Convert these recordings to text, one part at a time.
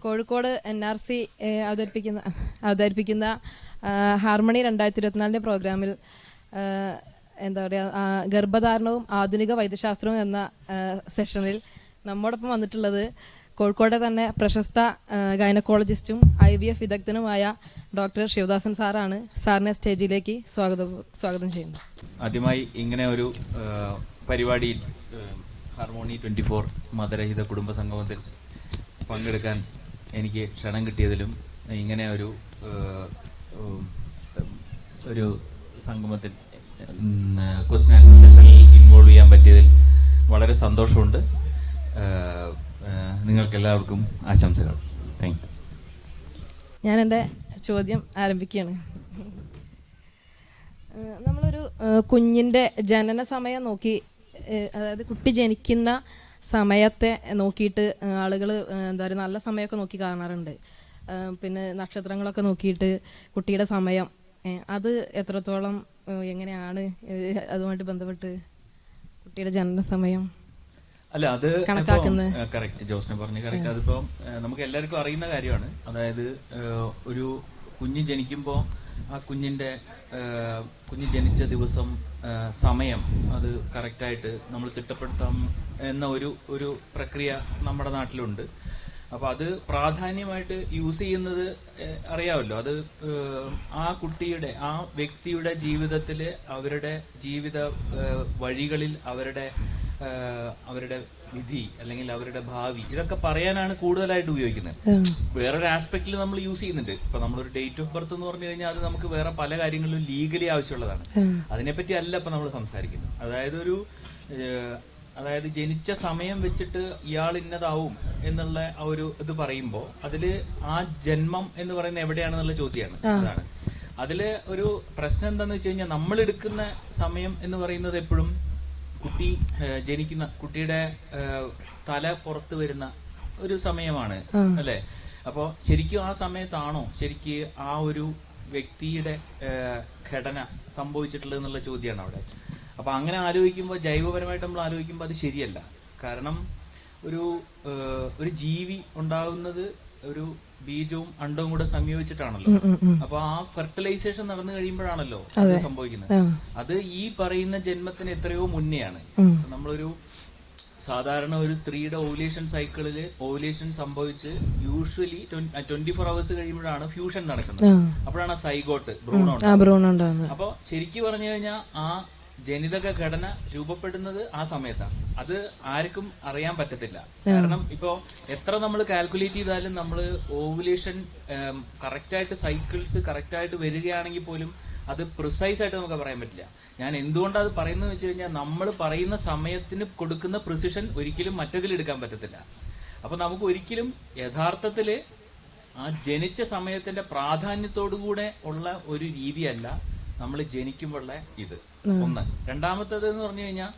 Kozhikode NRC അവതരിപ്പിക്കുന്ന harmony 2024 പ്രോഗ്രാമിൽ എന്താ പറയുക, ഗർഭധാരണവും ആധുനിക വൈദ്യശാസ്ത്രവും എന്ന സെഷനിൽ നമ്മോടൊപ്പം വന്നിട്ടുള്ളത് കോഴിക്കോട്ടെ തന്നെ പ്രശസ്ത ഗൈനക്കോളജിസ്റ്റും IVF വിദഗ്ധനുമായ ഡോക്ടർ ശിവദാസൻ സാറാണ്. സാറിനെ സ്റ്റേജിലേക്ക് സ്വാഗതം ചെയ്യുന്നു. ആദ്യമായി ഇങ്ങനെ ഒരു പരിപാടിയിൽ ഹാർമോണി 24 മതരഹിത കുടുംബ സംഗമത്തിൽ പങ്കെടുക്കാൻ എനിക്ക് ക്ഷണം കിട്ടിയതിലും ഇങ്ങനെ ഒരു സംഗമത്തിൽ ക്വസ്റ്റ്യൻ ആൻസർ സെഷനിൽ ഇൻവോൾവ് ചെയ്യാൻ പറ്റിയതിൽ വളരെ സന്തോഷമുണ്ട്. നിങ്ങൾക്കെല്ലാവർക്കും ആശംസകൾ. Thank you. ഞാൻ എൻ്റെ ചോദ്യം ആരംഭിക്കുകയാണ്. നമ്മളൊരു കുഞ്ഞിൻ്റെ ജനന സമയം നോക്കി, അതായത് കുട്ടി ജനിക്കുന്ന സമയത്തെ നോക്കിയിട്ട് ആളുകൾ എന്താ പറയുക, നല്ല സമയമൊക്കെ നോക്കി കാണാറുണ്ട്. പിന്നെ നക്ഷത്രങ്ങളൊക്കെ നോക്കിയിട്ട് കുട്ടിയുടെ സമയം അത് എത്രത്തോളം എങ്ങനെയാണ് അതുമായിട്ട് ബന്ധപ്പെട്ട് കുട്ടിയുടെ ജനന സമയം അല്ല അത് കണക്കാക്കുന്നത്? കറക്റ്റ്, ജോസ്നെ പറഞ്ഞു കറക്റ്റ്. അതിപ്പോ നമുക്ക് എല്ലാവർക്കും അറിയുന്ന കാര്യമാണ്. അതായത് ഒരു കുഞ്ഞ് ജനിക്കുമ്പോൾ ആ കുഞ്ഞ് ജനിച്ച ദിവസം സമയം അത് കറക്റ്റായിട്ട് നമ്മൾ തിട്ടപ്പെടുത്താം എന്ന ഒരു പ്രക്രിയ നമ്മുടെ നാട്ടിലുണ്ട്. അപ്പോൾ അത് പ്രാധാന്യമായിട്ട് യൂസ് ചെയ്യുന്നത് അറിയാമല്ലോ. അത് ആ കുട്ടിയുടെ ആ വ്യക്തിയുടെ ജീവിതത്തിൽ അവരുടെ ജീവിത വഴികളിൽ അവരുടെ വിധി അല്ലെങ്കിൽ അവരുടെ ഭാവി ഇതൊക്കെ പറയാനാണ് കൂടുതലായിട്ട് ഉപയോഗിക്കുന്നത്. വേറൊരു ആസ്പെക്റ്റിൽ നമ്മൾ യൂസ് ചെയ്യുന്നുണ്ട്. ഇപ്പൊ നമ്മളൊരു ഡേറ്റ് ഓഫ് ബർത്ത് എന്ന് പറഞ്ഞു കഴിഞ്ഞാൽ അത് നമുക്ക് വേറെ പല കാര്യങ്ങളിലും ലീഗലി ആവശ്യമുള്ളതാണ്. അതിനെപ്പറ്റി അല്ല ഇപ്പൊ നമ്മൾ സംസാരിക്കുന്നത്. അതായത് ജനിച്ച സമയം വെച്ചിട്ട് ഇയാൾ ഇന്നതാവും എന്നുള്ള ആ ഒരു ഇത് പറയുമ്പോൾ അതില് ആ ജന്മം എന്ന് പറയുന്നത് എവിടെയാണെന്നുള്ള ചോദ്യമാണ്. അതാണ് അതില് ഒരു പ്രശ്നം എന്താന്ന് വെച്ച് കഴിഞ്ഞാൽ നമ്മൾ എടുക്കുന്ന സമയം എന്ന് പറയുന്നത് എപ്പോഴും കുട്ടി ജനിക്കുന്ന കുട്ടിയുടെ തല പുറത്ത് വരുന്ന ഒരു സമയമാണ് അല്ലെ. അപ്പോൾ ശരിക്കും ആ സമയത്താണോ ശരിക്ക് ആ ഒരു വ്യക്തിയുടെ ഘടന സംഭവിച്ചിട്ടുള്ളത് എന്നുള്ള ചോദ്യമാണ് അവിടെ. അപ്പൊ അങ്ങനെ ആലോചിക്കുമ്പോൾ, ജൈവപരമായിട്ട് നമ്മൾ ആലോചിക്കുമ്പോൾ അത് ശരിയല്ല. കാരണം ഒരു ജീവി ഉണ്ടാകുന്നത് ഒരു ബീജവും അണ്ടവും കൂടെ സംയോജിച്ചിട്ടാണല്ലോ. അപ്പൊ ആ ഫെർട്ടിലൈസേഷൻ നടന്നു കഴിയുമ്പോഴാണല്ലോ അത് സംഭവിക്കുന്നത്. അത് ഈ പറയുന്ന ജന്മത്തിന് എത്രയോ മുന്നെയാണ്. നമ്മളൊരു സാധാരണ ഒരു സ്ത്രീയുടെ ഓവുലേഷൻ സൈക്കിളില് ഓവുലേഷൻ സംഭവിച്ച് യൂഷ്വലി 24 hours കഴിയുമ്പോഴാണ് ഫ്യൂഷൻ നടക്കുന്നത്. അപ്പോഴാണ് സൈഗോട്ട് ഭ്രൂണം. അപ്പൊ ശരിക്കും പറഞ്ഞു കഴിഞ്ഞാൽ ആ ജനിതക ഘടന രൂപപ്പെടുന്നത് ആ സമയത്താണ്. അത് ആർക്കും അറിയാൻ പറ്റത്തില്ല. കാരണം ഇപ്പോ എത്ര നമ്മൾ കാൽക്കുലേറ്റ് ചെയ്താലും നമ്മൾ ഓവുലേഷൻ കറക്റ്റായിട്ട് സൈക്കിൾസ് കറക്റ്റായിട്ട് വരികയാണെങ്കിൽ പോലും അത് പ്രിസൈസ് ആയിട്ട് നമുക്ക് പറയാൻ പറ്റില്ല. ഞാൻ എന്തുകൊണ്ടാണ് അത് പറയുന്നത് വെച്ച് കഴിഞ്ഞാൽ നമ്മൾ പറയുന്ന സമയത്തിന് കൊടുക്കുന്ന പ്രിസിഷൻ ഒരിക്കലും മറ്റതിൽ എടുക്കാൻ പറ്റത്തില്ല. അപ്പൊ നമുക്ക് ഒരിക്കലും യഥാർത്ഥത്തില് ആ ജനിച്ച സമയത്തിന്റെ പ്രാധാന്യത്തോടുകൂടെ ഉള്ള ഒരു രീതിയല്ല നമ്മൾ ജനിക്കുമ്പോഴുള്ള ഇത്. ഒന്ന്. രണ്ടാമത്തേത് എന്ന് പറഞ്ഞു കഴിഞ്ഞാൽ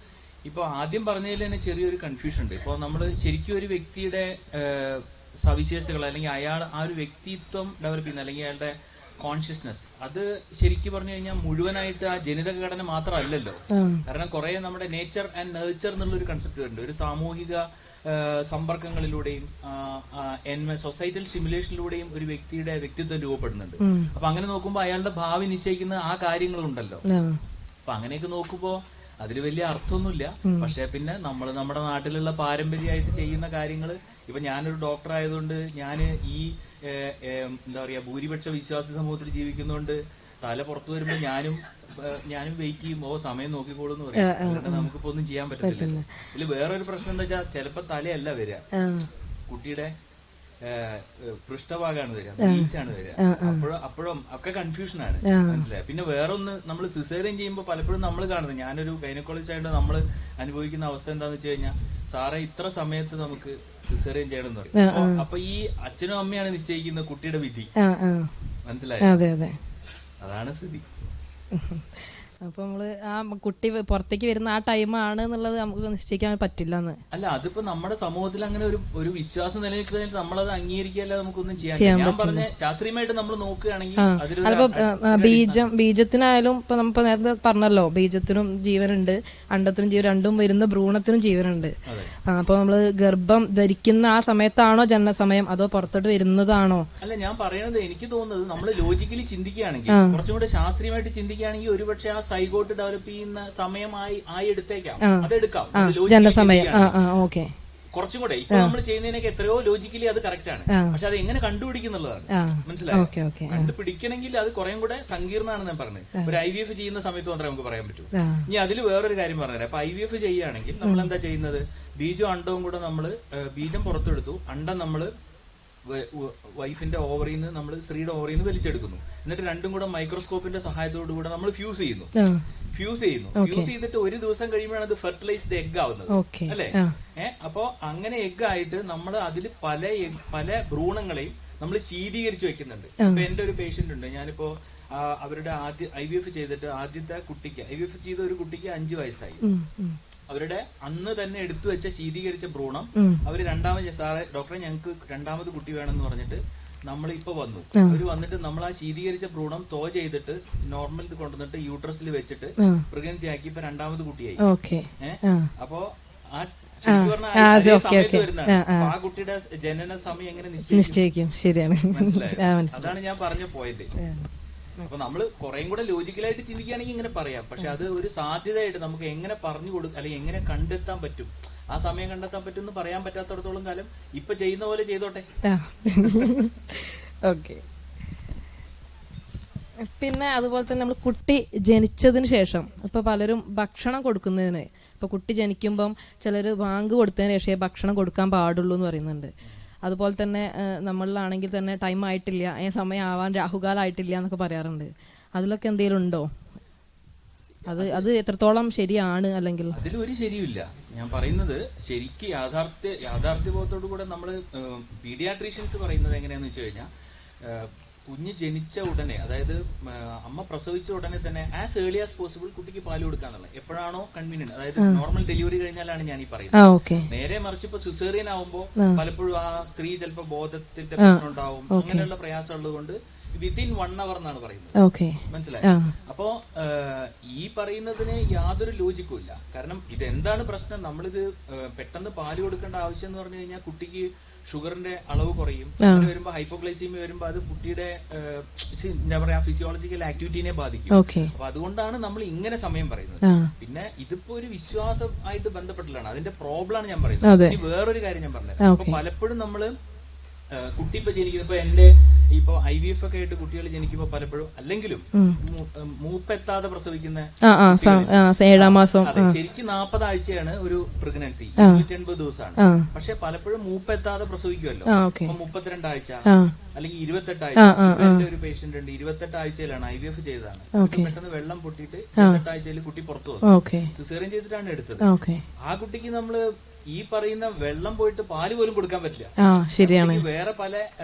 ഇപ്പൊ ആദ്യം പറഞ്ഞതിൽ തന്നെ ചെറിയൊരു കൺഫ്യൂഷൻ ഉണ്ട്. ഇപ്പോൾ നമ്മൾ ശരിക്കും ഒരു വ്യക്തിയുടെ സവിശേഷതകൾ അല്ലെങ്കിൽ അയാൾ ആ ഒരു വ്യക്തിത്വം ഡെവലപ്പ് ചെയ്യുന്ന അല്ലെങ്കിൽ അയാളുടെ കോൺഷ്യസ്നെസ് അത് ശരിക്കും പറഞ്ഞു കഴിഞ്ഞാൽ മുഴുവനായിട്ട് ആ ജനിതക ഘടന മാത്രമല്ലല്ലോ. കാരണം കുറെ നമ്മുടെ നേച്ചർ ആൻഡ് നേച്ചർ എന്നുള്ളൊരു കൺസെപ്റ്റ് ഉണ്ട്. ഒരു സാമൂഹിക സമ്പർക്കങ്ങളിലൂടെയും സൊസൈറ്റൽ സ്റ്റിമുലേഷനിലൂടെയും ഒരു വ്യക്തിയുടെ വ്യക്തിത്വം രൂപപ്പെടുന്നുണ്ട്. അപ്പൊ അങ്ങനെ നോക്കുമ്പോൾ അയാളുടെ ഭാവി നിശ്ചയിക്കുന്ന ആ കാര്യങ്ങളുണ്ടല്ലോ. അപ്പൊ അങ്ങനെയൊക്കെ നോക്കുമ്പോ അതിൽ വലിയ അർത്ഥമൊന്നുമില്ല. പക്ഷെ പിന്നെ നമ്മൾ നമ്മുടെ നാട്ടിലുള്ള പാരമ്പര്യമായിട്ട് ചെയ്യുന്ന കാര്യങ്ങൾ, ഇപ്പൊ ഞാനൊരു ഡോക്ടർ ആയതുകൊണ്ട് ഞാൻ ഈ എന്താ പറയാ ഭൂരിപക്ഷ വിശ്വാസി സമൂഹത്തിൽ ജീവിക്കുന്നതുകൊണ്ട് തല പുറത്തു വരുമ്പോ ഞാനും വെയിറ്റ് ചെയ്യുമ്പോ സമയം നോക്കിക്കോളൂ എന്ന് പറയും. അതുകൊണ്ട് നമുക്കിപ്പോ ഒന്നും ചെയ്യാൻ പറ്റത്തില്ല. ഇതിൽ വേറൊരു പ്രശ്നം എന്താ വെച്ചാൽ ചിലപ്പോ തലയല്ല വരിക, കുട്ടിയുടെ പൃഷ്ഠഭാഗമാണ് വരിക, ബീച്ചാണ് വരിക. അപ്പോഴും ഒക്കെ കൺഫ്യൂഷനാണ്, മനസ്സിലായി. പിന്നെ വേറൊന്ന്, നമ്മൾ സിസേറിയൻ ചെയ്യുമ്പോൾ പലപ്പോഴും നമ്മൾ കാണുന്നത്, ഞാനൊരു ഗൈനക്കോളജിസ്റ്റ് ആയിട്ട് നമ്മൾ അനുഭവിക്കുന്ന അവസ്ഥ എന്താന്ന് വെച്ച് കഴിഞ്ഞാൽ, സാറേ ഇത്ര സമയത്ത് നമുക്ക് സിസേറിയൻ ചെയ്യണം എന്ന് പറയും. അപ്പൊ ഈ അച്ഛനും അമ്മയാണ് നിശ്ചയിക്കുന്ന കുട്ടിയുടെ വിധി, മനസ്സിലായി. അതാണ് സ്ഥിതി. അപ്പൊ നമ്മള് ആ കുട്ടി പുറത്തേക്ക് വരുന്ന ആ ടൈമാണ് എന്നുള്ളത് നമുക്ക് നിശ്ചയിക്കാൻ പറ്റില്ല എന്ന്. അല്ല, അതിപ്പോ നമ്മുടെ സമൂഹത്തിൽ അങ്ങനെ ഒരു വിശ്വാസം നിലനിൽക്കുന്നതിൽ നമ്മളത് അംഗീകരിക്കാതെ നമുക്കൊന്നും ചെയ്യാൻ ഞാൻ പറഞ്ഞ ശാസ്ത്രീയമായിട്ട് നമ്മൾ നോക്കുകയാണെങ്കിൽ അതിപ്പോ ബീജത്തിനായാലും ഇപ്പൊ നമ്മ നേരത്തെ പറഞ്ഞല്ലോ, ബീജത്തിനും ജീവനുണ്ട്, അണ്ടത്തിനും ജീവൻ, രണ്ടും വരുന്ന ഭ്രൂണത്തിനും ജീവനുണ്ട്. അപ്പൊ നമ്മള് ഗർഭം ധരിക്കുന്ന ആ സമയത്താണോ ജനന സമയം, അതോ പുറത്തോട്ട് വരുന്നതാണോ? അല്ല, ഞാൻ പറയണത് എനിക്ക് തോന്നുന്നത് നമ്മൾ ലോജിക്കലി ചിന്തിക്കുകയാണെങ്കിൽ, കുറച്ചും കൂടെ ശാസ്ത്രീയമായിട്ട് ചിന്തിക്കുകയാണെങ്കിൽ ഒരുപക്ഷെ ആ സൈഗോട്ട് ഡെവലപ്പ് ചെയ്യുന്ന സമയമായി എടുത്തേക്കാം, അതെടുക്കാം ജനനസമയം. കുറച്ചും കൂടെ ഇപ്പൊ നമ്മൾ ചെയ്യുന്നതിനൊക്കെ എത്രയോ ലോജിക്കലി അത് കറക്റ്റ് ആണ്. പക്ഷെ അത് എങ്ങനെ കണ്ടുപിടിക്കുന്നുള്ളതാണ്. മനസ്സിലായോ? കണ്ടുപിടിക്കണമെങ്കിൽ അത് കുറേ കൂടെ സങ്കീർണ്ണമാണെന്ന് ഞാൻ പറഞ്ഞത്. ഒരു IVF ചെയ്യുന്ന സമയത്ത് മാത്രമേ നമുക്ക് പറയാൻ പറ്റൂ. ഇനി അതിൽ വേറൊരു കാര്യം പറഞ്ഞുതരാം. അപ്പൊ IVF ചെയ്യുകയാണെങ്കിൽ നമ്മൾ എന്താ ചെയ്യുന്നത്, ബീജവും അണ്ടവും കൂടെ നമ്മള് ബീജം പുറത്തെടുത്തു, അണ്ടം നമ്മള് വൈഫിന്റെ ഓവറിൽ നിന്ന് നമ്മൾ സ്ത്രീയുടെ ഓവറിൽ നിന്ന് വലിച്ചെടുക്കുന്നു. എന്നിട്ട് രണ്ടും കൂടെ മൈക്രോസ്കോപ്പിന്റെ സഹായത്തോടു കൂടെ നമ്മൾ ഫ്യൂസ് ചെയ്യുന്നു. ഫ്യൂസ് ചെയ്തിട്ട് ഒരു ദിവസം കഴിയുമ്പോഴാണ് അത് ഫെർട്ടിലൈസ്ഡ് എഗ് ആവുന്നത്, അല്ലെ? അപ്പോ അങ്ങനെ എഗ് ആയിട്ട് നമ്മൾ അതിൽ പല ഭ്രൂണങ്ങളെയും നമ്മൾ ശീതീകരിച്ച് വെക്കുന്നുണ്ട്. ഇപ്പൊ എന്റെ ഒരു പേഷ്യന്റ് ഉണ്ട്, ഞാനിപ്പോ അവരുടെ IVF ചെയ്തിട്ട് ആദ്യത്തെ കുട്ടിക്ക്, IVF ചെയ്ത ഒരു കുട്ടിക്ക് 5 വയസ്സായി. അവരുടെ അന്ന് തന്നെ എടുത്തു വെച്ച ശീതീകരിച്ച ഭ്രൂണം അവര് സാറേ ഡോക്ടറെ ഞങ്ങൾക്ക് രണ്ടാമത് കുട്ടി വേണമെന്ന് പറഞ്ഞിട്ട് നമ്മളിപ്പോ വന്നു. അവര് വന്നിട്ട് നമ്മൾ ആ ശീതീകരിച്ച ഭ്രൂണം തോ ചെയ്തിട്ട് നോർമൽ കൊണ്ടുവന്നിട്ട് യൂട്രസിൽ വെച്ചിട്ട് പ്രഗ്നൻസി ആക്കി ഇപ്പൊ രണ്ടാമത് കുട്ടിയായി. അപ്പോ ആ സമയത്ത് വരുന്നതാണ്. ആ കുട്ടിയുടെ ജനന സമയം എങ്ങനെ നിശ്ചയിക്കും? ശരിയാണ്, അതാണ് ഞാൻ പറഞ്ഞ പോയിന്റ്. അപ്പൊ നമ്മള് കുറേം കൂടെ ലോജിക്കലായിട്ട് ചിന്തിക്കുകയാണെങ്കിൽ ഇങ്ങനെ പറയാം. പക്ഷെ അത് ഒരു സാധ്യതയായിട്ട് നമുക്ക് എങ്ങനെ പറഞ്ഞു കൊടുക്കും, അല്ലെങ്കിൽ എങ്ങനെ കണ്ടെത്താൻ പറ്റും, ആ സമയം കണ്ടെത്താൻ പറ്റും എന്ന് പറയാൻ പറ്റാത്തടത്തോളം കാലം ഇപ്പൊ ചെയ്യുന്ന പോലെ ചെയ്തോട്ടെ. ഓക്കെ. പിന്നെ അതുപോലെ തന്നെ നമ്മൾ കുട്ടി ജനിച്ചതിന് ശേഷം ഇപ്പൊ പലരും ഭക്ഷണം കൊടുക്കുന്നതിന്, ഇപ്പൊ കുട്ടി ജനിക്കുമ്പം ചിലര് വാങ്ക് കൊടുത്തതിന് ശേഷമേ ഭക്ഷണം കൊടുക്കാൻ പാടുള്ളൂ എന്ന് പറയുന്നുണ്ട്. അതുപോലെ തന്നെ നമ്മളിലാണെങ്കിൽ തന്നെ ടൈം ആയിട്ടില്ല, സമയം ആവാൻ രാഹുകാലായിട്ടില്ല എന്നൊക്കെ പറയാറുണ്ട്. അതിലൊക്കെ എന്തെങ്കിലും ഉണ്ടോ? അത് എത്രത്തോളം ശരിയാണ്? അല്ലെങ്കിൽ അതിലൊരു ശരിയില്ല. ഞാൻ പറയുന്നത് ശരിക്ക് യാഥാർത്ഥ്യബോധത്തോടു കൂടെ നമ്മള് പീഡിയാട്രീഷ്യൻസ് പറയുന്നത് എങ്ങനെയാന്ന് വെച്ച് കഴിഞ്ഞാൽ, കുഞ്ഞ് ജനിച്ച ഉടനെ, അതായത് അമ്മ പ്രസവിച്ച ഉടനെ തന്നെ ആസ് ഏർലി ആസ് പോസിബിൾ കുട്ടിക്ക് പാല് കൊടുക്കാന്നുള്ളത് എപ്പോഴാണോ കൺവീനിയന്റ്, അതായത് നോർമൽ ഡെലിവറി കഴിഞ്ഞാലാണ് ഞാൻ ഈ പറയുന്നത്. നേരെ മറിച്ച് ഇപ്പൊ സിസേറിയൻ ആവുമ്പോ പലപ്പോഴും ആ സ്ത്രീ ചിലപ്പോ ബോധത്തിന്റെ പ്രശ്നം ഉണ്ടാവും, അങ്ങനെയുള്ള പ്രയാസം ഉള്ളത് കൊണ്ട് വിത്തിൻ 1 hour എന്നാണ് പറയുന്നത്. മനസ്സിലായി? അപ്പോ ഈ പറയുന്നതിന് യാതൊരു ലോജിക്കും ഇല്ല. കാരണം ഇതെന്താണ് പ്രശ്നം, നമ്മളിത് പെട്ടെന്ന് പാല് കൊടുക്കേണ്ട ആവശ്യം എന്ന് പറഞ്ഞു കഴിഞ്ഞാൽ കുട്ടിക്ക് ഷുഗറിന്റെ അളവ് കുറയും. അങ്ങനെ വരുമ്പോ ഹൈപ്പോഗ്ലൈസീമിയ വരുമ്പോ അത് കുട്ടിയുടെ എന്താ പറയാ ഫിസിയോളജിക്കൽ ആക്ടിവിറ്റിനെ ബാധിക്കും. അപ്പൊ അതുകൊണ്ടാണ് നമ്മൾ ഇങ്ങനെ സമയം പറയുന്നത്. പിന്നെ ഇതിപ്പോ ഒരു വിശ്വാസമായിട്ട് ബന്ധപ്പെട്ടില്ലാണ്, അതിന്റെ പ്രോബ്ലമാണ് ഞാൻ പറയുന്നത്. ഇനി വേറൊരു കാര്യം ഞാൻ പറഞ്ഞത്, അപ്പൊ പലപ്പോഴും നമ്മള് കുട്ടി ഇപ്പൊ ജനിക്കുന്നത്, ഇപ്പൊ എന്റെ ഇപ്പൊ IVF ഒക്കെ ആയിട്ട് കുട്ടികൾ ജനിക്കുമ്പോ പലപ്പോഴും അല്ലെങ്കിലും മൂപ്പെത്താതെ പ്രസവിക്കുന്ന 7 മാസം, ശരിക്കും 40 ആഴ്ചയാണ് ഒരു പ്രഗ്നൻസി, 280 ദിവസമാണ്. പക്ഷെ പലപ്പോഴും മൂപ്പെത്താതെ പ്രസവിക്കുമല്ലോ. 32 ആഴ്ച അല്ലെങ്കിൽ 28 ആഴ്ച. എന്റെ ഒരു പേഷ്യന്റ് ഉണ്ട്, 28 ആഴ്ചയിലാണ് IVF ചെയ്തതാണ്. പെട്ടെന്ന് വെള്ളം പൊട്ടിയിട്ട് 28 ആഴ്ചയിൽ കുട്ടി പുറത്തു വന്നു. സിസേറിയൻ ചെയ്തിട്ടാണ് എടുത്തത്. ആ കുട്ടിക്ക് നമ്മള് ഈ പറയുന്ന വെള്ളം പോയിട്ട് പാല് പോലും കൊടുക്കാൻ പറ്റില്ല. ശരിയാണ്. വേറെ പല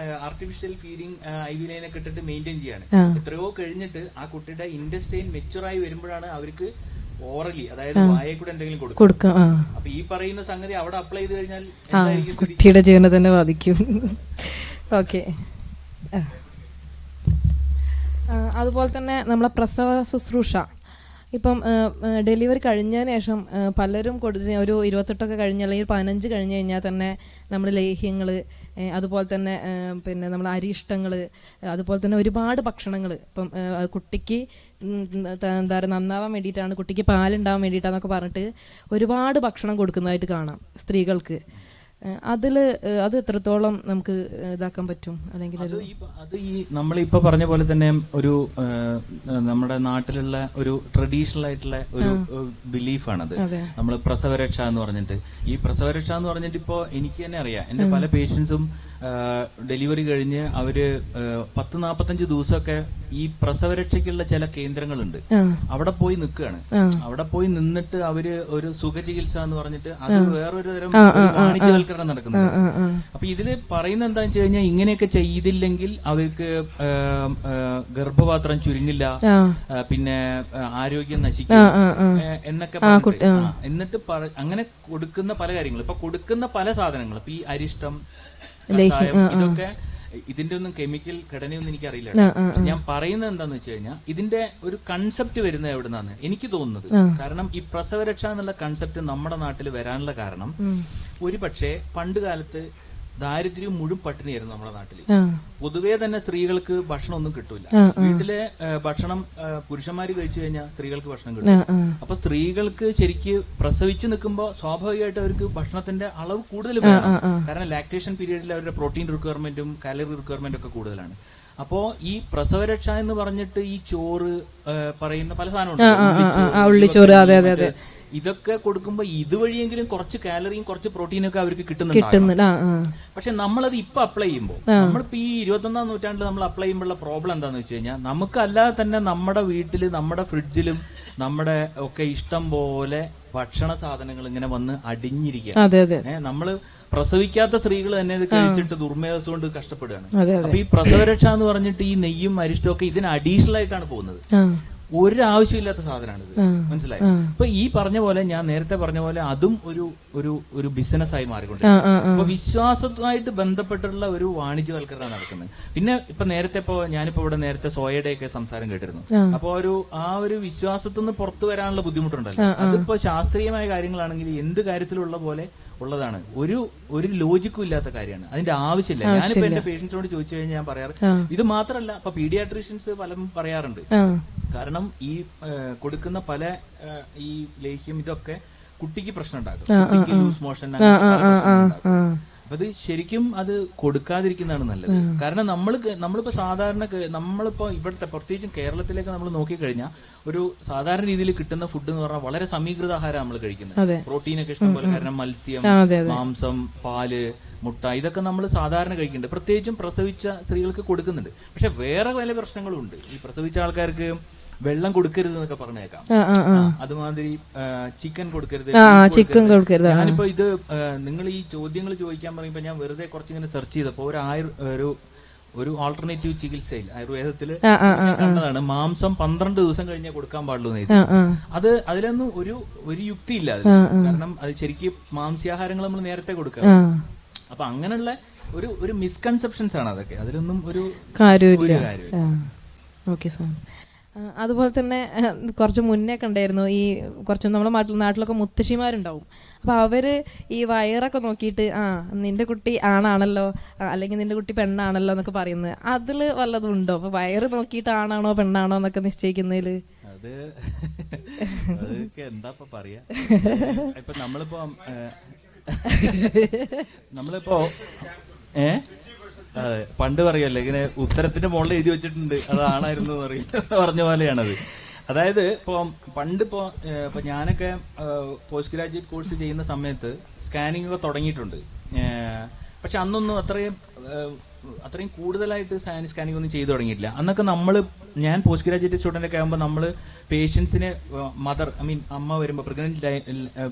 ആർട്ടിഫിഷ്യൽ ഫീഡിങ് IV ലൈനൊക്കെ ഇട്ടിട്ട് മെയിൻറ്റെയിൻ ചെയ്യാണ്. എത്രയോ കഴിഞ്ഞിട്ട് ആ കുട്ടിയുടെ ഇൻഡസ്റ്റൈൻ മെച്ചുറായി വരുമ്പോഴാണ് അവർക്ക് ഓറലി, അതായത് വായെ കൂടെ എന്തെങ്കിലും കൊടുക്കാം. അപ്പൊ ഈ പറയുന്ന സംഗതി അവിടെ അപ്ലൈ ചെയ്ത് കഴിഞ്ഞാൽ കുട്ടിയുടെ ജീവനെ തന്നെ ബാധിക്കും. ഓക്കെ. അതുപോലെ തന്നെ നമ്മളെ പ്രസവ ശുശ്രൂഷ, ഇപ്പം ഡെലിവറി കഴിഞ്ഞതിന് ശേഷം പലരും ഒരു 28 കഴിഞ്ഞ് അല്ലെങ്കിൽ 15 കഴിഞ്ഞ് കഴിഞ്ഞാൽ തന്നെ നമ്മൾ ലേഹ്യങ്ങൾ, അതുപോലെ തന്നെ പിന്നെ നമ്മൾ അരിഷ്ടങ്ങൾ, അതുപോലെ തന്നെ ഒരുപാട് ഭക്ഷണങ്ങൾ, ഇപ്പം കുട്ടിക്ക് എന്താ പറയുക നന്നാവാൻ വേണ്ടിയിട്ടാണ്, കുട്ടിക്ക് പാലുണ്ടാവാൻ വേണ്ടിയിട്ടാന്നൊക്കെ പറഞ്ഞിട്ട് ഒരുപാട് ഭക്ഷണം കൊടുക്കുന്നതായിട്ട് കാണാം സ്ത്രീകൾക്ക്. അത് എത്രത്തോളം നമുക്ക് ഇതാക്കാൻ പറ്റും? അല്ലെങ്കിൽ അത് ഈ നമ്മളിപ്പോ പറഞ്ഞ പോലെ തന്നെ ഒരു നമ്മുടെ നാട്ടിലുള്ള ഒരു ട്രഡീഷണൽ ആയിട്ടുള്ള ഒരു ബിലീഫാണത്. നമ്മൾ പ്രസവരക്ഷ എന്ന് പറഞ്ഞിട്ട്, ഈ പ്രസവരക്ഷ എന്ന് പറഞ്ഞിട്ട് ഇപ്പോ എനിക്ക് തന്നെ അറിയാം, എന്റെ പല പേഷ്യൻസും ഡെലിവറി കഴിഞ്ഞ് അവര് 10-45 ദിവസമൊക്കെ ഈ പ്രസവരക്ഷയ്ക്കുള്ള ചില കേന്ദ്രങ്ങളുണ്ട്, അവിടെ പോയി നിൽക്കുകയാണ്. അവിടെ പോയി നിന്നിട്ട് അവര് ഒരു സുഖചികിത്സ എന്ന് പറഞ്ഞിട്ട് അത് വേറൊരു തരം വാണിജ്യവൽക്കരണം നടക്കുന്നുണ്ട്. അപ്പൊ ഇതില് പറയുന്നത് എന്താണെന്ന് വെച്ച് കഴിഞ്ഞാൽ ഇങ്ങനെയൊക്കെ ചെയ്തില്ലെങ്കിൽ അവർക്ക് ഗർഭപാത്രം ചുരുങ്ങില്ല, പിന്നെ ആരോഗ്യം നശിക്കും എന്നൊക്കെ എന്നിട്ട് അങ്ങനെ കൊടുക്കുന്ന പല കാര്യങ്ങളും, ഇപ്പൊ കൊടുക്കുന്ന പല സാധനങ്ങളും, ഇപ്പൊ ഈ അരിഷ്ടം, ഇതൊക്കെ ഇതിന്റെ ഒന്നും കെമിക്കൽ ഘടനയൊന്നും എനിക്കറിയില്ല. ഞാൻ പറയുന്നത് എന്താന്ന് വെച്ച് കഴിഞ്ഞാൽ ഇതിന്റെ ഒരു കൺസെപ്റ്റ് വരുന്നത് എവിടുന്നാണ് എനിക്ക് തോന്നുന്നത്. കാരണം ഈ പ്രസവരക്ഷ എന്നുള്ള കൺസെപ്റ്റ് നമ്മുടെ നാട്ടിൽ വരാനുള്ള കാരണം ഒരു പക്ഷേ പണ്ട് കാലത്ത് ദാരിദ്ര്യം മുഴുവൻ പട്ടിണിയായിരുന്നു നമ്മുടെ നാട്ടിൽ. പൊതുവേ തന്നെ സ്ത്രീകൾക്ക് ഭക്ഷണം ഒന്നും കിട്ടൂല. വീട്ടിലെ ഭക്ഷണം പുരുഷന്മാര് കഴിച്ചു കഴിഞ്ഞാൽ സ്ത്രീകൾക്ക് ഭക്ഷണം കിട്ടും. അപ്പൊ സ്ത്രീകൾക്ക് ശരിക്ക് പ്രസവിച്ച് നിൽക്കുമ്പോൾ സ്വാഭാവികമായിട്ട് അവർക്ക് ഭക്ഷണത്തിന്റെ അളവ് കൂടുതൽ വേണം. കാരണം ലാക്ടേഷൻ പീരീഡിൽ അവരുടെ പ്രോട്ടീൻ റിക്വയർമെന്റും കാലറി റിക്വയർമെന്റും ഒക്കെ കൂടുതലാണ്. അപ്പോ ഈ പ്രസവരക്ഷ എന്ന് പറഞ്ഞിട്ട് ഈ ചോറ് പറയുന്ന പല സാധനമുണ്ട്, ഇതൊക്കെ കൊടുക്കുമ്പോ ഇതുവഴിയെങ്കിലും കുറച്ച് കാലറിയും കുറച്ച് പ്രോട്ടീനൊക്കെ അവർക്ക് കിട്ടുന്നുണ്ട്. പക്ഷെ നമ്മളത് ഇപ്പൊ അപ്ലൈ ചെയ്യുമ്പോൾ, നമ്മളിപ്പോ ഈ 21-ാം നൂറ്റാണ്ടിൽ നമ്മൾ അപ്ലൈ ചെയ്യുമ്പോഴുള്ള പ്രോബ്ലം എന്താന്ന് വെച്ച് കഴിഞ്ഞാൽ നമുക്ക് അല്ലാതെ തന്നെ നമ്മുടെ വീട്ടില് നമ്മുടെ ഫ്രിഡ്ജിലും നമ്മുടെ ഒക്കെ ഇഷ്ടം പോലെ ഭക്ഷണ സാധനങ്ങൾ ഇങ്ങനെ വന്ന് അടിഞ്ഞിരിക്കുക. നമ്മള് പ്രസവിക്കാത്ത സ്ത്രീകൾ തന്നെ ഇത് കഴിച്ചിട്ട് ദുർമേധസ് കൊണ്ട് കഷ്ടപ്പെടുകയാണ്. അപ്പൊ ഈ പ്രസവരക്ഷ എന്ന് പറഞ്ഞിട്ട് ഈ നെയ്യും അരിഷ്ടവും ഒക്കെ ഇതിന് അഡീഷണൽ ആയിട്ടാണ് പോകുന്നത്. ഒരു ആവശ്യമില്ലാത്ത സാധനമാണിത്, മനസ്സിലായി? അപ്പൊ ഈ പറഞ്ഞ പോലെ, ഞാൻ നേരത്തെ പറഞ്ഞ പോലെ, അതും ഒരു ബിസിനസ് ആയി മാറിക്കൊണ്ടിരിക്കും. അപ്പൊ വിശ്വാസവുമായിട്ട് ബന്ധപ്പെട്ടുള്ള ഒരു വാണിജ്യവൽക്കരണം നടക്കുന്നത്. പിന്നെ ഇപ്പൊ നേരത്തെ ഞാനിപ്പോ ഇവിടെ നേരത്തെ സോയയുടെ ഒക്കെ സംസാരം കേട്ടിരുന്നു. അപ്പൊ ആ ഒരു വിശ്വാസത്തിൽ നിന്ന് പുറത്തു വരാനുള്ള ബുദ്ധിമുട്ടുണ്ടല്ലോ. അതിപ്പോ ശാസ്ത്രീയമായ കാര്യങ്ങളാണെങ്കിൽ എന്ത് കാര്യത്തിലുള്ള പോലെ ഉള്ളതാണ്. ഒരു ലോജിക്കും ഇല്ലാത്ത കാര്യമാണ്, അതിന്റെ ആവശ്യമില്ല. ഞാനിപ്പോ എന്റെ പേഷ്യൻസിനോട് ചോദിച്ചു കഴിഞ്ഞാൽ ഞാൻ പറയാറ്, ഇത് മാത്രമല്ല, ഇപ്പൊ പീഡിയാട്രീഷ്യൻസ് പലരും പറയാറുണ്ട്, കാരണം ഈ കൊടുക്കുന്ന പല ഈ ലേഹ്യം ഇതൊക്കെ കുട്ടിക്ക് പ്രശ്നം ഉണ്ടാക്കും, കുട്ടിക്ക് ലൂസ് മോഷൻ. അപ്പൊ അത് ശരിക്കും അത് കൊടുക്കാതിരിക്കുന്നതാണ് നല്ലത്. കാരണം നമ്മളിപ്പോ സാധാരണ നമ്മളിപ്പോ ഇവിടുത്തെ പ്രത്യേകിച്ചും കേരളത്തിലേക്ക് നമ്മൾ നോക്കിക്കഴിഞ്ഞാൽ ഒരു സാധാരണ രീതിയിൽ കിട്ടുന്ന ഫുഡ് എന്ന് പറഞ്ഞാൽ വളരെ സമീകൃത ആഹാരം നമ്മൾ കഴിക്കുന്നത്. പ്രോട്ടീനൊക്കെ ഇഷ്ടം പോലെ, കാരണം മത്സ്യം, മാംസം, പാല്, മുട്ട, ഇതൊക്കെ നമ്മൾ സാധാരണ കഴിക്കുന്നുണ്ട്. പ്രത്യേകിച്ചും പ്രസവിച്ച സ്ത്രീകൾക്ക് കൊടുക്കുന്നുണ്ട്. പക്ഷെ വേറെ പല പ്രശ്നങ്ങളും ഉണ്ട്. ഈ പ്രസവിച്ച ആൾക്കാർക്ക് വെള്ളം കൊടുക്കരുത് എന്നൊക്കെ പറഞ്ഞേക്കാം. അതുമാതിരി ചിക്കൻ കൊടുക്കരുത്. ഞാനിപ്പോ ഇത് നിങ്ങൾ ഈ ചോദ്യങ്ങൾ ചോദിക്കാൻ പറയുമ്പോ ഞാൻ വെറുതെ കുറച്ചിങ്ങനെ സെർച്ച് ചെയ്തപ്പോ ഒരു ആൾട്ടർനേറ്റീവ് ചികിത്സയിൽ ആയുർവേദത്തില് കണ്ടതാണ്, മാംസം 12 ദിവസം കഴിഞ്ഞാൽ കൊടുക്കാൻ പാടുള്ളൂ. അതിലൊന്നും ഒരു യുക്തി ഇല്ല. കാരണം അത് ശരിക്കും മാംസ്യാഹാരങ്ങൾ നമ്മൾ നേരത്തെ കൊടുക്കാം. അപ്പൊ അങ്ങനെയുള്ള ഒരു മിസ്കൺസെപ്ഷൻസ് ആണ് അതൊക്കെ. അതിലൊന്നും ഒരു കാര്യമില്ല. Okay sir. അതുപോലെ തന്നെ കുറച്ച് മുന്നേ കണ്ടായിരുന്നു, ഈ കുറച്ച് നമ്മുടെ നാട്ടിലൊക്കെ മുത്തശ്ശിമാരുണ്ടാവും. അപ്പൊ അവര് ഈ വയറൊക്കെ നോക്കിയിട്ട് നിന്റെ കുട്ടി ആണാണല്ലോ, അല്ലെങ്കിൽ നിന്റെ കുട്ടി പെണ്ണാണല്ലോ എന്നൊക്കെ പറയുന്നത്, അതില് വല്ലതും ഉണ്ടോ? അപ്പൊ വയറ് നോക്കിയിട്ട് ആണാണോ പെണ്ണാണോ എന്നൊക്കെ നിശ്ചയിക്കുന്നതില് അതൊക്കെ എന്താ പറയാ. ഇപ്പൊ നമ്മളിപ്പോ അതെ, പണ്ട് പറയല്ലേ ഇങ്ങനെ ഉത്തരത്തിന്റെ മുകളിൽ എഴുതി വെച്ചിട്ടുണ്ട് അതാണായിരുന്നു പറഞ്ഞ പോലെയാണത്. അതായത് പണ്ടിപ്പോ ഞാനൊക്കെ പോസ്റ്റ് ഗ്രാജുവേറ്റ് കോഴ്സ് ചെയ്യുന്ന സമയത്ത് സ്കാനിങ് ഒക്കെ തുടങ്ങിയിട്ടുണ്ട്. പക്ഷെ അന്നൊന്നും അത്രയും കൂടുതലായിട്ട് സ്കാനിങ് ഒന്നും ചെയ്തു തുടങ്ങിയിട്ടില്ല. അന്നൊക്കെ ഞാൻ പോസ്റ്റ് ഗ്രാജുവേറ്റ് സ്റ്റുഡന്റ് ഒക്കെ ആകുമ്പോൾ നമ്മൾ പേഷ്യൻസിനെ അമ്മ വരുമ്പോൾ, പ്രഗ്നന്റ്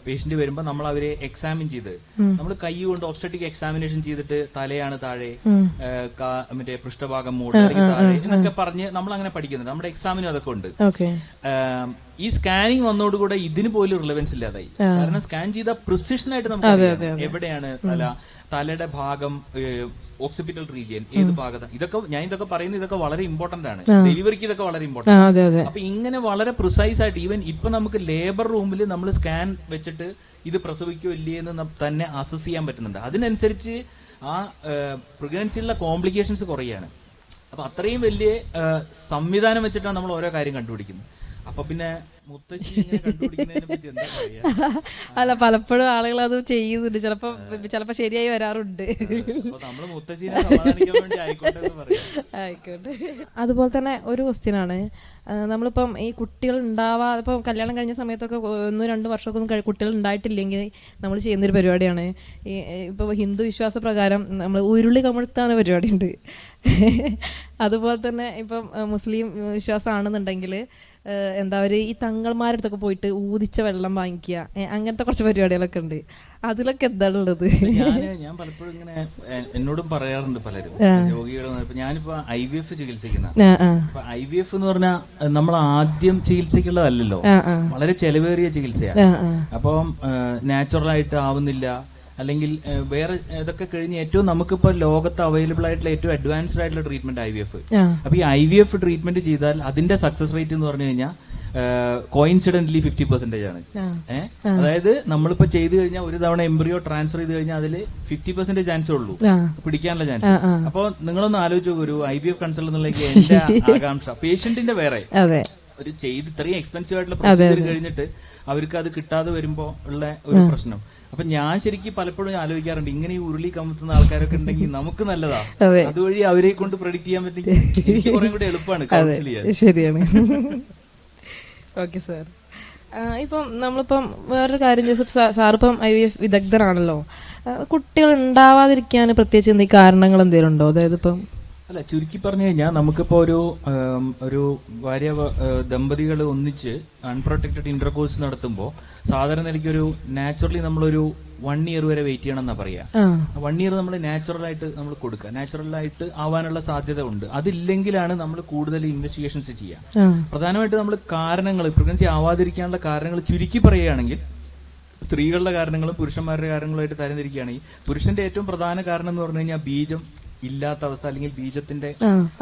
പേഷ്യന്റ് വരുമ്പോൾ നമ്മൾ അവരെ എക്സാമിൻ ചെയ്ത്, നമ്മൾ കൈ കൊണ്ട് ഒബ്സ്റ്ററ്റിക് എക്സാമിനേഷൻ ചെയ്തിട്ട് തലയാണ് താഴെ, മറ്റേ പൃഷ്ഠഭാഗം മൂട് താഴെ എന്നൊക്കെ പറഞ്ഞ് നമ്മൾ അങ്ങനെ പഠിക്കുന്നുണ്ട്. നമ്മുടെ എക്സാമിനും അതൊക്കെ ഉണ്ട്. ഈ സ്കാനിങ് വന്നതോടുകൂടെ ഇതിന് പോലും റിലവൻസ് ഇല്ലാതായി. കാരണം സ്കാൻ ചെയ്ത പ്രിസിഷൻ ആയിട്ട് നമുക്ക് എവിടെയാണ് തലയുടെ ഭാഗം, ഓക്സിപിറ്റൽ റീജിയൻ, ഏത് ഭാഗത്ത്, ഇതൊക്കെ പറയുന്നത് ഇതൊക്കെ വളരെ ഇമ്പോർട്ടന്റ് ആണ്. ഡെലിവറിക്ക് ഇതൊക്കെ വളരെ ഇമ്പോർട്ടന്റ്. അപ്പൊ ഇങ്ങനെ വളരെ പ്രിസൈസ് ആയിട്ട് ഈവൻ ഇപ്പൊ നമുക്ക് ലേബർ റൂമിൽ നമ്മൾ സ്കാൻ വെച്ചിട്ട് ഇത് പ്രസവിക്കോ ഇല്ലേ എന്ന് തന്നെ അസസ് ചെയ്യാൻ പറ്റുന്നുണ്ട്. അതിനനുസരിച്ച് ആ പ്രഗ്നൻസിയിലുള്ള കോംപ്ലിക്കേഷൻസ് കുറയാണ്. അപ്പൊ അത്രയും വലിയ സംവിധാനം വെച്ചിട്ടാണ് നമ്മൾ ഓരോ കാര്യം കണ്ടുപിടിക്കുന്നത്. അപ്പൊ പിന്നെ അല്ല, പലപ്പോഴും ആളുകൾ അത് ചെയ്യുന്നുണ്ട്, ചിലപ്പോ ശരിയായി വരാറുണ്ട്. ആയിക്കോട്ടെ. അതുപോലെ തന്നെ ഒരു ക്വസ്റ്റ്യൻ ആണ്, നമ്മളിപ്പം ഈ കുട്ടികൾ ഉണ്ടാവാതെ ഇപ്പം കല്യാണം കഴിഞ്ഞ സമയത്തൊക്കെ 1-2 വർഷമൊക്കെ ഒന്നും കുട്ടികൾ ഉണ്ടായിട്ടില്ലെങ്കിൽ നമ്മൾ ചെയ്യുന്നൊരു പരിപാടിയാണ് ഈ ഇപ്പൊ ഹിന്ദു വിശ്വാസ പ്രകാരം നമ്മൾ ഉരുളി കമിഴ്ത്താന്ന പരിപാടി ഉണ്ട്. അതുപോലെ തന്നെ ഇപ്പം മുസ്ലിം വിശ്വാസമാണെന്നുണ്ടെങ്കിൽ എന്താ ഒരു ഈ തങ്ങൾമാരുടെ അടുത്തൊക്കെ പോയിട്ട് ഊതിച്ച വെള്ളം വാങ്ങിക്കുക, അങ്ങനത്തെ കുറച്ച് പരിപാടികളൊക്കെ ഉണ്ട്. അതിലൊക്കെ എന്താണുള്ളത്? ഞാൻ പലപ്പോഴും ഇങ്ങനെ എന്നോടും പറയാറുണ്ട് പലരും രോഗികളും. ഞാനിപ്പോ IVF ചികിത്സിക്കുന്ന, അപ്പൊ IVF എന്ന് പറഞ്ഞാൽ നമ്മൾ ആദ്യം ചികിത്സിക്കുള്ളതല്ലോ, വളരെ ചെലവേറിയ ചികിത്സയാണ്. അപ്പം നാച്ചുറൽ ആയിട്ട് ആവുന്നില്ല, അല്ലെങ്കിൽ വേറെ ഇതൊക്കെ കഴിഞ്ഞ് ഏറ്റവും നമുക്കിപ്പോൾ ലോകത്ത് അവൈലബിൾ ആയിട്ടുള്ള ഏറ്റവും അഡ്വാൻസ്ഡ് ആയിട്ടുള്ള ട്രീറ്റ്മെന്റ് IVF. അപ്പൊ ഈ IVF ട്രീറ്റ്മെന്റ് ചെയ്താൽ അതിന്റെ സക്സസ് റേറ്റ് എന്ന് പറഞ്ഞു കഴിഞ്ഞാൽ കോയിൻസിഡന്റ്ലി 50% ആണ്. അതായത് നമ്മളിപ്പോ ചെയ്തു കഴിഞ്ഞാൽ ഒരു തവണ എംബ്രിയോ ട്രാൻസ്ഫർ ചെയ്ത് കഴിഞ്ഞാൽ അതിൽ 50% ചാൻസേ ഉള്ളൂ പിടിക്കാനുള്ള ചാൻസ്. അപ്പൊ നിങ്ങളൊന്ന് ആലോചിച്ചു, ഒരു IVF കൺസൾട്ട് എന്നുള്ള എന്റെ ആകാംക്ഷ പേഷ്യന്റിന്റെ വേറെ ഒരു ചെയ്ത് ഇത്രയും എക്സ്പെൻസീവ് ആയിട്ടുള്ള പ്രൊസീജിയർ കഴിഞ്ഞിട്ട് അവർക്ക് അത് കിട്ടാതെ വരുമ്പോ ഉള്ള ഒരു പ്രശ്നം. അപ്പൊ ഞാൻ ശരിക്കും പലപ്പോഴും ആലോചിക്കാറുണ്ട്, ഇങ്ങനെ ഈ ഉരുളി കമത്തുന്ന ആൾക്കാരൊക്കെ ഉണ്ടെങ്കിൽ നമുക്ക് നല്ലതാ, അതുവഴി അവരെ കൊണ്ട് പ്രഡിക്ട് ചെയ്യാൻ പറ്റുമെങ്കിൽ എനിക്ക് കുറെ കൂടെ എളുപ്പമാണ് കൗൺസിൽ ചെയ്യാൻ. ശരിയാണ്. ഓക്കെ സാർ, ഇപ്പം നമ്മളിപ്പം വേറൊരു കാര്യം ജോസഫ് സാറിപ്പം IVF വിദഗ്ധരാണല്ലോ, കുട്ടികൾ ഉണ്ടാവാതിരിക്കാൻ പ്രത്യേകിച്ച് എന്തെങ്കിലും കാരണങ്ങൾ എന്തെങ്കിലും ഉണ്ടോ? അതായത് ഇപ്പം അല്ല, ചുരുക്കി പറഞ്ഞു കഴിഞ്ഞാൽ നമുക്കിപ്പോ ഒരു ഭാര്യ ദമ്പതികൾ ഒന്നിച്ച് അൺപ്രൊട്ടക്റ്റഡ് ഇന്റർകോഴ്സ് നടത്തുമ്പോൾ സാധാരണ നിലയ്ക്ക് ഒരു നാച്ചുറലി നമ്മളൊരു 1 year വരെ വെയിറ്റ് ചെയ്യണം എന്നാ പറയാ. 1 year നമ്മൾ നാച്ചുറലായിട്ട് നമ്മൾ കൊടുക്കുക, നാച്ചുറലായിട്ട് ആവാനുള്ള സാധ്യത ഉണ്ട്. അതില്ലെങ്കിലാണ് നമ്മൾ കൂടുതൽ ഇൻവെസ്റ്റിഗേഷൻസ് ചെയ്യുക. പ്രധാനമായിട്ട് നമ്മൾ കാരണങ്ങൾ, പ്രഗ്നൻസി ആവാതിരിക്കാനുള്ള കാരണങ്ങൾ ചുരുക്കി പറയുകയാണെങ്കിൽ സ്ത്രീകളുടെ കാരണങ്ങളും പുരുഷന്മാരുടെ കാരണങ്ങളുമായിട്ട് തരംതിരിക്കുകയാണെങ്കിൽ പുരുഷന്റെ ഏറ്റവും പ്രധാന കാരണം എന്ന് പറഞ്ഞു കഴിഞ്ഞാൽ ബീജം ഇല്ലാത്ത അവസ്ഥ, അല്ലെങ്കിൽ ബീജത്തിന്റെ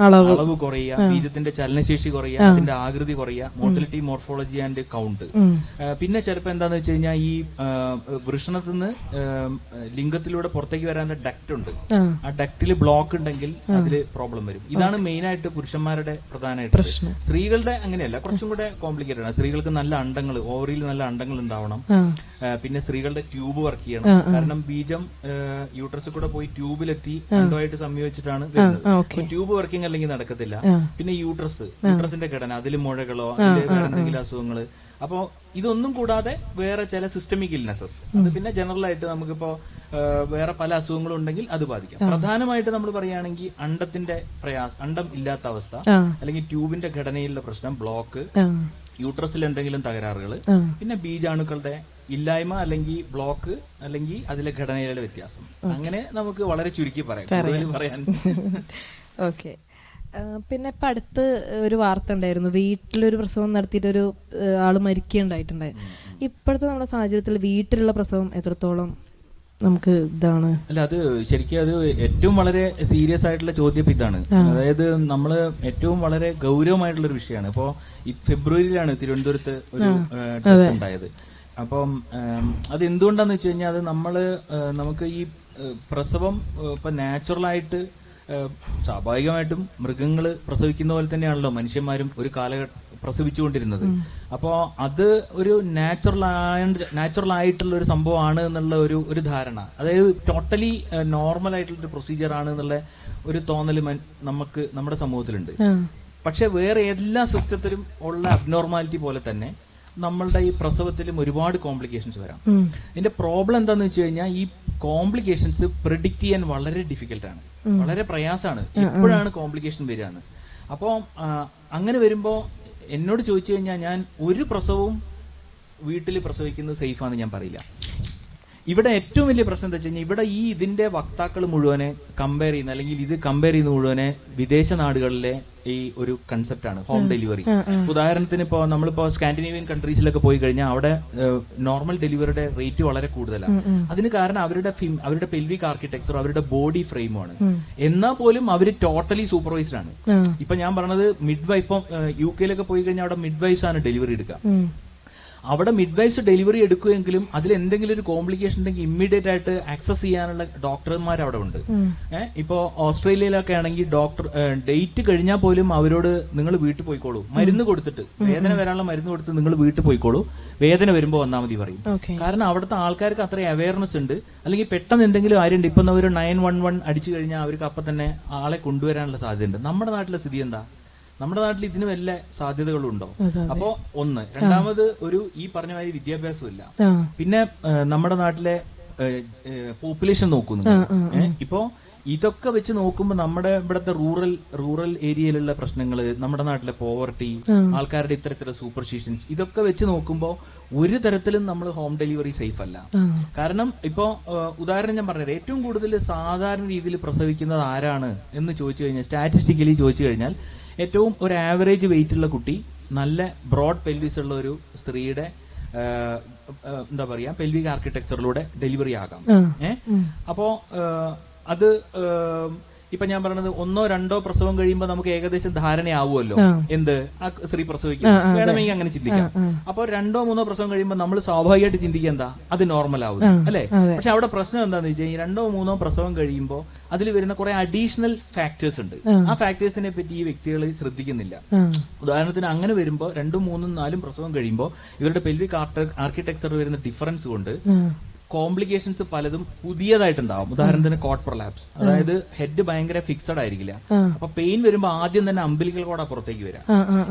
അളവ് കുറയുക, ബീജത്തിന്റെ ചലനശേഷി കുറയുക, അതിന്റെ ആകൃതി കുറയുക, മോട്ടിലിറ്റി, മോർഫോളജി ആൻഡ് കൗണ്ട്. പിന്നെ ചിലപ്പോൾ എന്താന്ന് വെച്ച് കഴിഞ്ഞാൽ ഈ വൃഷണത്തിൽ നിന്ന് ലിംഗത്തിലൂടെ പുറത്തേക്ക് വരാനുള്ള ഡക്റ്റ് ഉണ്ട്, ആ ഡക്റ്റിൽ ബ്ലോക്ക് ഉണ്ടെങ്കിൽ അതിൽ പ്രോബ്ലം വരും. ഇതാണ് മെയിൻ ആയിട്ട് പുരുഷന്മാരുടെ പ്രധാനമായിട്ട്. സ്ത്രീകളുടെ അങ്ങനെയല്ല, കുറച്ചും കൂടെ കോംപ്ലിക്കേറ്റഡ് ആണ്. സ്ത്രീകൾക്ക് നല്ല അണ്ടങ്ങൾ, ഓവറിയിൽ നല്ല അണ്ടങ്ങൾ ഉണ്ടാവണം. പിന്നെ സ്ത്രീകളുടെ ട്യൂബ് വർക്ക് ചെയ്യണം, കാരണം ബീജം യൂട്രസിൽ കൂടെ പോയി ട്യൂബിലെത്തി അണ്ടമായിട്ട് സംയോജിച്ചിട്ടാണ് വരുന്നത്. ട്യൂബ് വർക്കിംഗ് അല്ലെങ്കിൽ നടക്കത്തില്ല. പിന്നെ യൂട്രസിന്റെ ഘടന, അതിൽ മുഴകളോ അതിൽ വേറെ എന്തെങ്കിലും അസുഖങ്ങള്. അപ്പോ ഇതൊന്നും കൂടാതെ വേറെ ചില സിസ്റ്റമിക് ഇൽനെസസ്, അത് പിന്നെ ജനറൽ ആയിട്ട് നമുക്കിപ്പോ വേറെ പല അസുഖങ്ങളും ഉണ്ടെങ്കിൽ അത് ബാധിക്കാം. പ്രധാനമായിട്ട് നമ്മൾ പറയുകയാണെങ്കിൽ അണ്ടത്തിന്റെ പ്രയാസം, അണ്ടം ഇല്ലാത്ത അവസ്ഥ, അല്ലെങ്കിൽ ട്യൂബിന്റെ ഘടനയിലുള്ള പ്രശ്നം, ബ്ലോക്ക്, യൂട്രസിൽ എന്തെങ്കിലും തകരാറുകൾ, പിന്നെ ബീജാണുക്കളുടെ ഇല്ലായ്മ അല്ലെങ്കിൽ ബ്ലോക്ക്, അല്ലെങ്കിൽ അതിലെ ഘടനയിലെ വ്യത്യാസം. അങ്ങനെ നമുക്ക് വളരെ ചുരുക്കി പറയാൻ. ഓക്കെ. പിന്നെ ഇപ്പൊ അടുത്ത് ഒരു വാർത്ത ഉണ്ടായിരുന്നു, വീട്ടിലൊരു പ്രസവം നടത്തിയിട്ടൊരു ആള് മരിക്കുകയുണ്ടായിട്ടുണ്ടായി. ഇപ്പോഴത്തെ നമ്മുടെ സാഹചര്യത്തിൽ വീട്ടിലുള്ള പ്രസവം എത്രത്തോളം നമുക്ക് ഇതാണ്? അല്ല, അത് ശരിക്കും അത് ഏറ്റവും വളരെ സീരിയസ് ആയിട്ടുള്ള ചോദ്യം ഇതാണ്. അതായത് നമ്മള് ഏറ്റവും വളരെ ഗൗരവമായിട്ടുള്ള ഒരു വിഷയമാണ്. ഇപ്പോ ഈ ഫെബ്രുവരിയിലാണ് തിരുവനന്തപുരത്ത് ഒരു ഉണ്ടായത്. അപ്പം അത് എന്തുകൊണ്ടാന്ന് വെച്ച് കഴിഞ്ഞാൽ അത് നമുക്ക് ഈ പ്രസവം ഇപ്പൊ നാച്ചുറലായിട്ട് സ്വാഭാവികമായിട്ടും മൃഗങ്ങൾ പ്രസവിക്കുന്ന പോലെ തന്നെയാണല്ലോ മനുഷ്യന്മാരും ഒരു കാലഘട്ടം പ്രസവിച്ചുകൊണ്ടിരുന്നത്. അപ്പോ അത് ഒരു നാച്ചുറൽ ആയിട്ടുള്ള ഒരു സംഭവമാണ് എന്നുള്ള ഒരു ധാരണ, അതായത് ടോട്ടലി നോർമൽ ആയിട്ടുള്ള ഒരു പ്രൊസീജിയർ ആണ് എന്നുള്ള ഒരു തോന്നൽ നമുക്ക് നമ്മുടെ സമൂഹത്തിലുണ്ട്. പക്ഷെ വേറെ എല്ലാ സിസ്റ്റത്തിലും ഉള്ള അബ്നോർമാലിറ്റി പോലെ തന്നെ നമ്മളുടെ ഈ പ്രസവത്തിലും ഒരുപാട് കോംപ്ലിക്കേഷൻസ് വരാം. ഇതിന്റെ പ്രോബ്ലം എന്താന്ന് വെച്ച് കഴിഞ്ഞാൽ ഈ കോംപ്ലിക്കേഷൻസ് പ്രെഡിക്റ്റ് ചെയ്യാൻ വളരെ ഡിഫിക്കൽട്ടാണ്, വളരെ പ്രയാസമാണ്. എപ്പോഴാണ് കോംപ്ലിക്കേഷൻ വരികയാണ്? അപ്പോൾ അങ്ങനെ വരുമ്പോൾ എന്നോട് ചോദിച്ചു കഴിഞ്ഞാൽ ഞാൻ ഒരു പ്രസവവും വീട്ടിൽ പ്രസവിക്കുന്നത് സേഫാന്ന് ഞാൻ പറയില്ല. ഇവിടെ ഏറ്റവും വലിയ പ്രശ്നം എന്താ വെച്ച് കഴിഞ്ഞാൽ ഇവിടെ ഇതിന്റെ വക്താക്കൾ മുഴുവനെ കമ്പയർ ചെയ്യുന്ന, അല്ലെങ്കിൽ ഇത് കമ്പയർ ചെയ്യുന്ന മുഴുവനെ വിദേശ നാടുകളിലെ ഈ ഒരു കൺസെപ്റ്റാണ്, ഹോം ഡെലിവറി. ഉദാഹരണത്തിന് ഇപ്പോൾ നമ്മളിപ്പോ സ്കാൻഡിനേവിയൻ കൺട്രീസിലൊക്കെ പോയി കഴിഞ്ഞാൽ അവിടെ നോർമൽ ഡെലിവറിയുടെ റേറ്റ് വളരെ കൂടുതലാണ്. അതിന് കാരണം അവരുടെ പെൽവിക് ആർക്കിടെക്ചർ, അവരുടെ ബോഡി ഫ്രെയിമാണ്. എന്നാൽ പോലും അവർ ടോട്ടലി സൂപ്പർവൈസ്ഡ് ആണ്. ഇപ്പൊ ഞാൻ പറഞ്ഞത് മിഡ് വൈഫ്, ഇപ്പം UK പോയി കഴിഞ്ഞാൽ അവിടെ മിഡ് വൈഫ്സ് ആണ് ഡെലിവറി എടുക്കുക. അവിടെ മിഡ് വൈഫ്സ് ഡെലിവറി എടുക്കുമെങ്കിലും അതിൽ എന്തെങ്കിലും ഒരു കോംപ്ലിക്കേഷൻ ഉണ്ടെങ്കിൽ ഇമ്മീഡിയറ്റ് ആയിട്ട് ആക്സസ് ചെയ്യാനുള്ള ഡോക്ടർമാർ അവിടെ ഉണ്ട്. ഇപ്പോ ഓസ്ട്രേലിയയിലൊക്കെ ആണെങ്കിൽ ഡോക്ടർ ഡേറ്റ് കഴിഞ്ഞാൽ പോലും അവരോട് നിങ്ങൾ വീട്ടിൽ പോയിക്കോളൂ, മരുന്ന് കൊടുത്തിട്ട്, വേദന വരാനുള്ള മരുന്ന് കൊടുത്ത് നിങ്ങൾ വീട്ടിൽ പോയിക്കോളൂ, വേദന വരുമ്പോൾ വന്നാൽ മതി പറയും. കാരണം അവിടുത്തെ ആൾക്കാർക്ക് അത്രയും അവയർനെസ് ഉണ്ട്. അല്ലെങ്കിൽ പെട്ടെന്ന് എന്തെങ്കിലും ആരുണ്ട്, ഇപ്പൊ ഒരു 911 അടിച്ചു കഴിഞ്ഞാൽ അവർക്ക് അപ്പൊ തന്നെ ആളെ കൊണ്ടുവരാനുള്ള സാധ്യതയുണ്ട്. നമ്മുടെ നാട്ടിലെ സ്ഥിതി എന്താ? നമ്മുടെ നാട്ടിൽ ഇതിന് വല്ല സാധ്യതകളുണ്ടോ? അപ്പോ ഒന്ന്. രണ്ടാമത് ഈ പറഞ്ഞ മാതിരി വിദ്യാഭ്യാസം ഇല്ല. പിന്നെ നമ്മുടെ നാട്ടിലെ പോപ്പുലേഷൻ നോക്കുന്നു. ഇപ്പോ ഇതൊക്കെ വെച്ച് നോക്കുമ്പോൾ നമ്മുടെ ഇവിടുത്തെ റൂറൽ ഏരിയയിലുള്ള പ്രശ്നങ്ങൾ, നമ്മുടെ നാട്ടിലെ പോവർട്ടി, ആൾക്കാരുടെ ഇത്തരത്തിലുള്ള സൂപ്പർസ്റ്റിഷൻസ്, ഇതൊക്കെ വെച്ച് നോക്കുമ്പോൾ ഒരു തരത്തിലും നമ്മൾ ഹോം ഡെലിവറി സേഫ് അല്ല. കാരണം ഇപ്പോ ഉദാഹരണം ഞാൻ പറഞ്ഞത്, ഏറ്റവും കൂടുതൽ സാധാരണ രീതിയിൽ പ്രസവിക്കുന്നത് ആരാണ് എന്ന് ചോദിച്ചു കഴിഞ്ഞാൽ, സ്റ്റാറ്റിസ്റ്റിക്കലി ചോദിച്ചു കഴിഞ്ഞാൽ, ഏറ്റവും ഒരു ആവറേജ് വെയിറ്റ് ഉള്ള കുട്ടി, നല്ല ബ്രോഡ് പെൽവിസ് ഉള്ള ഒരു സ്ത്രീയുടെ എന്താ പറയാ പെൽവിക് ആർക്കിടെക്ചറിലൂടെ ഡെലിവറി ആകാം. അപ്പോ അത് ഇപ്പൊ ഞാൻ പറഞ്ഞത് 1-2 പ്രസവം കഴിയുമ്പോൾ നമുക്ക് ഏകദേശം ധാരണയാവുമല്ലോ എന്ത് ആ സ്ത്രീ പ്രസവിക്കും, വേണമെങ്കിൽ അങ്ങനെ ചിന്തിക്കാം. അപ്പൊ 2-3 പ്രസവം കഴിയുമ്പോൾ നമ്മൾ സ്വാഭാവികമായിട്ട് ചിന്തിക്കുക എന്താ, അത് നോർമൽ ആവും അല്ലെ. പക്ഷെ അവിടെ പ്രശ്നം എന്താന്ന് വെച്ച് കഴിഞ്ഞാൽ 2-3 പ്രസവം കഴിയുമ്പോൾ അതിൽ വരുന്ന കുറെ അഡീഷണൽ ഫാക്ടേഴ്സ് ഉണ്ട്. ആ ഫാക്ടേഴ്സിനെ പറ്റി ഈ വ്യക്തികൾ ശ്രദ്ധിക്കുന്നില്ല. ഉദാഹരണത്തിന് അങ്ങനെ വരുമ്പോൾ 2-3-4 പ്രസവം കഴിയുമ്പോൾ ഇവരുടെ പെൽവിക് ആർക്കിടെക്ചർ വരുന്ന ഡിഫറൻസ് കൊണ്ട് കോംപ്ലിക്കേഷൻസ് പലതും പുതിയതായിട്ടുണ്ടാവും. ഉദാഹരണത്തിന് കോട്ട് പ്രൊലാപ്സ്, അതായത് ഹെഡ് ഭയങ്കര ഫിക്സഡ് ആയിരിക്കില്ല. അപ്പൊ പെയിൻ വരുമ്പോൾ ആദ്യം തന്നെ അംബിലിക്കൽ കോഡാ പുറത്തേക്ക് വരാം.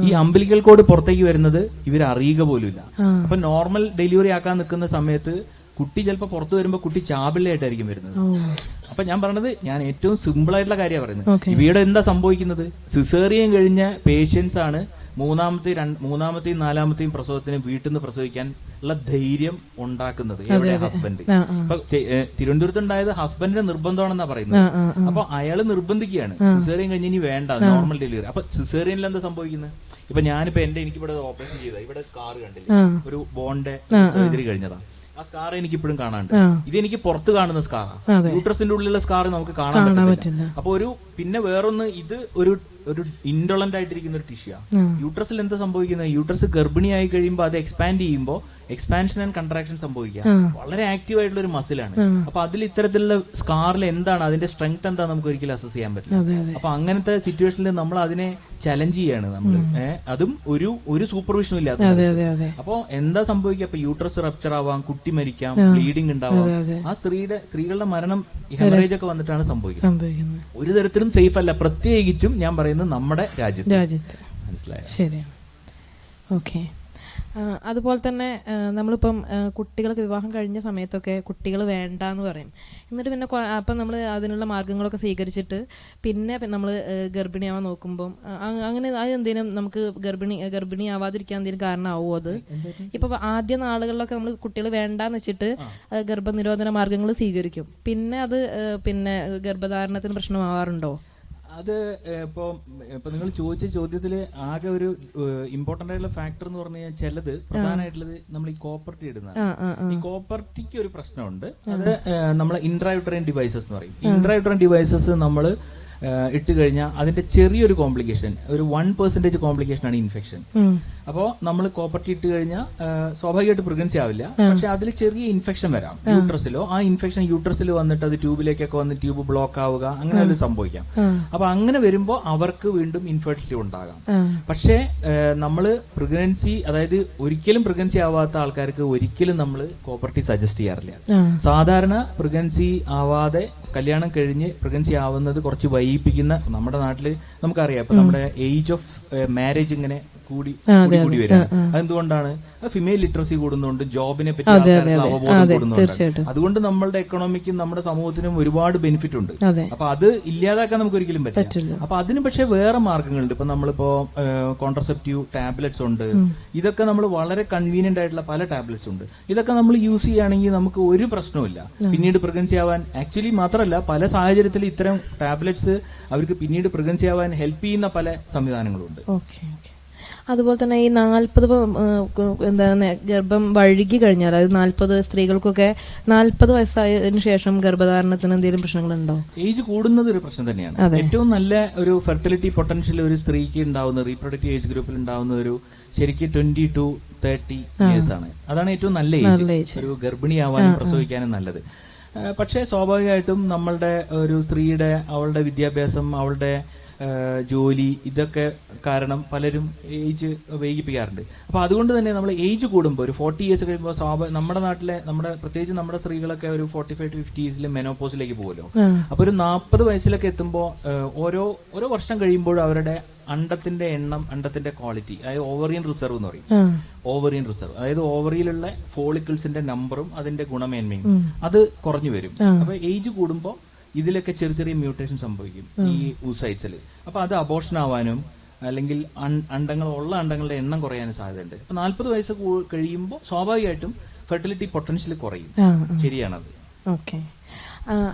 ഈ അംബിലിക്കൽ കോഡ് പുറത്തേക്ക് വരുന്നത് ഇവർ അറിയുക പോലുമില്ല. അപ്പൊ നോർമൽ ഡെലിവറി ആക്കാൻ നിൽക്കുന്ന സമയത്ത് കുട്ടി ചിലപ്പോൾ പുറത്തു വരുമ്പോൾ കുട്ടി ചാപിള്ളയായിട്ടായിരിക്കും വരുന്നത്. അപ്പൊ ഞാൻ പറഞ്ഞത്, ഞാൻ ഏറ്റവും സിമ്പിൾ ആയിട്ടുള്ള കാര്യമാണ് പറയുന്നത്. ഇവിടെ എന്താ സംഭവിക്കുന്നത്, സിസേറിയൻ കഴിഞ്ഞ പേഷ്യൻസ് ആണ് മൂന്നാമത്തെയും 4ാമത്തെയും പ്രസവത്തിന് വീട്ടിൽ നിന്ന് പ്രസവിക്കാൻ ഉള്ള ധൈര്യം ഉണ്ടാക്കുന്നത്. എവിടെ? ഹസ്ബൻഡ്. ഇപ്പൊ തിരുവനന്തപുരത്ത് ഉണ്ടായത് ഹസ്ബൻഡിന്റെ നിർബന്ധമാണെന്നാ പറയുന്നത്. അപ്പൊ അയാള് നിർബന്ധിക്കുകയാണ്, സിസേറിയൻ കഴിഞ്ഞ് ഇനി വേണ്ട, നോർമൽ ഡെലിവറി. അപ്പൊ സിസേറിയനിൽ എന്താ സംഭവിക്കുന്നത്, ഇപ്പൊ ഞാനിപ്പോ എനിക്കിവിടെ ഓപ്പറേഷൻ ചെയ്ത ഇവിടെ സ്കാർ കണ്ടില്ല, ഒരു ബോണിന്റെ സർജറി കഴിഞ്ഞതാ. ആ സ്കാർ എനിക്ക് ഇപ്പോഴും കാണാണ്ട്. ഇതെനിക്ക് പുറത്ത് കാണുന്ന സ്കാറാണ്, യൂട്രസിന്റെ ഉള്ളിലുള്ള സ്കാർ നമുക്ക് കാണാൻ പറ്റില്ല. അപ്പൊ പിന്നെ വേറൊന്ന്, ഇത് ഒരു ഇൻഡോളന്റ് ആയിട്ടിരിക്കുന്ന ഒരു ടിഷ്യൂ. യൂട്രസിൽ എന്താ സംഭവിക്കുന്നത്, യൂട്രസ് ഗർഭിണിയായി കഴിയുമ്പോൾ അത് എക്സ്പാൻഡ് ചെയ്യുമ്പോൾ എക്സ്പാൻഷൻ ആൻഡ് കൺട്രാക്ഷൻ സംഭവിക്കുക. വളരെ ആക്റ്റീവ് ആയിട്ടുള്ള ഒരു മസിലാണ്. അപ്പൊ അതിൽ ഇത്തരത്തിലുള്ള സ്കാറിൽ എന്താണ് അതിന്റെ സ്ട്രെങ്ത് എന്താ നമുക്ക് ഒരിക്കലും അസസ് ചെയ്യാൻ പറ്റില്ല. അപ്പൊ അങ്ങനത്തെ സിറ്റുവേഷനിൽ നമ്മൾ അതിനെ ചലഞ്ച് ചെയ്യാണ് നമ്മൾ. അതും ഒരു സൂപ്പർവിഷനും ഇല്ലാത്ത. അപ്പൊ എന്താ സംഭവിക്കുക, അപ്പൊ യൂട്രസ് റപ്ചർ ആവാം, കുട്ടി മരിക്കാം, ബ്ലീഡിംഗ് ഉണ്ടാവാം. ആ സ്ത്രീകളുടെ മരണം ഹെമറേജ് ഒക്കെ വന്നിട്ടാണ് സംഭവിക്കുന്നത്. ഒരു തരത്തിലും സേഫ് അല്ല, പ്രത്യേകിച്ചും ഞാൻ പറയുന്നത് നമ്മുടെ രാജ്യത്ത്. മനസ്സിലായോ? ശരിയാണ്. ഓക്കെ. അതുപോലെ തന്നെ നമ്മളിപ്പം കുട്ടികൾക്ക് വിവാഹം കഴിഞ്ഞ സമയത്തൊക്കെ കുട്ടികൾ വേണ്ട എന്ന് പറയും. എന്നിട്ട് പിന്നെ അപ്പം നമ്മൾ അതിനുള്ള മാർഗങ്ങളൊക്കെ സ്വീകരിച്ചിട്ട് പിന്നെ നമ്മൾ ഗർഭിണിയാവാൻ നോക്കുമ്പം അങ്ങനെ അത് എന്തെങ്കിലും നമുക്ക് ഗർഭിണിയാവാതിരിക്കാൻ എന്തെങ്കിലും കാരണമാവുമോ? അത് ഇപ്പം ആദ്യ നാളുകളിലൊക്കെ നമ്മൾ കുട്ടികൾ വേണ്ടാന്ന് വെച്ചിട്ട് ഗർഭനിരോധന മാർഗങ്ങൾ സ്വീകരിക്കും, പിന്നെ അത് പിന്നെ ഗർഭധാരണത്തിന് പ്രശ്നമാവാറുണ്ടോ? അത് ഇപ്പൊ നിങ്ങൾ ചോദിച്ച ചോദ്യത്തില് ആകെ ഒരു ഇമ്പോർട്ടന്റ് ആയിട്ടുള്ള ഫാക്ടർ എന്ന് പറഞ്ഞു കഴിഞ്ഞാൽ ചിലത് പ്രധാനമായിട്ടുള്ളത് നമ്മൾ ഈ കോപ്പർട്ടി ഇടുന്നതാണ്. ഈ കോപ്പർട്ടിക്ക് ഒരു പ്രശ്നമുണ്ട്. അത് നമ്മൾ ഇൻട്രായൂട്ടറൈൻ ഡിവൈസസ് എന്ന് പറയും. ഇൻട്രായൂട്ടറൈൻ ഡിവൈസസ് നമ്മൾ ഇട്ട് കഴിഞ്ഞാൽ അതിന്റെ ചെറിയൊരു കോംപ്ലിക്കേഷൻ, ഒരു 1% കോംപ്ലിക്കേഷൻ ആണ് ഇൻഫെക്ഷൻ. അപ്പോൾ നമ്മൾ കോപ്പർട്ടി ഇട്ട് കഴിഞ്ഞാൽ സ്വാഭാവികമായിട്ട് പ്രഗ്നൻസി ആവില്ല, പക്ഷെ അതിൽ ചെറിയ ഇൻഫെക്ഷൻ വരാം യൂട്രസിലോ. ആ ഇൻഫെക്ഷൻ യൂട്രസിൽ വന്നിട്ട് അത് ട്യൂബിലേക്കൊക്കെ വന്ന് ട്യൂബ് ബ്ലോക്ക് ആവുക, അങ്ങനെ അത് സംഭവിക്കാം. അപ്പൊ അങ്ങനെ വരുമ്പോൾ അവർക്ക് വീണ്ടും ഇൻഫെർട്ടിലിറ്റി ഉണ്ടാകാം. പക്ഷേ നമ്മൾ പ്രഗ്നൻസി, അതായത് ഒരിക്കലും പ്രഗ്നൻസി ആവാത്ത ആൾക്കാർക്ക് ഒരിക്കലും നമ്മൾ കോപ്പർട്ടി സജസ്റ്റ് ചെയ്യാറില്ല. സാധാരണ പ്രഗ്നൻസി ആവാതെ കല്യാണം കഴിഞ്ഞ് പ്രഗ്നൻസി ആവുന്നത് കുറച്ച് വൈകിപ്പിക്കുന്ന, നമ്മുടെ നാട്ടില് നമുക്കറിയാം, ഇപ്പൊ നമ്മുടെ ഏജ് ഓഫ് മാരേജ് ഇങ്ങനെ കൂടി വരിക. അതെന്തുകൊണ്ടാണ്? ഫിമെയിൽ ലിറ്ററസി കൂടുന്നുണ്ട്, ജോബിനെ പറ്റി അവബോധം കൂടുന്നുണ്ട്. അതുകൊണ്ട് നമ്മളുടെ എക്കണോമിക്കും നമ്മുടെ സമൂഹത്തിനും ഒരുപാട് ബെനിഫിറ്റ് ഉണ്ട്. അപ്പൊ അത് ഇല്ലാതാക്കാൻ നമുക്ക് ഒരിക്കലും പറ്റില്ല. അപ്പൊ അതിന് പക്ഷെ വേറെ മാർഗങ്ങളുണ്ട്. ഇപ്പൊ നമ്മളിപ്പോ കോൺട്രസെപ്റ്റീവ് ടാബ്ലറ്റ്സ് ഉണ്ട്. ഇതൊക്കെ നമ്മൾ വളരെ കൺവീനിയന്റ് ആയിട്ടുള്ള പല ടാബ്ലറ്റ്സ് ഉണ്ട്. ഇതൊക്കെ നമ്മൾ യൂസ് ചെയ്യുകയാണെങ്കിൽ നമുക്ക് ഒരു പ്രശ്നവുമില്ല പിന്നീട് പ്രഗ്നൻസി ആവാൻ. ആക്ച്വലി മാത്രമല്ല, പല സാഹചര്യത്തിൽ ഇത്തരം ടാബ്ലറ്റ്സ് അവർക്ക് പിന്നീട് പ്രഗ്നൻസി ആവാൻ ഹെൽപ്പ് ചെയ്യുന്ന പല സംവിധാനങ്ങളുണ്ട്. അതുപോലെ തന്നെ ഈ 40 എന്താണ് ഗർഭം വഴുകി കഴിഞ്ഞാൽ, അതായത് 40 സ്ത്രീകൾക്കൊക്കെ 40 വയസ്സായതിനു ശേഷം ഗർഭധാരണത്തിന് എന്തെങ്കിലും പ്രശ്നങ്ങളുണ്ടോ? ഏജ് കൂടുന്നത് ഒരു പ്രശ്നം തന്നെയാണ്. ഏറ്റവും നല്ല ഒരു ഫെർട്ടിലിറ്റി പൊട്ടൻഷ്യൽ ഒരു സ്ത്രീക്ക് ഉണ്ടാവുന്ന, റീപ്രൊഡക്റ്റീവ് ഏജ് ഗ്രൂപ്പിൽ ഉണ്ടാവുന്ന ഒരു ശരിക്കും 20 to 30 ഇയേഴ്സ് ആണ്. അതാണ് ഏറ്റവും നല്ല ഏജ്, ഒരു ഗർഭിണിയാവാനും പ്രസവിക്കാനും നല്ലത്. പക്ഷേ സ്വാഭാവികമായിട്ടും നമ്മളുടെ ഒരു സ്ത്രീയുടെ അവളുടെ വിദ്യാഭ്യാസം, അവളുടെ ജോലി ഇതൊക്കെ കാരണം പലരും ഏജ് വൈകിപ്പിക്കാറുണ്ട്. അപ്പോൾ അതുകൊണ്ട് തന്നെ നമ്മൾ ഏജ് കൂടുമ്പോൾ ഒരു 40 ഇയേഴ്സ് കഴിയുമ്പോൾ നമ്മുടെ നാട്ടിലെ പ്രത്യേകിച്ച് നമ്മുടെ സ്ത്രീകളൊക്കെ ഒരു 45 to 50 ഇയേഴ്സിൽ മെനോപോസിലേക്ക് പോകുമല്ലോ. അപ്പോൾ ഒരു 40 വയസ്സിലൊക്കെ എത്തുമ്പോൾ ഓരോ വർഷം കഴിയുമ്പോൾ അവരുടെ അണ്ടത്തിന്റെ എണ്ണം, അണ്ടത്തിന്റെ ക്വാളിറ്റി, അതായത് ഓവറിയൻ റിസർവ് എന്ന് പറയും. ഓവറിയൻ റിസർവ് അതായത് ഓവറിയിലുള്ള ഫോളിക്കിൾസിന്റെ നമ്പറും അതിന്റെ ഗുണമേന്മയും അത് കുറഞ്ഞു വരും. അപ്പൊ ഏജ് കൂടുമ്പോൾ ഇതിലൊക്കെ ചെറിയ ചെറിയ മ്യൂട്ടേഷൻ സംഭവിക്കും ഈ oocytes-ല്. അപ്പൊ അത് അബോർഷൻ ആവാനും അല്ലെങ്കിൽ അണ്ടങ്ങളുടെ എണ്ണം കുറയാനും സാധ്യതയുണ്ട്. അപ്പൊ 40 വയസ്സ് കഴിയുമ്പോൾ സ്വാഭാവികമായിട്ടും ഫെർട്ടിലിറ്റി പൊട്ടൻഷ്യൽ കുറയും. ശരിയാണത്. ഓക്കെ.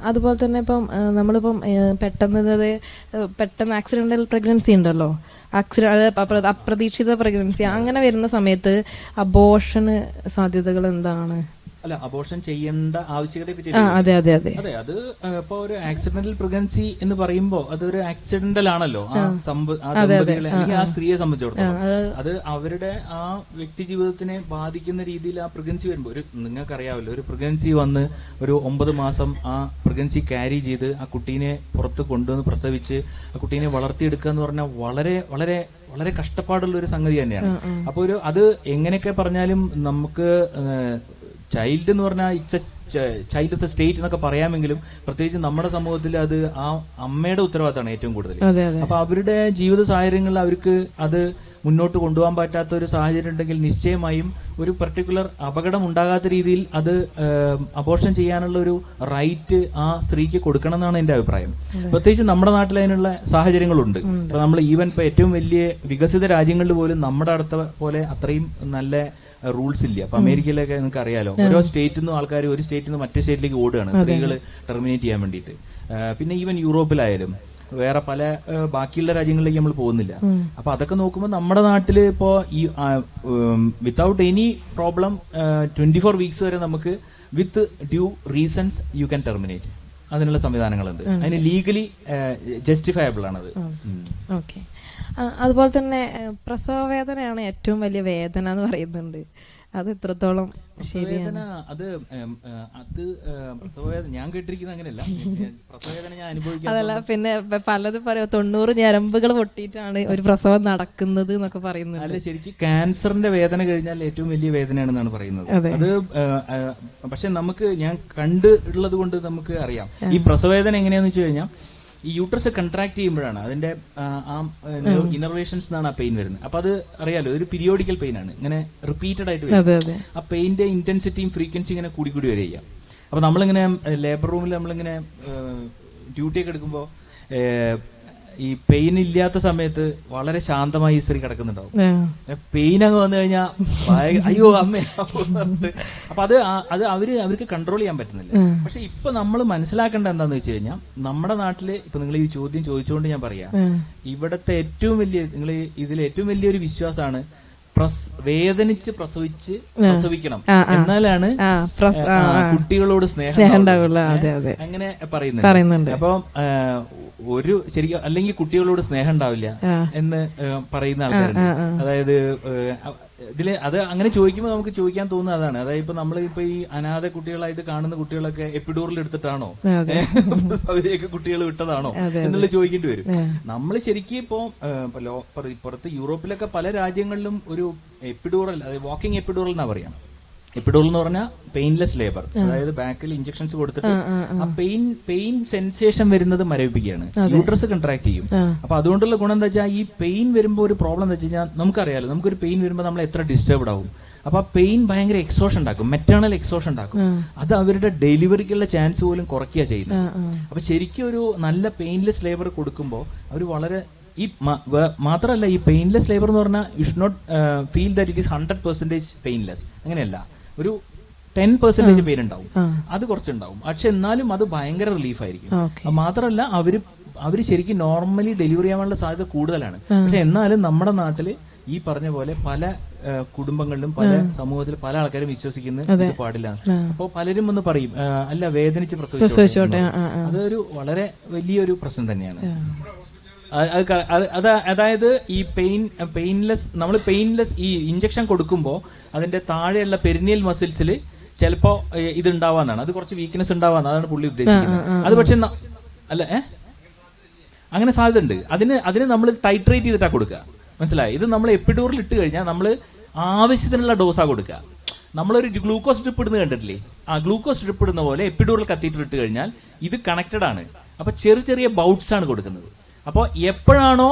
അതുപോലെ തന്നെ ഇപ്പം നമ്മളിപ്പം പെട്ടെന്ന് ആക്സിഡന്റൽ പ്രഗ്നൻസി ഉണ്ടല്ലോ, അപ്രതീക്ഷിത പ്രഗ്നൻസി, അങ്ങനെ വരുന്ന സമയത്ത് അബോർഷന് സാധ്യതകൾ എന്താണ്? അല്ല, അബോർഷൻ ചെയ്യേണ്ട ആവശ്യകതയെ പറ്റി. അതെ, അത് ഇപ്പൊ ഒരു ആക്സിഡന്റൽ പ്രഗ്നൻസി എന്ന് പറയുമ്പോൾ അതൊരു ആക്സിഡന്റൽ ആണല്ലോ ആ ദമ്പതികളെ അല്ലെങ്കിൽ ആ സ്ത്രീയെ സംബന്ധിച്ചിടത്തോളം. അത് അവരുടെ ആ വ്യക്തി ജീവിതത്തിനെ ബാധിക്കുന്ന രീതിയിൽ ആ പ്രഗ്നൻസി വരുമ്പോൾ നിങ്ങൾക്കറിയാമല്ലോ, ഒരു പ്രഗ്നൻസി വന്ന് ഒരു 9 മാസം ആ പ്രഗ്നൻസി ക്യാരി ചെയ്ത് ആ കുട്ടീനെ പുറത്ത് കൊണ്ടുവന്ന് പ്രസവിച്ച് ആ കുട്ടീനെ വളർത്തിയെടുക്കുക എന്ന് പറഞ്ഞാൽ വളരെ വളരെ വളരെ കഷ്ടപ്പാടുള്ള ഒരു സംഗതി തന്നെയാണ്. അപ്പൊ അത് എങ്ങനെയൊക്കെ പറഞ്ഞാലും നമുക്ക് ചൈൽഡ് എന്ന് പറഞ്ഞാൽ ചൈൽഡ് ഓഫ് ദ സ്റ്റേറ്റ് എന്നൊക്കെ പറയാമെങ്കിലും പ്രത്യേകിച്ച് നമ്മുടെ സമൂഹത്തിൽ അത് ആ അമ്മയുടെ ഉത്തരവാദിത്തമാണ് ഏറ്റവും കൂടുതൽ. അപ്പൊ അവരുടെ ജീവിത സാഹചര്യങ്ങളിൽ അവർക്ക് അത് മുന്നോട്ട് കൊണ്ടുപോകാൻ പറ്റാത്ത ഒരു സാഹചര്യം ഉണ്ടെങ്കിൽ നിശ്ചയമായും ഒരു പർട്ടിക്കുലർ അപകടം ഉണ്ടാകാത്ത രീതിയിൽ അത് അബോർഷൻ ചെയ്യാനുള്ള ഒരു റൈറ്റ് ആ സ്ത്രീക്ക് കൊടുക്കണം എന്നാണ് എന്റെ അഭിപ്രായം. പ്രത്യേകിച്ച് നമ്മുടെ നാട്ടിൽ അതിനുള്ള സാഹചര്യങ്ങളുണ്ട്. അപ്പൊ നമ്മൾ ഈവൻ ഇപ്പൊ ഏറ്റവും വലിയ വികസിത രാജ്യങ്ങളിൽ പോലും നമ്മുടെ അടുത്ത പോലെ അത്രയും നല്ല റൂൾസ് ഇല്ല. അപ്പൊ അമേരിക്കയിലൊക്കെ നിങ്ങൾക്ക് അറിയാലോ, ഓരോ സ്റ്റേറ്റിൽ നിന്നും ആൾക്കാർ ഒരു സ്റ്റേറ്റിൽ നിന്ന് മറ്റേ സ്റ്റേറ്റിലേക്ക് ഓടുകയാണ് സ്ത്രീകൾ ടെർമിനേറ്റ് ചെയ്യാൻ വേണ്ടിയിട്ട്. പിന്നെ ഈവൻ യൂറോപ്പിലായാലും വേറെ പല ബാക്കിയുള്ള രാജ്യങ്ങളിലേക്ക് നമ്മൾ പോകുന്നില്ല. അപ്പൊ അതൊക്കെ നോക്കുമ്പോൾ നമ്മുടെ നാട്ടില് ഇപ്പോ ഈ വിത്തൗട്ട് എനി പ്രോബ്ലം 24 വീക്സ് വരെ നമുക്ക് വിത്ത് due reasons you can terminate. അതിനുള്ള സംവിധാനങ്ങളുണ്ട്. അതിന് ലീഗലി ജസ്റ്റിഫയബിൾ ആണത്. ഓക്കെ. അതുപോലെ തന്നെ പ്രസവ വേദനയാണ് ഏറ്റവും വലിയ വേദന എന്ന് പറയുന്നുണ്ട്. അത് എത്രത്തോളം ശരിയാണ്? അത് പ്രസവവേദന ഞാൻ കേട്ടിരിക്കുന്നത് അങ്ങനെയല്ല. പ്രസവവേദന ഞാൻ അനുഭവിക്കാൻ അതല്ല, പിന്നെ പലതും പറയും 90 ഞരമ്പുകൾ പൊട്ടിയിട്ടാണ് ഒരു പ്രസവം നടക്കുന്നത് എന്നൊക്കെ പറയുന്നത്. അല്ല, ശരിക്കും ക്യാൻസറിന്റെ വേദന കഴിഞ്ഞാൽ ഏറ്റവും വലിയ വേദനയാണെന്നാണ് പറയുന്നത്. അത് പക്ഷെ ഞാൻ കണ്ടുള്ളത് കൊണ്ട് നമുക്ക് അറിയാം ഈ പ്രസവവേദന എങ്ങനെയാന്ന് വെച്ച് കഴിഞ്ഞാൽ ഈ യൂട്രസ് കൺട്രാക്ട് ചെയ്യുമ്പോഴാണ് അതിന്റെ ഇന്നർവേഷൻസ് എന്നാണ് ആ പെയിൻ വരുന്നത്. അപ്പൊ അത് അറിയാലോ, ഒരു പീരിയോഡിക്കൽ പെയിൻ ആണ്, ഇങ്ങനെ റിപ്പീറ്റഡ് ആയിട്ട് വരും. ആ പെയിന്റെ ഇന്റൻസിറ്റിയും ഫ്രീക്വൻസി ഇങ്ങനെ കൂടി വരിക. അപ്പൊ നമ്മളിങ്ങനെ ലേബർ റൂമിൽ നമ്മളിങ്ങനെ ഡ്യൂട്ടി ഒക്കെ എടുക്കുമ്പോൾ ഈ പെയിൻ ഇല്ലാത്ത സമയത്ത് വളരെ ശാന്തമായി ഈ സ്ത്രീ കിടക്കുന്നുണ്ടാവും. പെയിൻ അങ്ങ് വന്നു കഴിഞ്ഞാൽ അയ്യോ അമ്മ. അപ്പൊ അത് അവർക്ക് കൺട്രോൾ ചെയ്യാൻ പറ്റുന്നില്ല. പക്ഷെ ഇപ്പൊ നമ്മൾ മനസ്സിലാക്കേണ്ട എന്താന്ന് വെച്ച് കഴിഞ്ഞാൽ നമ്മുടെ നാട്ടില് ഇപ്പൊ നിങ്ങൾ ഈ ചോദ്യം ചോദിച്ചുകൊണ്ട് ഞാൻ പറയാം, ഇവിടത്തെ ഏറ്റവും വലിയ ഇതിൽ ഏറ്റവും വലിയൊരു വിശ്വാസമാണ് വേദനിച്ച് പ്രസവിക്കണം, എന്നാലാണ് കുട്ടികളോട് സ്നേഹം ഉണ്ടാവുള്ളൂ. അങ്ങനെ പറയുന്നുണ്ട്. അപ്പൊ ശരിക്കും അല്ലെങ്കിൽ കുട്ടികളോട് സ്നേഹം ഉണ്ടാവില്ല എന്ന് പറയുന്ന ആൾക്കാരുണ്ട്. അതായത് അത് അങ്ങനെ ചോദിക്കുമ്പോൾ നമുക്ക് ചോദിക്കാൻ തോന്നുന്നത് അതാണ്. അതായത് ഇപ്പൊ നമ്മളിപ്പോ ഈ അനാഥ കുട്ടികളായിട്ട് കാണുന്ന കുട്ടികളൊക്കെ എപ്പിഡൂറിൽ എടുത്തിട്ടാണോ അവരെയൊക്കെ കുട്ടികൾ വിട്ടതാണോ എന്നുള്ളത് ചോദിക്കേണ്ടി വരും. നമ്മൾ ശരിക്കും ഇപ്പോ പുറത്ത് യൂറോപ്പിലൊക്കെ പല രാജ്യങ്ങളിലും ഒരു എപ്പിഡൂറൽ, അതായത് വാക്കിംഗ് എപ്പിഡൂറൽ എന്നാ പറയാം. എപ്പിഡൂറൽ എന്ന് പറഞ്ഞാൽ പെയിൻലെസ് ലേബർ, അതായത് ബാക്കിൽ ഇഞ്ചക്ഷൻസ് കൊടുത്തിട്ട് ആ പെയിൻ സെൻസേഷൻ വരുന്നത് മരവിപ്പിക്കുകയാണ്, യൂട്രസ് കൺട്രാക്ട് ചെയ്യും. അപ്പൊ അതുകൊണ്ടുള്ള ഗുണം എന്താ വെച്ചാൽ ഈ പെയിൻ വരുമ്പോൾ ഒരു പ്രോബ്ലം എന്താ വെച്ച് കഴിഞ്ഞാൽ നമുക്കറിയാലോ, നമുക്കൊരു പെയിൻ വരുമ്പോൾ നമ്മൾ എത്ര ഡിസ്റ്റർബ്ഡ് ആവും. അപ്പൊ ആ പെയിൻ ഭയങ്കര എക്സോഷൻ ഉണ്ടാക്കും, മെറ്റേണൽ എക്സോഷൻ ഉണ്ടാക്കും. അത് അവരുടെ ഡെലിവറിക്കുള്ള ചാൻസ് പോലും കുറയ്ക്കുക ചെയ്യുന്നത്. അപ്പൊ ശരിക്കും ഒരു നല്ല പെയിൻലെസ് ലേബർ കൊടുക്കുമ്പോൾ അവർ വളരെ മാത്രമല്ല, ഈ പെയിൻലെസ് ലേബർ എന്ന് പറഞ്ഞാൽ you should not feel that it is 100% painless. അങ്ങനെയല്ല, ഒരു 10% പെയിൻ ഉണ്ടാവും, അത് കുറച്ചുണ്ടാവും. പക്ഷെ എന്നാലും അത് ഭയങ്കര റിലീഫ് ആയിരിക്കും. മാത്രമല്ല അവര് ശരിക്കും നോർമലി ഡെലിവറി ചെയ്യാനുള്ള സാധ്യത കൂടുതലാണ്. പക്ഷെ എന്നാലും നമ്മുടെ നാട്ടില് ഈ പറഞ്ഞ പോലെ പല കുടുംബങ്ങളിലും പല സമൂഹത്തിൽ പല ആൾക്കാരും വിശ്വസിക്കുന്നത് ഇത് പാടില്ല. അപ്പൊ പലരും ഒന്ന് പറയും, അല്ല വേദനിച്ച് പ്രസവിച്ചോട്ടെ. അതൊരു വളരെ വലിയൊരു പ്രശ്നം തന്നെയാണ്. അതായത് ഈ നമ്മൾ പെയിൻലെസ് ഈ ഇഞ്ചക്ഷൻ കൊടുക്കുമ്പോൾ അതിന്റെ താഴെയുള്ള പെരിനിയൽ മസിൽസിൽ ചിലപ്പോ ഇത് ഉണ്ടാവാന്നാണ്, അത് കുറച്ച് വീക്ക്നെസ് ഉണ്ടാവാന്ന്, അതാണ് പുള്ളി ഉദ്ദേശിക്കുന്നത്. അത് പക്ഷെ അല്ല അങ്ങനെ സാധ്യത ഉണ്ട്. അതിന് നമ്മൾ ടൈട്രേറ്റ് ചെയ്തിട്ടാണ് കൊടുക്കുക, മനസ്സിലായി. ഇത് നമ്മൾ എപ്പിഡൂറിൽ ഇട്ട് കഴിഞ്ഞാൽ നമ്മൾ ആവശ്യത്തിനുള്ള ഡോസാണ് കൊടുക്കുക. നമ്മളൊരു ഗ്ലൂക്കോസ് ഡ്രിപ്പ് ഇടുന്ന കണ്ടിട്ടില്ലേ, ആ ഗ്ലൂക്കോസ് ഡ്രിപ്പ് ഇടുന്ന പോലെ എപ്പിഡൂറിൽ കത്തീറ്റർ ഇട്ട് കഴിഞ്ഞാൽ ഇത് കണക്റ്റഡ് ആണ്. അപ്പൊ ചെറിയ ബൗട്ട്സ് ആണ് കൊടുക്കുന്നത്. അപ്പോൾ എപ്പോഴാണോ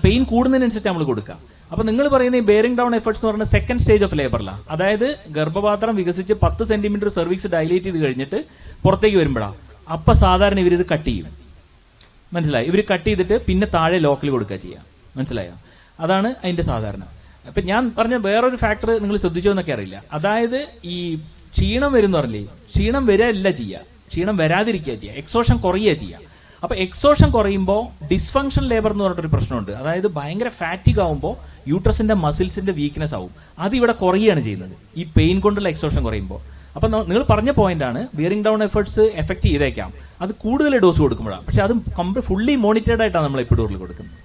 പെയിൻ കൂടുന്നതിനനുസരിച്ച് നമ്മൾ കൊടുക്കുക. അപ്പൊ നിങ്ങൾ പറയുന്ന ഈ ബെയറിംഗ് ഡൗൺ എഫേർട്സ് എന്ന് പറയുന്ന സെക്കൻഡ് സ്റ്റേജ് ഓഫ് ലേബറിലാണ്. അതായത് ഗർഭപാത്രം വികസിച്ച് 10 സെന്റിമീറ്റർ സെർവിക്സ് ഡയലേറ്റ് ചെയ്ത് കഴിഞ്ഞിട്ട് പുറത്തേക്ക് വരുമ്പോഴാണ്. അപ്പൊ സാധാരണ ഇവരിത് കട്ട് ചെയ്യും, മനസ്സിലായി. ഇവർ കട്ട് ചെയ്തിട്ട് പിന്നെ താഴെ ലോക്കൽ കൊടുക്കുക ചെയ്യാം, മനസ്സിലായോ. അതാണ് അതിന്റെ സാധാരണ. അപ്പൊ ഞാൻ പറഞ്ഞ വേറൊരു ഫാക്ടർ നിങ്ങൾ ശ്രദ്ധിച്ചോ എന്നൊക്കെ അറിയില്ല. അതായത് ഈ ക്ഷീണം വരും എന്ന് പറഞ്ഞില്ലേ, ക്ഷീണം വരില്ല ചെയ്യുക, ക്ഷീണം വരാതിരിക്കുക ചെയ്യുക, എക്സോഷൻ കുറയുക ചെയ്യുക. അപ്പൊ എക്സോഷൻ കുറയുമ്പോൾ ഡിസ്ഫങ്ഷൻ ലേബർ എന്ന് പറഞ്ഞിട്ടൊരു പ്രശ്നമുണ്ട്. അതായത് ഭയങ്കര ഫാറ്റിക് ആവുമ്പോൾ യൂട്രസിന്റെ മസിൽസിന്റെ വീക്ക്നെസ് ആവും. അത് ഇവിടെ കുറയുകയാണ് ചെയ്യുന്നത് ഈ പെയിൻ കൊണ്ടുള്ള എക്സോഷൻ കുറയുമ്പോൾ. അപ്പൊ നിങ്ങൾ പറഞ്ഞ പോയിന്റ് ആണ്, ബിയറിംഗ് ഡൗൺ എഫേർട്സ് എഫക്ട് ചെയ്തേക്കാം അത് കൂടുതൽ ഡോസ് കൊടുക്കുമ്പോഴാണ്. പക്ഷെ അതും ഫുള്ളി മോണിറ്റേർഡ് ആയിട്ടാണ് നമ്മൾ എപ്പിഡൂറിൽ കൊടുക്കുന്നത്.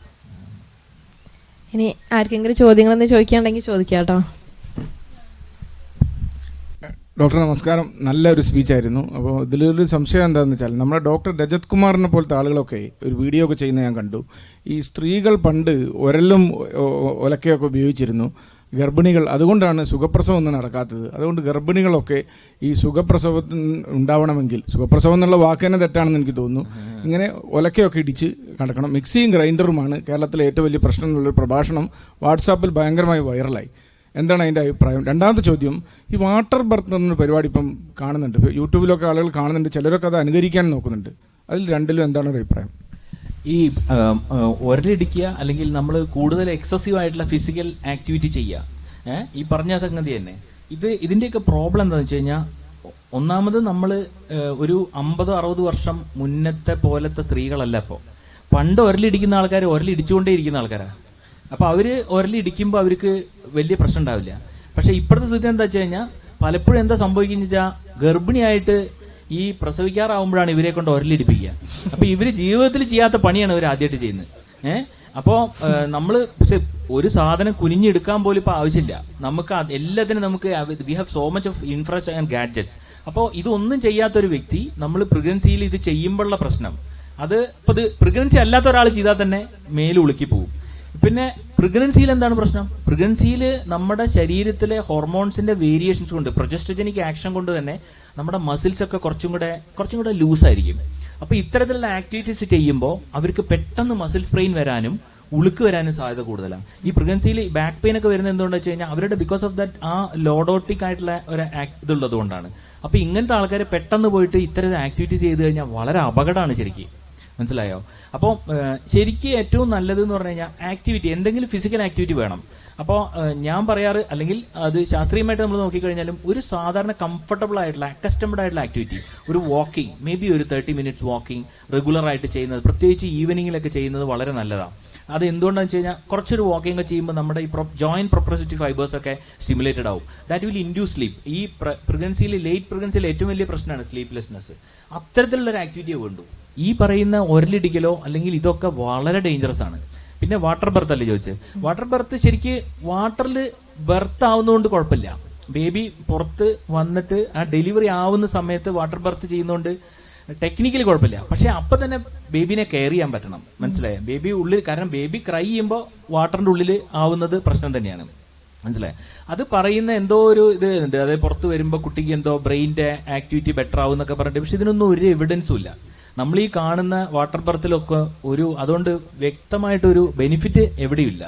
ഇനി ആർക്കെങ്കിലും ചോദ്യങ്ങളെന്ന് ചോദിക്കാണ്ടെങ്കിൽ ചോദിക്കാം കേട്ടോ. ഡോക്ടർ നമസ്കാരം, നല്ലൊരു സ്പീച്ചായിരുന്നു. അപ്പോൾ ഇതിലൊരു സംശയം എന്താണെന്ന് വെച്ചാൽ, നമ്മുടെ ഡോക്ടർ രജത് കുമാറിനെ പോലത്തെ ആളുകളൊക്കെ ഒരു വീഡിയോ ഒക്കെ ചെയ്യുന്നത് ഞാൻ കണ്ടു. ഈ സ്ത്രീകൾ പണ്ട് ഉരലും ഒലക്കയൊക്കെ ഉപയോഗിച്ചിരുന്നു ഗർഭിണികൾ, അതുകൊണ്ടാണ് സുഖപ്രസവം ഒന്നും നടക്കാത്തത്. അതുകൊണ്ട് ഗർഭിണികളൊക്കെ ഈ സുഖപ്രസവത്തിന് ഉണ്ടാവണമെങ്കിൽ, സുഖപ്രസവം എന്നുള്ള വാക്ക് തന്നെ തെറ്റാണെന്ന് എനിക്ക് തോന്നുന്നു, ഇങ്ങനെ ഒലക്കയൊക്കെ ഇടിച്ച് കിടക്കണം. മിക്സിയും ഗ്രൈൻഡറുമാണ് കേരളത്തിലെ ഏറ്റവും വലിയ പ്രശ്നം എന്നുള്ളൊരു പ്രഭാഷണം വാട്സാപ്പിൽ ഭയങ്കരമായി വൈറലായി. എന്താണ് അതിൻ്റെ അഭിപ്രായം? രണ്ടാമത്തെ ചോദ്യം, ഈ വാട്ടർ ബർത്ത് എന്നൊരു പരിപാടി ഇപ്പം കാണുന്നുണ്ട്, യൂട്യൂബിലൊക്കെ ആളുകൾ കാണുന്നുണ്ട്, ചിലരൊക്കെ അത് അനുകരിക്കാൻ നോക്കുന്നുണ്ട്. അതിൽ രണ്ടിലും എന്താണ് ഒരു അഭിപ്രായം? ഈ ഒരലിടിക്കുക അല്ലെങ്കിൽ നമ്മൾ കൂടുതൽ എക്സസീവ് ആയിട്ടുള്ള ഫിസിക്കൽ ആക്ടിവിറ്റി ചെയ്യുക, ഈ പറഞ്ഞ സംഗതി തന്നെ. ഇതിൻ്റെയൊക്കെ പ്രോബ്ലം എന്താണെന്ന് വെച്ച് കഴിഞ്ഞാൽ, ഒന്നാമത് നമ്മൾ ഒരു 50-60 വർഷം മുന്നത്തെ പോലത്തെ സ്ത്രീകളല്ല. ഇപ്പോൾ പണ്ട് ഒരലിടിക്കുന്ന ആൾക്കാർ ഒരലിടിച്ചുകൊണ്ടേ ഇരിക്കുന്ന ആൾക്കാരാണ്. അപ്പോൾ അവർ ഒരലിടിക്കുമ്പോൾ അവർക്ക് വലിയ പ്രശ്നം ഉണ്ടാവില്ല. പക്ഷെ ഇപ്പോഴത്തെ സ്ഥിതി എന്താ വെച്ച് കഴിഞ്ഞാൽ, പലപ്പോഴും എന്താ സംഭവിക്കുന്നത് വെച്ചാൽ, ഗർഭിണിയായിട്ട് ഈ പ്രസവിക്കാറാവുമ്പോഴാണ് ഇവരെ കൊണ്ട് ഒരലിടിപ്പിക്കുക. അപ്പൊ ഇവര് ജീവിതത്തിൽ ചെയ്യാത്ത പണിയാണ് ഇവർ ആദ്യമായിട്ട് ചെയ്യുന്നത്. അപ്പോൾ നമ്മൾ പക്ഷെ ഒരു സാധനം കുനിഞ്ഞെടുക്കാൻ പോലും ഇപ്പൊ ആവശ്യമില്ല. നമുക്ക് എല്ലാത്തിനും നമുക്ക് we have so much of infrastructure and gadgets. അപ്പോൾ ഇതൊന്നും ചെയ്യാത്തൊരു വ്യക്തി നമ്മൾ പ്രഗ്നൻസിയിൽ ഇത് ചെയ്യുമ്പോഴുള്ള പ്രശ്നം, അത് ഇപ്പൊ ഇത് പ്രഗ്നൻസി അല്ലാത്ത ഒരാൾ ചെയ്താൽ തന്നെ മേല് ഉളുക്കി പോകും. പിന്നെ പ്രഗ്നൻസിയിൽ എന്താണ് പ്രശ്നം? പ്രഗ്നൻസിയിൽ നമ്മുടെ ശരീരത്തിലെ ഹോർമോൺസിന്റെ വേരിയേഷൻസ് കൊണ്ട്, പ്രൊജസ്ട്രജനിക് ആക്ഷൻ കൊണ്ട് തന്നെ നമ്മുടെ മസിൽസ് ഒക്കെ കുറച്ചും കൂടെ ലൂസായിരിക്കും. അപ്പൊ ഇത്തരത്തിലുള്ള ആക്ടിവിറ്റീസ് ചെയ്യുമ്പോൾ അവർക്ക് പെട്ടെന്ന് മസിൽ സ്ട്രെയിൻ വരാനും ഉളുക്ക് വരാനും സാധ്യത കൂടുതലാണ്. ഈ പ്രഗ്നൻസിയിൽ ബാക്ക് പെയിൻ ഒക്കെ വരുന്നത് എന്തുകൊണ്ടെന്ന് വെച്ച് കഴിഞ്ഞാൽ, അവരുടെ ബിക്കോസ് ഓഫ് ദാറ്റ് ആ ലോഡോട്ടിക് ആയിട്ടുള്ള ഒരു ഇതുള്ളത് കൊണ്ടാണ്. അപ്പൊ ഇങ്ങനത്തെ ആൾക്കാരെ പെട്ടെന്ന് പോയിട്ട് ഇത്തരം ആക്ടിവിറ്റീസ് ചെയ്ത് കഴിഞ്ഞാൽ വളരെ അപകടമാണ് ശരിക്കും, മനസ്സിലായോ. അപ്പോൾ ശരിക്കും ഏറ്റവും നല്ലത് എന്ന് പറഞ്ഞു കഴിഞ്ഞാൽ ആക്ടിവിറ്റി, എന്തെങ്കിലും ഫിസിക്കൽ ആക്ടിവിറ്റി വേണം. അപ്പോൾ ഞാൻ പറയാറ്, അല്ലെങ്കിൽ അത് ശാസ്ത്രീയമായിട്ട് നമ്മൾ നോക്കിക്കഴിഞ്ഞാലും, ഒരു സാധാരണ കംഫർട്ടബിൾ ആയിട്ടുള്ള അക്കസ്റ്റംഡ് ആയിട്ടുള്ള ആക്ടിവിറ്റി, ഒരു വാക്കിംഗ്, മേ ബി ഒരു 30 മിനിറ്റ്സ് വാക്കിംഗ് റെഗുലർ ആയിട്ട് ചെയ്യുന്നത്, പ്രത്യേകിച്ച് ഈവനിങ്ങിലൊക്കെ ചെയ്യുന്നത് വളരെ നല്ലതാണ്. അത് എന്തുകൊണ്ടാണെന്ന് വെച്ച് കഴിഞ്ഞാൽ, കുറച്ചൊരു വാക്കിംഗ് ഒക്കെ ചെയ്യുമ്പോൾ നമ്മുടെ ഈ ജോയിന്റ് പ്രൊപ്രസിറ്റീവ് ഫൈബേഴ്സ് ഒക്കെ സ്റ്റിമുലേറ്റഡ് ആവും. That will induce sleep. ഈ പ്രഗ്നൻസിയിൽ, ലേറ്റ് പ്രഗ്നൻസിയിൽ ഏറ്റവും വലിയ പ്രശ്നമാണ് സ്ലീപ്ലെസ്നെസ്. അത്തരത്തിലുള്ളൊരു ആക്ടിവിറ്റിയെ വേണ്ടു. ഈ പറയുന്ന ഒരലിടിക്കലോ അല്ലെങ്കിൽ ഇതൊക്കെ വളരെ ഡേഞ്ചറസ് ആണ്. പിന്നെ വാട്ടർ ബർത്ത് അല്ലേ ചോദിച്ചത്. വാട്ടർ ബർത്ത് ശരിക്ക് വാട്ടറിൽ ബർത്ത് ആവുന്നതുകൊണ്ട് കുഴപ്പമില്ല. ബേബി പുറത്ത് വന്നിട്ട് ആ ഡെലിവറി ആവുന്ന സമയത്ത് വാട്ടർ ബർത്ത് ചെയ്യുന്നതുകൊണ്ട് ടെക്നിക്കലി കുഴപ്പമില്ല. പക്ഷെ അപ്പൊ തന്നെ ബേബിനെ കെയർ ചെയ്യാൻ പറ്റണം, മനസ്സിലായോ. ബേബി ഉള്ളിൽ, കാരണം ബേബി ക്രൈ ചെയ്യുമ്പോൾ വാട്ടറിന്റെ ഉള്ളിൽ ആവുന്നത് പ്രശ്നം തന്നെയാണ്, മനസ്സിലായോ. അത് പറയുന്ന എന്തോ ഒരു ഇത് ഉണ്ട്, അതായത് പുറത്ത് വരുമ്പോൾ കുട്ടിക്ക് എന്തോ ബ്രെയിൻ്റെ ആക്ടിവിറ്റി ബെറ്റർ ആവും എന്നൊക്കെ പറഞ്ഞിട്ട്. പക്ഷെ ഇതിനൊന്നും ഒരു എവിഡൻസും ഇല്ല. നമ്മൾ ഈ കാണുന്ന വാട്ടർ ബർത്തിലൊക്കെ അതുകൊണ്ട് വ്യക്തമായിട്ടൊരു ബെനിഫിറ്റ് എവിടെയില്ല.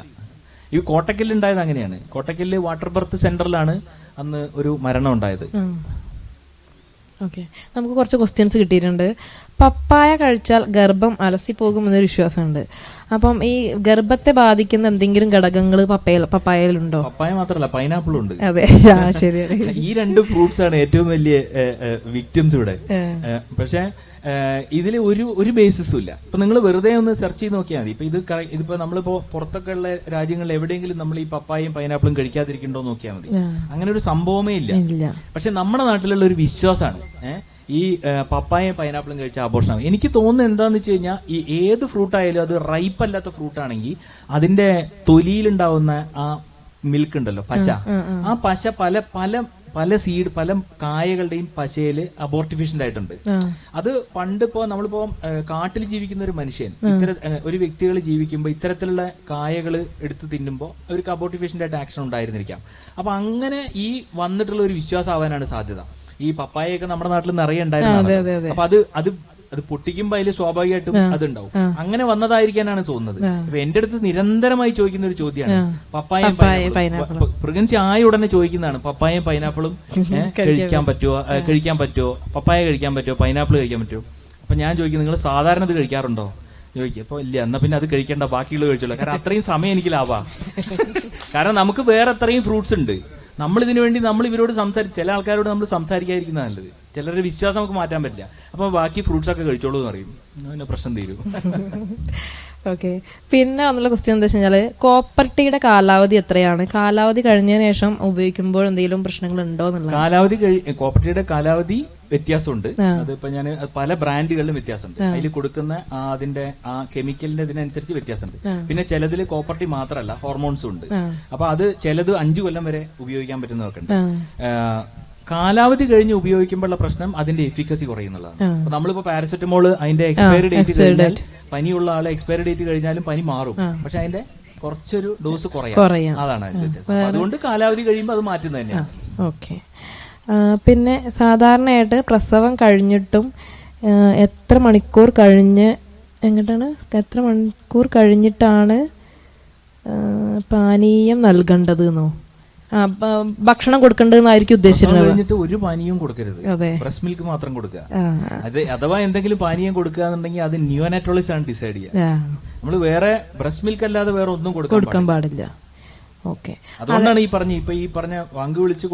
ഈ കോട്ടക്കലിൽ ഉണ്ടായത് അങ്ങനെയാണ്. കോട്ടക്കലിൽ വാട്ടർ ബർത്ത് സെന്ററിലാണ് അന്ന് ഒരു മരണം ഉണ്ടായത്. ഓക്കെ, നമുക്ക് കുറച്ച് ക്വസ്റ്റ്യൻസ് കിട്ടിയിട്ടുണ്ട്. പപ്പായ കഴിച്ചാൽ ഗർഭം അലസിപ്പോകുമെന്നൊരു വിശ്വാസമുണ്ട്. അപ്പം ഈ ഗർഭത്തെ ബാധിക്കുന്ന എന്തെങ്കിലും ഘടകങ്ങൾ പപ്പായയിലുണ്ടോ? പപ്പായ മാത്രമല്ല, പൈനാപ്പിളും ഉണ്ട്. അതെ, ശരിയാണ്. ഈ 2 ഫ്രൂട്ട്സ് ആണ് ഏറ്റവും വലിയ വിക്ടിംസ് ഇവിടെ. പക്ഷെ ഇതിൽ ഒരു ബേസിസും ഇല്ല. ഇപ്പൊ നിങ്ങൾ വെറുതെ ഒന്ന് സെർച്ച് ചെയ്ത് നോക്കിയാൽ മതി. ഇപ്പൊ ഇതിപ്പോ നമ്മളിപ്പോ പുറത്തൊക്കെ ഉള്ള രാജ്യങ്ങളിൽ എവിടെയെങ്കിലും നമ്മൾ ഈ പപ്പായയും പൈനാപ്പിളും കഴിക്കാതിരിക്കണ്ടോ നോക്കിയാൽ മതി. അങ്ങനെ ഒരു സംഭവമേ ഇല്ല. പക്ഷെ നമ്മുടെ നാട്ടിലുള്ള ഒരു വിശ്വാസമാണ് ഈ പപ്പായയും പൈനാപ്പിളും കഴിച്ച ആഘോഷമാണ്. എനിക്ക് തോന്നുന്നത് എന്താന്ന് വെച്ച് കഴിഞ്ഞാൽ, ഈ ഏത് ഫ്രൂട്ട് ആയാലും അത് റൈപ്പ് അല്ലാത്ത ഫ്രൂട്ട് ആണെങ്കിൽ അതിന്റെ തൊലിയിലുണ്ടാവുന്ന ആ മിൽക്ക് ഉണ്ടല്ലോ, പശ, ആ പശ പല പല പല കായകളുടെയും പശയില് അബോർട്ടിഫിഷ്യന്റ് ആയിട്ടുണ്ട്. അത് പണ്ട് ഇപ്പോ നമ്മളിപ്പോ കാട്ടിൽ ജീവിക്കുന്ന ഒരു മനുഷ്യൻ ഒരു വ്യക്തികൾ ജീവിക്കുമ്പോൾ ഇത്തരത്തിലുള്ള കായകൾ എടുത്ത് തിന്നുമ്പോൾ അവർക്ക് അബോർട്ടിഫിഷ്യന്റ് ആയിട്ട് ആക്ഷൻ ഉണ്ടായിരുന്നിരിക്കാം. അപ്പൊ അങ്ങനെ ഈ വന്നിട്ടുള്ള ഒരു വിശ്വാസമാവാനാണ് സാധ്യത. ഈ പപ്പായൊക്കെ നമ്മുടെ നാട്ടിൽ നിറയെ ഉണ്ടായിരുന്നു. അപ്പൊ അത് പൊട്ടിക്കുമ്പോ അതിൽ സ്വാഭാവികമായിട്ടും അതുണ്ടാവും. അങ്ങനെ വന്നതായിരിക്കാനാണ് തോന്നുന്നത്. അപ്പൊ എന്റെ അടുത്ത് നിരന്തരമായി ചോദിക്കുന്ന ഒരു ചോദ്യമാണ് പപ്പായയും പൈനാപ്പിളും. പ്രഗ്നൻസി ആയ ഉടനെ ചോദിക്കുന്നതാണ് പപ്പായയും പൈനാപ്പിളും കഴിക്കാൻ പറ്റുമോ, പപ്പായ കഴിക്കാൻ പറ്റുമോ, പൈനാപ്പിൾ കഴിക്കാൻ പറ്റുമോ. അപ്പൊ ഞാൻ ചോദിക്കും, നിങ്ങൾ സാധാരണ ഇത് കഴിക്കാറുണ്ടോ ചോദിക്കും. അപ്പൊ ഇല്ല, എന്നാ പിന്നെ അത് കഴിക്കേണ്ട, ബാക്കിയുള്ളത് കഴിച്ചോളൂ. കാരണം അത്രയും സമയം എനിക്ക് ലാഭാ. കാരണം നമുക്ക് വേറെ അത്രയും ഫ്രൂട്ട്സ് ഉണ്ട്. നമ്മളിതിനു വേണ്ടി നമ്മൾ ഇവരോട് ചില ആൾക്കാരോട് നമ്മൾ സംസാരിക്കാതിരിക്കുന്നത് നല്ലത്. ചിലരുടെ വിശ്വാസം നമുക്ക് മാറ്റാൻ പറ്റില്ല. അപ്പൊ ബാക്കി ഫ്രൂട്ട്സ് ഒക്കെ കഴിച്ചോളൂ എന്ന് പറയും. പിന്നെ പ്രശ്നം തീരും. ഓക്കെ. പിന്നെ ഒന്നുള്ള ക്വസ്റ്റ്യൻ എന്താ വെച്ച് കഴിഞ്ഞാല്, കോപ്പർട്ടിയുടെ കാലാവധി എത്രയാണ്? കാലാവധി കഴിഞ്ഞതിന് ശേഷം ഉപയോഗിക്കുമ്പോൾ എന്തെങ്കിലും പ്രശ്നങ്ങൾ ഉണ്ടോ എന്നുള്ളത്? കോപ്പർട്ടിയുടെ കാലാവധി വ്യത്യാസമുണ്ട്. അതിപ്പോ ഞാൻ പല ബ്രാൻഡുകളിലും വ്യത്യാസമുണ്ട്. അതിൽ കൊടുക്കുന്ന അതിന്റെ ആ കെമിക്കലിന്റെ ഇതിനനുസരിച്ച് വ്യത്യാസമുണ്ട്. പിന്നെ ചിലതിൽ കോപ്പർട്ടി മാത്രമല്ല ഹോർമോൺസും ഉണ്ട്. അപ്പൊ അത് ചിലത് 5 കൊല്ലം വരെ ഉപയോഗിക്കാൻ പറ്റുന്നതൊക്കെ ഉണ്ട്. കാലാവധി കഴിഞ്ഞ് ഉപയോഗിക്കുമ്പോഴുള്ള പ്രശ്നം അതിന്റെ എഫിക്കസി കുറയുന്നുള്ളതാണ്. അപ്പൊ നമ്മളിപ്പോ പാരസെറ്റമോൾ അതിന്റെ എക്സ്പയറി ഡേറ്റ് കഴിഞ്ഞാൽ, പനിയുള്ള ആളെ എക്സ്പയറി ഡേറ്റ് കഴിഞ്ഞാലും പനി മാറും, പക്ഷെ അതിന്റെ കുറച്ചൊരു ഡോസ് കുറയാം. അതാണ് അതിന്റെ വ്യത്യാസം. അതുകൊണ്ട് കാലാവധി കഴിയുമ്പോൾ അത് മാറ്റുന്നത് തന്നെയാണ്. ഓക്കെ. പിന്നെ സാധാരണയായിട്ട് പ്രസവം കഴിഞ്ഞിട്ടും എത്ര മണിക്കൂർ കഴിഞ്ഞിട്ടാണ് പാനീയം നൽകേണ്ടത് എന്നോ ഭക്ഷണം കൊടുക്കേണ്ടതെന്നായിരിക്കും ഉദ്ദേശിച്ചിട്ടുള്ളത്? ഒരു പാനീയവും കൊടുക്കരുത്, ബ്രസ്റ്റ് മിൽക്ക് മാത്രം കൊടുക്കുക. അഥവാ എന്തെങ്കിലും പാനീയം കൊടുക്കുക എന്നുണ്ടെങ്കിൽ അത് നിയോനാറ്റോളജിസ്റ്റ് ആണ് ഡിസൈഡ് ചെയ്യുക. നമ്മൾ വേറെ ബ്രസ്റ്റ് മിൽക്ക് അല്ലാതെ വേറെ ഒന്നും കൊടുക്കാൻ പാടില്ല. ഓക്കെ. അതുകൊണ്ടാണ് ഈ പറഞ്ഞ വാങ്ക് വിളിച്ച്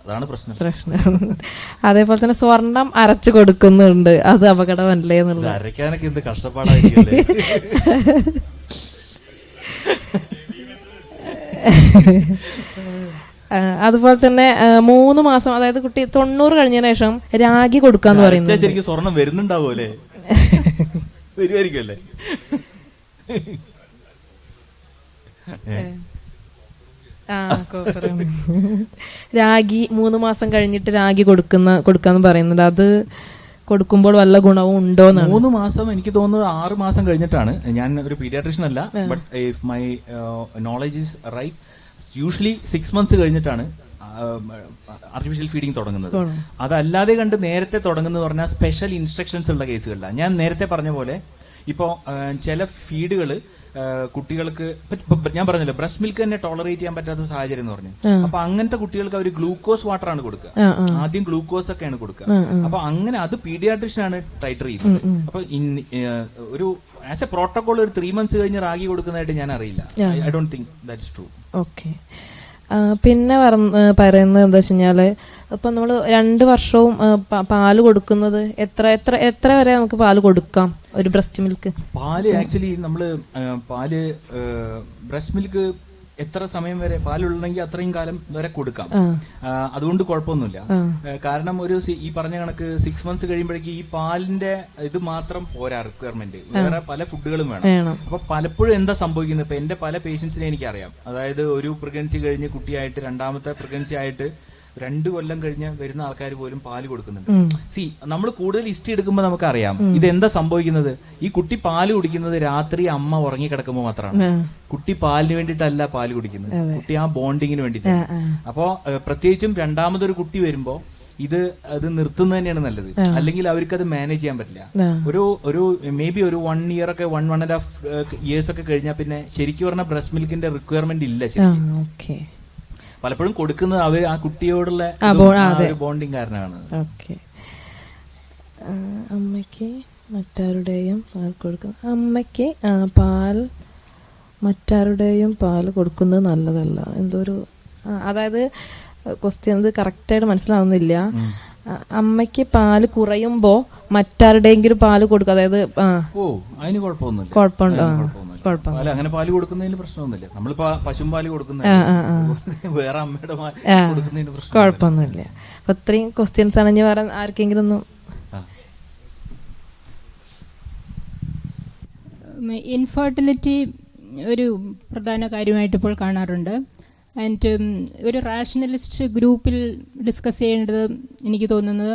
അതാണ് പ്രശ്നം. അതേപോലെ തന്നെ സ്വർണം അരച്ചു കൊടുക്കുന്നുണ്ട്, അത് അപകടമല്ലേ എന്നുള്ളത്? അരയ്ക്കാനൊക്കെ എന്ത് കഷ്ടപ്പാടായിരിക്കും. അതുപോലെ തന്നെ 3 മാസം, അതായത് കുട്ടി 90 കഴിഞ്ഞതിന് ശേഷം രാഗി കൊടുക്കാന്ന് പറയുന്നത്. ശരിക്കും സ്വർണം വരുന്നുണ്ടാവൂലേ? വരുമായിരിക്കുമല്ലേ? രാഗി 3 മാസം കഴിഞ്ഞിട്ട് രാഗി കൊടുക്കാന്ന് പറയുന്നുണ്ട്. അത് കൊടുക്കുമ്പോൾ വല്ല ഗുണവും ഉണ്ടോ? 3 മാസം എനിക്ക് തോന്നുന്നത് 6 മാസം കഴിഞ്ഞിട്ടാണ്. ഞാൻ ഒരു പീഡിയാട്രിഷ്യൻ അല്ല, but if my knowledge is right, usually 6 months കഴിഞ്ഞിട്ടാണ് ആർട്ടിഫിഷ്യൽ ഫീഡിങ് തുടങ്ങുന്നത്. അതല്ലാതെ കണ്ട് നേരത്തെ തുടങ്ങുന്നത് പറഞ്ഞാൽ സ്പെഷ്യൽ ഇൻസ്ട്രക്ഷൻസ് ഉള്ള കേസുകളിലാണ്. ഞാൻ നേരത്തെ പറഞ്ഞ പോലെ ഇപ്പോൾ ചില ഫീഡുകൾ കുട്ടികൾക്ക്, ഞാൻ പറഞ്ഞല്ലോ ബ്രസ്റ്റ് മിൽക്ക് തന്നെ ടോളറേറ്റ് ചെയ്യാൻ പറ്റാത്ത സാഹചര്യം എന്ന് പറഞ്ഞു. അപ്പൊ അങ്ങനത്തെ കുട്ടികൾക്ക് അവർ ഗ്ലൂക്കോസ് വാട്ടർ ആണ് കൊടുക്കുക. ആദ്യം ഗ്ലൂക്കോസ് ഒക്കെയാണ് കൊടുക്കുക. അപ്പൊ അങ്ങനെ അത് പീഡിയാട്രിഷ്യൻ ആണ് ടൈറ്റർ ചെയ്യുന്നത്. അപ്പൊ ഒരു ആസ് എ പ്രോട്ടോകോൾ ഒരു 3 months കഴിഞ്ഞ് റാഗി കൊടുക്കുന്നതായിട്ട് ഞാൻ അറിയില്ല. I don't think that is true. Okay. പിന്നെ പറയുന്നത് എന്താ വെച്ച് കഴിഞ്ഞാല്, ഇപ്പൊ നമ്മൾ 2 വർഷവും പാല് കൊടുക്കുന്നത് എത്ര വരെ നമുക്ക് പാല് കൊടുക്കാം ഒരു ബ്രസ്റ്റ് മിൽക്ക്? പാല് ആക്ച്വലി നമ്മള് ബ്രസ്റ്റ് മിൽക്ക് എത്ര സമയം വരെ പാലുള്ളെങ്കിൽ അത്രയും കാലം വരെ കൊടുക്കാം. അതുകൊണ്ട് കുഴപ്പമൊന്നുമില്ല. കാരണം ഈ പറഞ്ഞ കണക്ക് 6 months കഴിയുമ്പോഴേക്കും ഈ പാലിന്റെ ഇത് മാത്രം പോരാ റിക്വയർമെന്റ്, വേറെ പല ഫുഡുകളും വേണം. അപ്പൊ പലപ്പോഴും എന്താ സംഭവിക്കുന്നത്, ഇപ്പൊ എന്റെ പല പേഷ്യൻസിനെ എനിക്കറിയാം. അതായത് ഒരു പ്രഗ്നൻസി കഴിഞ്ഞ് കുട്ടിയായിട്ട് 2ാമത്തെ പ്രഗ്നൻസി ആയിട്ട് 2 കൊല്ലം കഴിഞ്ഞ് വരുന്ന ആൾക്കാർ പോലും പാല് കൊടുക്കുന്നുണ്ട്. നമ്മൾ കൂടുതൽ ഹിസ്റ്ററി എടുക്കുമ്പോൾ നമുക്കറിയാം ഇതെന്താ സംഭവിക്കുന്നത്. ഈ കുട്ടി പാല് കുടിക്കുന്നത് രാത്രി അമ്മ ഉറങ്ങി കിടക്കുമ്പോൾ മാത്രമാണ്. കുട്ടി പാലിന് വേണ്ടിയിട്ടല്ല പാല് കുടിക്കുന്നത്, കുട്ടി ആ ബോണ്ടിങ്ങിന് വേണ്ടിയിട്ടാണ്. അപ്പോ പ്രത്യേകിച്ചും 2ാമതൊരു കുട്ടി വരുമ്പോ അത് നിർത്തുന്നത് തന്നെയാണ് നല്ലത്. അല്ലെങ്കിൽ അവർക്ക് അത് മാനേജ് ചെയ്യാൻ പറ്റില്ല. ഒരു മേ ബി ഒരു 1 year ഒക്കെ 1.5 years ഒക്കെ കഴിഞ്ഞാൽ പിന്നെ ശരിക്കും പറഞ്ഞ ബ്രസ്റ്റ് മിൽക്കിന്റെ റിക്വയർമെന്റ് ഇല്ല. ശരി, പലപ്പോഴും കൊടുക്കുന്നത് അവർ ആ കുട്ടിയോടുള്ള ബോണ്ടിങ് കാരണമാണ്. അമ്മയ്ക്ക് മറ്റാരുടെയും പാൽ കൊടുക്കുന്നത്, അമ്മയ്ക്ക് മറ്റാരുടെയും പാൽ കൊടുക്കുന്നത് നല്ലതല്ല. എന്തോരു, അതായത് ക്വസ്റ്റ്യൻ ഇത് കറക്റ്റായിട്ട് മനസ്സിലാവുന്നില്ല. അമ്മയ്ക്ക് പാല് കുറയുമ്പോ മറ്റാരുടെയെങ്കിലും പാല് കൊടുക്കുക, അതായത് അതിന് കുഴപ്പമൊന്നുമില്ല. കുഴപ്പമുണ്ടോ? അങ്ങനെ പാല് കൊടുക്കുന്നതിന് പ്രശ്നമൊന്നുമില്ല. നമ്മളിപ്പോ പശുമ്പാല് കൊടുക്കുന്ന വേറെ അമ്മയുടെ കൊടുക്കുന്നതിന് കുഴപ്പമൊന്നുമില്ല. അപ്പൊ ഇത്രയും ക്വസ്റ്റ്യൻസ് ആണ്. ഇനി വേറെ ആർക്കെങ്കിലും ഒന്നും? ഇൻഫെർട്ടിലിറ്റി ഒരു പ്രധാന കാര്യമായിട്ട് ഇപ്പോൾ കാണാറുണ്ട്. ആൻഡ് ഒരു റാഷണലിസ്റ്റ് ഗ്രൂപ്പിൽ ഡിസ്കസ് ചെയ്യേണ്ടത് എനിക്ക് തോന്നുന്നത്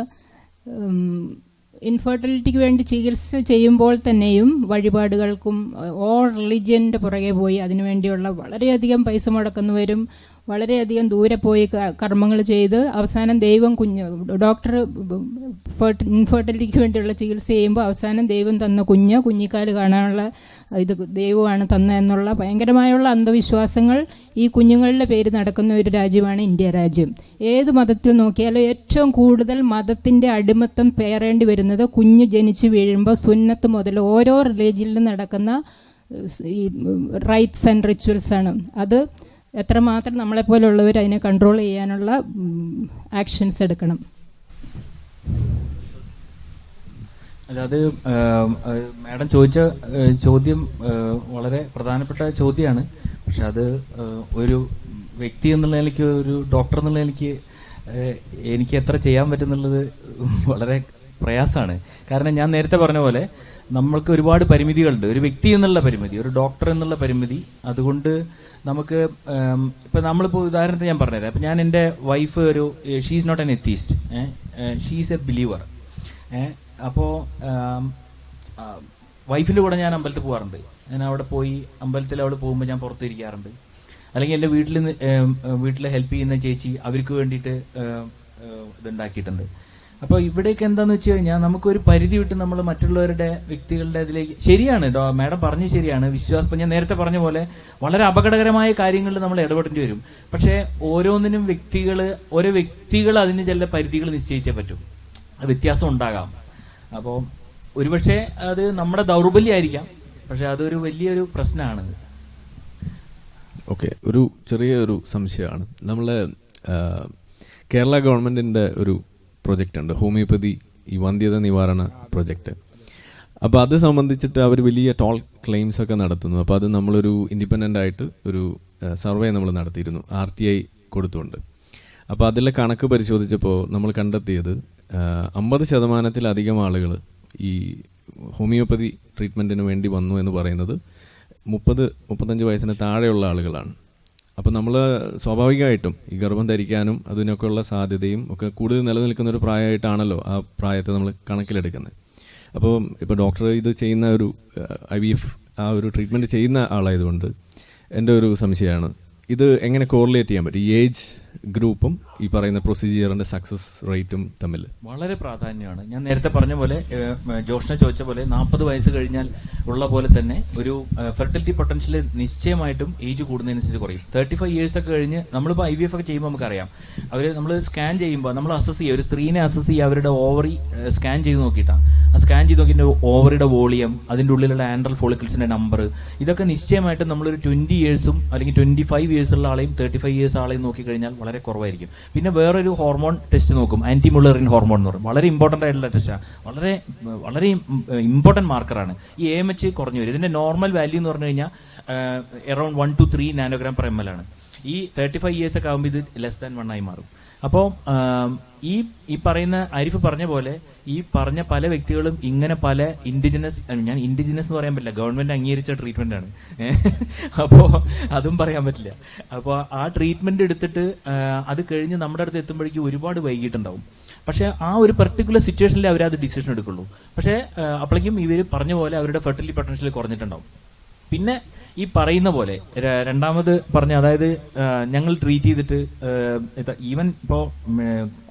ഇൻഫെർട്ടിലിറ്റിക്ക് വേണ്ടി ചികിത്സ ചെയ്യുമ്പോൾ തന്നെയും വഴിപാടുകൾക്കും ഓൾ റിലിജിയൻ്റെ പുറകെ പോയി അതിനുവേണ്ടിയുള്ള വളരെയധികം പൈസ മുടക്കുന്നവരും വളരെയധികം ദൂരെ പോയി കർമ്മങ്ങൾ ചെയ്ത് അവസാനം ദൈവം ഡോക്ടർ ഇൻഫെർട്ടിലിറ്റിക്ക് വേണ്ടിയുള്ള ചികിത്സ ചെയ്യുമ്പോൾ അവസാനം ദൈവം തന്ന കുഞ്ഞിക്കാല് കാണാനുള്ള ഇത് ദൈവമാണ് തന്ന എന്നുള്ള ഭയങ്കരമായുള്ള അന്ധവിശ്വാസങ്ങൾ ഈ കുഞ്ഞുങ്ങളുടെ പേര് നടക്കുന്ന ഒരു രാജ്യമാണ് ഇന്ത്യ രാജ്യം. ഏത് മതത്തിൽ നോക്കിയാലും ഏറ്റവും കൂടുതൽ മതത്തിൻ്റെ അടിമത്തം പേറേണ്ടി വരുന്നത് കുഞ്ഞ് ജനിച്ച് വീഴുമ്പോൾ സുന്നത്ത് മുതൽ ഓരോ റിലീജിയനിലും നടക്കുന്ന ഈ റൈറ്റ്സ് ആൻഡ് റിച്വൽസാണ്. അത് എത്രമാത്രം നമ്മളെപ്പോലുള്ളവർ അതിനെ കൺട്രോൾ ചെയ്യാനുള്ള ആക്ഷൻസ് എടുക്കണം. അതായത് മാഡം ചോദിച്ച ചോദ്യം വളരെ പ്രധാനപ്പെട്ട ചോദ്യമാണ്. പക്ഷെ അത് ഒരു വ്യക്തി എന്നുള്ള നിലയ്ക്ക്, ഒരു ഡോക്ടർ എന്നുള്ള നിലയ്ക്ക് എനിക്ക് എത്ര ചെയ്യാൻ പറ്റുന്നുള്ളത് വളരെ പ്രയാസമാണ്. കാരണം ഞാൻ നേരത്തെ പറഞ്ഞ പോലെ നമ്മൾക്ക് ഒരുപാട് പരിമിതികളുണ്ട്. ഒരു വ്യക്തി എന്നുള്ള പരിമിതി, ഒരു ഡോക്ടർ എന്നുള്ള പരിമിതി. അതുകൊണ്ട് നമുക്ക് ഇപ്പം നമ്മളിപ്പോൾ ഉദാഹരണത്തിന് ഞാൻ പറഞ്ഞുതരാം. അപ്പം ഞാൻ എൻ്റെ wife she's not an atheist, she's a believer. അപ്പോൾ വൈഫിൻ്റെ കൂടെ ഞാൻ അമ്പലത്തിൽ പോകാറുണ്ട്. ഞാൻ അവിടെ പോയി അമ്പലത്തിൽ അവൾ പോകുമ്പോൾ ഞാൻ പുറത്തിരിക്കാറുണ്ട്. അല്ലെങ്കിൽ എൻ്റെ വീട്ടിൽ ഹെൽപ്പ് ചെയ്യുന്ന ചേച്ചി അവർക്ക് വേണ്ടിയിട്ട് ഇതുണ്ടാക്കിയിട്ടുണ്ട്. അപ്പോൾ ഇവിടേക്ക് എന്താണെന്ന് വെച്ച് കഴിഞ്ഞാൽ നമുക്കൊരു പരിധി വിട്ട് നമ്മൾ മറ്റുള്ളവരുടെ വ്യക്തികളുടെ ഇതിലേക്ക്, ശരിയാണ് മാഡം പറഞ്ഞ് ശരിയാണ്, വിശ്വാസം ഞാൻ നേരത്തെ പറഞ്ഞ പോലെ വളരെ അപകടകരമായ കാര്യങ്ങളിൽ നമ്മൾ ഇടപെടേണ്ടി വരും. പക്ഷേ ഓരോന്നിനും ഓരോ വ്യക്തികൾ അതിന് ചില പരിധികൾ നിശ്ചയിച്ചേ പറ്റും. വ്യത്യാസം ഉണ്ടാകാം. അപ്പോൾ ഒരുപക്ഷെ അത് നമ്മുടെ ദൗർബല്യമായിരിക്കാം, പക്ഷെ അതൊരു വലിയൊരു പ്രശ്നമാണ്. ഓക്കെ, ഒരു ചെറിയൊരു സംശയമാണ്. നമ്മളെ കേരള ഗവൺമെൻറ്റിൻ്റെ ഒരു പ്രൊജക്റ്റ് ഉണ്ട്, ഹോമിയോപ്പതി ഈ വന്ധ്യത നിവാരണ പ്രൊജക്റ്റ്. അപ്പോൾ അത് സംബന്ധിച്ചിട്ട് അവർ വലിയ ടോൾ ക്ലെയിംസ് ഒക്കെ നടത്തുന്നു. അപ്പോൾ അത് നമ്മളൊരു ഇൻഡിപെൻഡൻ്റ് ആയിട്ട് ഒരു സർവേ നമ്മൾ നടത്തിയിരുന്നു, RTI കൊടുത്തുകൊണ്ട്. അപ്പോൾ അതിലെ കണക്ക് പരിശോധിച്ചപ്പോൾ നമ്മൾ കണ്ടെത്തിയത് 50% ആളുകൾ ഈ ഹോമിയോപ്പതി ട്രീറ്റ്മെൻറ്റിന് വേണ്ടി വന്നു എന്ന് പറയുന്നത് 30-35 വയസ്സിന് താഴെയുള്ള ആളുകളാണ്. അപ്പോൾ നമ്മൾ സ്വാഭാവികമായിട്ടും ഈ ഗർഭം ധരിക്കാനും അതിനൊക്കെയുള്ള സാധ്യതയും ഒക്കെ കൂടുതൽ നിലനിൽക്കുന്ന ഒരു പ്രായമായിട്ടാണല്ലോ ആ പ്രായത്തെ നമ്മൾ കണക്കിലെടുക്കുന്നത്. അപ്പോൾ ഇപ്പോൾ ഡോക്ടർ ഇത് ചെയ്യുന്ന ഒരു IVF ആ ഒരു ട്രീറ്റ്മെൻറ്റ് ചെയ്യുന്ന ആളായതുകൊണ്ട് എൻ്റെ ഒരു സംശയമാണ്, ഇത് എങ്ങനെ കോറിലേറ്റ് ചെയ്യാൻ പറ്റും ഈ ഏജ് ഗ്രൂപ്പും ഈ പറയുന്ന പ്രൊസീജിയറിൻ്റെ സക്സസ് റേറ്റും തമ്മിൽ? വളരെ പ്രാധാന്യമാണ്. ഞാൻ നേരത്തെ പറഞ്ഞ പോലെ, ജോഷ്ന ചോദിച്ച പോലെ 40 വയസ്സ് കഴിഞ്ഞാൽ ഉള്ള പോലെ തന്നെ ഒരു ഫെർട്ടിലിറ്റി പൊട്ടൻഷ്യൽ നിശ്ചയമായിട്ടും ഏജ് കൂടുന്നതിനനുസരിച്ച് കുറയും. 35 ഇയേഴ്സ് ഒക്കെ കഴിഞ്ഞ് നമ്മളിപ്പോൾ IVF ഒക്കെ ചെയ്യുമ്പോൾ നമുക്കറിയാം, നമ്മൾ സ്കാൻ ചെയ്യുമ്പോൾ നമ്മൾ അസസ് ചെയ്യുക, ഒരു സ്ത്രീനെ അസസ് ചെയ്യുക അവരുടെ ഓവറി സ്കാൻ ചെയ്ത് നോക്കിയിട്ടാണ്. ആ സ്കാൻ ചെയ്ത് നോക്കിയിട്ട് ഓവറിയുടെ വോളിയം, അതിൻ്റെ ഉള്ളിലുള്ള ആൻഡ്രൽ ഫോളിക്കിൾസിൻ്റെ നമ്പർ, ഇതൊക്കെ നിശ്ചയമായിട്ടും നമ്മളൊരു 20 ഇയേഴ്സും അല്ലെങ്കിൽ 25 ഇയേഴ്സ് ഉള്ള ആളെയും 35 ഇയേഴ്സ് ആളെയും നോക്കിക്കഴിഞ്ഞാൽ വളരെ കുറവായിരിക്കും. പിന്നെ വേറൊരു ഹോർമോൺ ടെസ്റ്റ് നോക്കും, ആൻറ്റിമുള്ളറിൻ ഹോർമോൺ എന്ന് പറയും. വളരെ ഇമ്പോർട്ടൻ്റ് ആയിട്ടുള്ള ടെസ്റ്റാണ്, വളരെ ഇമ്പോർട്ടൻറ്റ് മാർക്കറാണ്. ഈ AMH കുറഞ്ഞു വരും. ഇതിൻ്റെ നോർമൽ വാല്യൂ എന്ന് പറഞ്ഞു കഴിഞ്ഞാൽ around 1 to 3 nanogram per ml ആണ്. ഈ 35 ഇയേഴ്സ് ഒക്കെ ആകുമ്പോൾ ഇത് ലെസ് ദാൻ 1 ആയി മാറും. അപ്പോൾ ഈ പറയുന്ന ആരിഫ് പറഞ്ഞ പോലെ ഈ പറഞ്ഞ പല വ്യക്തികളും ഇങ്ങനെ പല ഇൻഡിജിനസ് എന്ന് പറയാൻ പറ്റില്ല, ഗവൺമെൻറ് അംഗീകരിച്ച ട്രീറ്റ്മെൻ്റ് ആണ്. അപ്പോൾ അതും പറയാൻ പറ്റില്ല. അപ്പോൾ ആ ട്രീറ്റ്മെൻറ്റ് എടുത്തിട്ട് അത് കഴിഞ്ഞ് നമ്മുടെ അടുത്ത് എത്തുമ്പോഴേക്കും ഒരുപാട് വൈകിട്ടുണ്ടാവും. പക്ഷേ ആ ഒരു പെർട്ടിക്കുലർ സിറ്റുവേഷനിൽ അവരത് ഡിസിഷൻ എടുക്കുള്ളൂ. പക്ഷേ അപ്പോഴേക്കും ഇവർ പറഞ്ഞ പോലെ അവരുടെ ഫെർട്ടിലിറ്റി പൊട്ടൻഷ്യൽ കുറഞ്ഞിട്ടുണ്ടാവും. പിന്നെ ഈ പറയുന്ന പോലെ രണ്ടാമത് പറഞ്ഞ, അതായത് ഞങ്ങൾ ട്രീറ്റ് ചെയ്തിട്ട് ഈവൻ ഇപ്പോൾ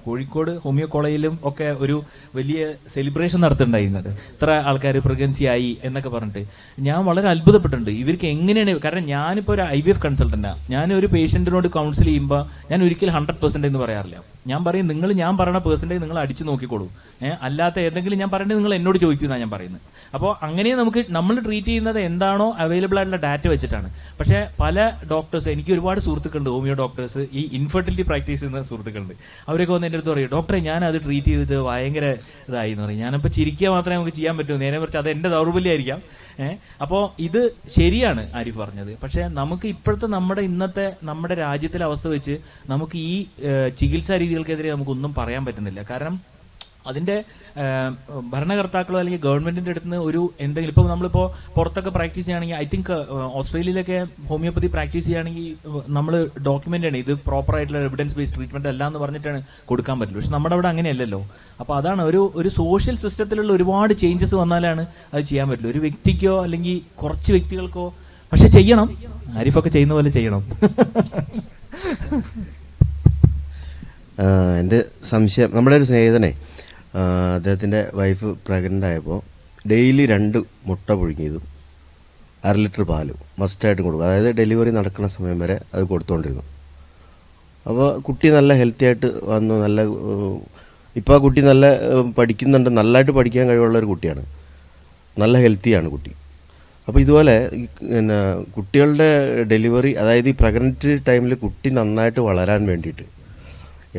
കോഴിക്കോട് ഹോമിയോ കോളേജിലും ഒക്കെ ഒരു വലിയ സെലിബ്രേഷൻ നടത്തുന്നുണ്ടായിരുന്നത്, ഇത്ര ആൾക്കാർ പ്രഗ്നൻസി ആയി എന്നൊക്കെ പറഞ്ഞിട്ട്. ഞാൻ വളരെ അത്ഭുതപ്പെട്ടിട്ടുണ്ട് ഇവർക്ക് എങ്ങനെയാണ്. കാരണം ഞാനിപ്പോൾ ഒരു IVF കൺസൾട്ടൻ്റാണ്. ഞാൻ ഒരു പേഷ്യൻറ്റിനോട് കൗൺസിൽ ചെയ്യുമ്പോൾ ഞാൻ ഒരിക്കലും 100% എന്ന് പറയാറില്ല. ഞാൻ പറയും, ഞാൻ പറയുന്ന പേഴ്സൻറ്റേജ് നിങ്ങൾ അടിച്ചു നോക്കിക്കോളൂ, അല്ലാത്ത ഏതെങ്കിലും ഞാൻ പറയേണ്ടത് നിങ്ങൾ എന്നോട് ചോദിക്കുന്നതാണ് ഞാൻ പറയുന്നത്. അപ്പോൾ അങ്ങനെ നമ്മൾ ട്രീറ്റ് ചെയ്യുന്നത് എന്താണോ അവൈലബിൾ ആയിട്ടുള്ള ഡാറ്റ വെച്ചിട്ടാണ്. പക്ഷേ പല ഡോക്ടേഴ്സ്, എനിക്ക് ഒരുപാട് സുഹൃത്തുക്കളുണ്ട് ഹോമിയോ ഡോക്ടേഴ്സ്, ഈ ഇൻഫെർട്ടിലിറ്റി പ്രാക്ടീസ് ചെയ്യുന്ന സുഹൃത്തുക്കളുണ്ട്. അവരൊക്കെ വന്ന് എൻ്റെ അടുത്ത് പറയും, ഡോക്ടറെ ഞാൻ അത് ട്രീറ്റ് ചെയ്തത് ഭയങ്കര ഇതായി എന്ന് പറയും. ഞാനപ്പോൾ ചിരിക്കുക മാത്രമേ നമുക്ക് ചെയ്യാൻ പറ്റൂ, നേരെ മറിച്ച് അത് എൻ്റെ ദൗർബല്യമായിരിക്കാം. അപ്പോൾ ഇത് ശരിയാണ് ആരിഫ് പറഞ്ഞത്. പക്ഷേ നമുക്ക് ഇപ്പോഴത്തെ നമ്മുടെ രാജ്യത്തിലെ അവസ്ഥ വെച്ച് നമുക്ക് ഈ ചികിത്സാ രീതികൾക്കെതിരെ നമുക്കൊന്നും പറയാൻ പറ്റുന്നില്ല. കാരണം അതിന്റെ ഭരണകർത്താക്കളോ അല്ലെങ്കിൽ ഗവൺമെന്റിന്റെ അടുത്ത് നിന്ന് ഒരു എന്തെങ്കിലും ഇപ്പോൾ നമ്മളിപ്പോൾ പുറത്തൊക്കെ പ്രാക്ടീസ് ചെയ്യുകയാണെങ്കിൽ ഐ തിങ്ക് ഓസ്ട്രേലിയയിലൊക്കെ ഹോമിയോപ്പതി പ്രാക്ടീസ് ചെയ്യുകയാണെങ്കിൽ നമ്മൾ ഡോക്യുമെന്റ് ആണ് ഇത് പ്രോപ്പർ ആയിട്ടുള്ള എവിഡൻസ് ബേസ്ഡ് ട്രീറ്റ്മെന്റ് അല്ല എന്ന് പറഞ്ഞിട്ടാണ് കൊടുക്കാൻ പറ്റുള്ളൂ. പക്ഷെ നമ്മുടെ അവിടെ അങ്ങനെയല്ലല്ലോ. അപ്പോൾ അതാണ് ഒരു സോഷ്യൽ സിസ്റ്റത്തിലുള്ള ഒരുപാട് ചേഞ്ചസ് വന്നാലാണ് അത് ചെയ്യാൻ പറ്റുള്ളൂ. ഒരു വ്യക്തിക്കോ അല്ലെങ്കിൽ കുറച്ച് വ്യക്തികൾക്കോ. പക്ഷെ ചെയ്യണം, ആരിഫൊക്കെ ചെയ്യുന്ന പോലെ ചെയ്യണം. എൻ്റെ സംശയം, നമ്മുടെ ഒരു സ്നേഹിതനെ അദ്ദേഹത്തിൻ്റെ വൈഫ് പ്രഗ്നൻ്റ് ആയപ്പോൾ ഡെയിലി 2 മുട്ട പുഴുങ്ങിയതും 1/2 ലിറ്റർ പാലും മസ്റ്റായിട്ടും കൊടുക്കും. അതായത് ഡെലിവറി നടക്കുന്ന സമയം വരെ അത് കൊടുത്തുകൊണ്ടിരുന്നു. അപ്പോൾ കുട്ടി നല്ല ഹെൽത്തി ആയിട്ട് വന്നു. ഇപ്പോൾ ആ കുട്ടി നല്ല പഠിക്കുന്നുണ്ട്, നല്ലതായിട്ട് പഠിക്കാൻ കഴിവുള്ള ഒരു കുട്ടിയാണ്, നല്ല ഹെൽത്തിയാണ് കുട്ടി. അപ്പോൾ ഇതുപോലെ പിന്നെ കുട്ടികളുടെ ഡെലിവറി, അതായത് ഈ പ്രഗ്നൻറ്റ് ടൈമിൽ കുട്ടി നന്നായിട്ട് വളരാൻ വേണ്ടിയിട്ട്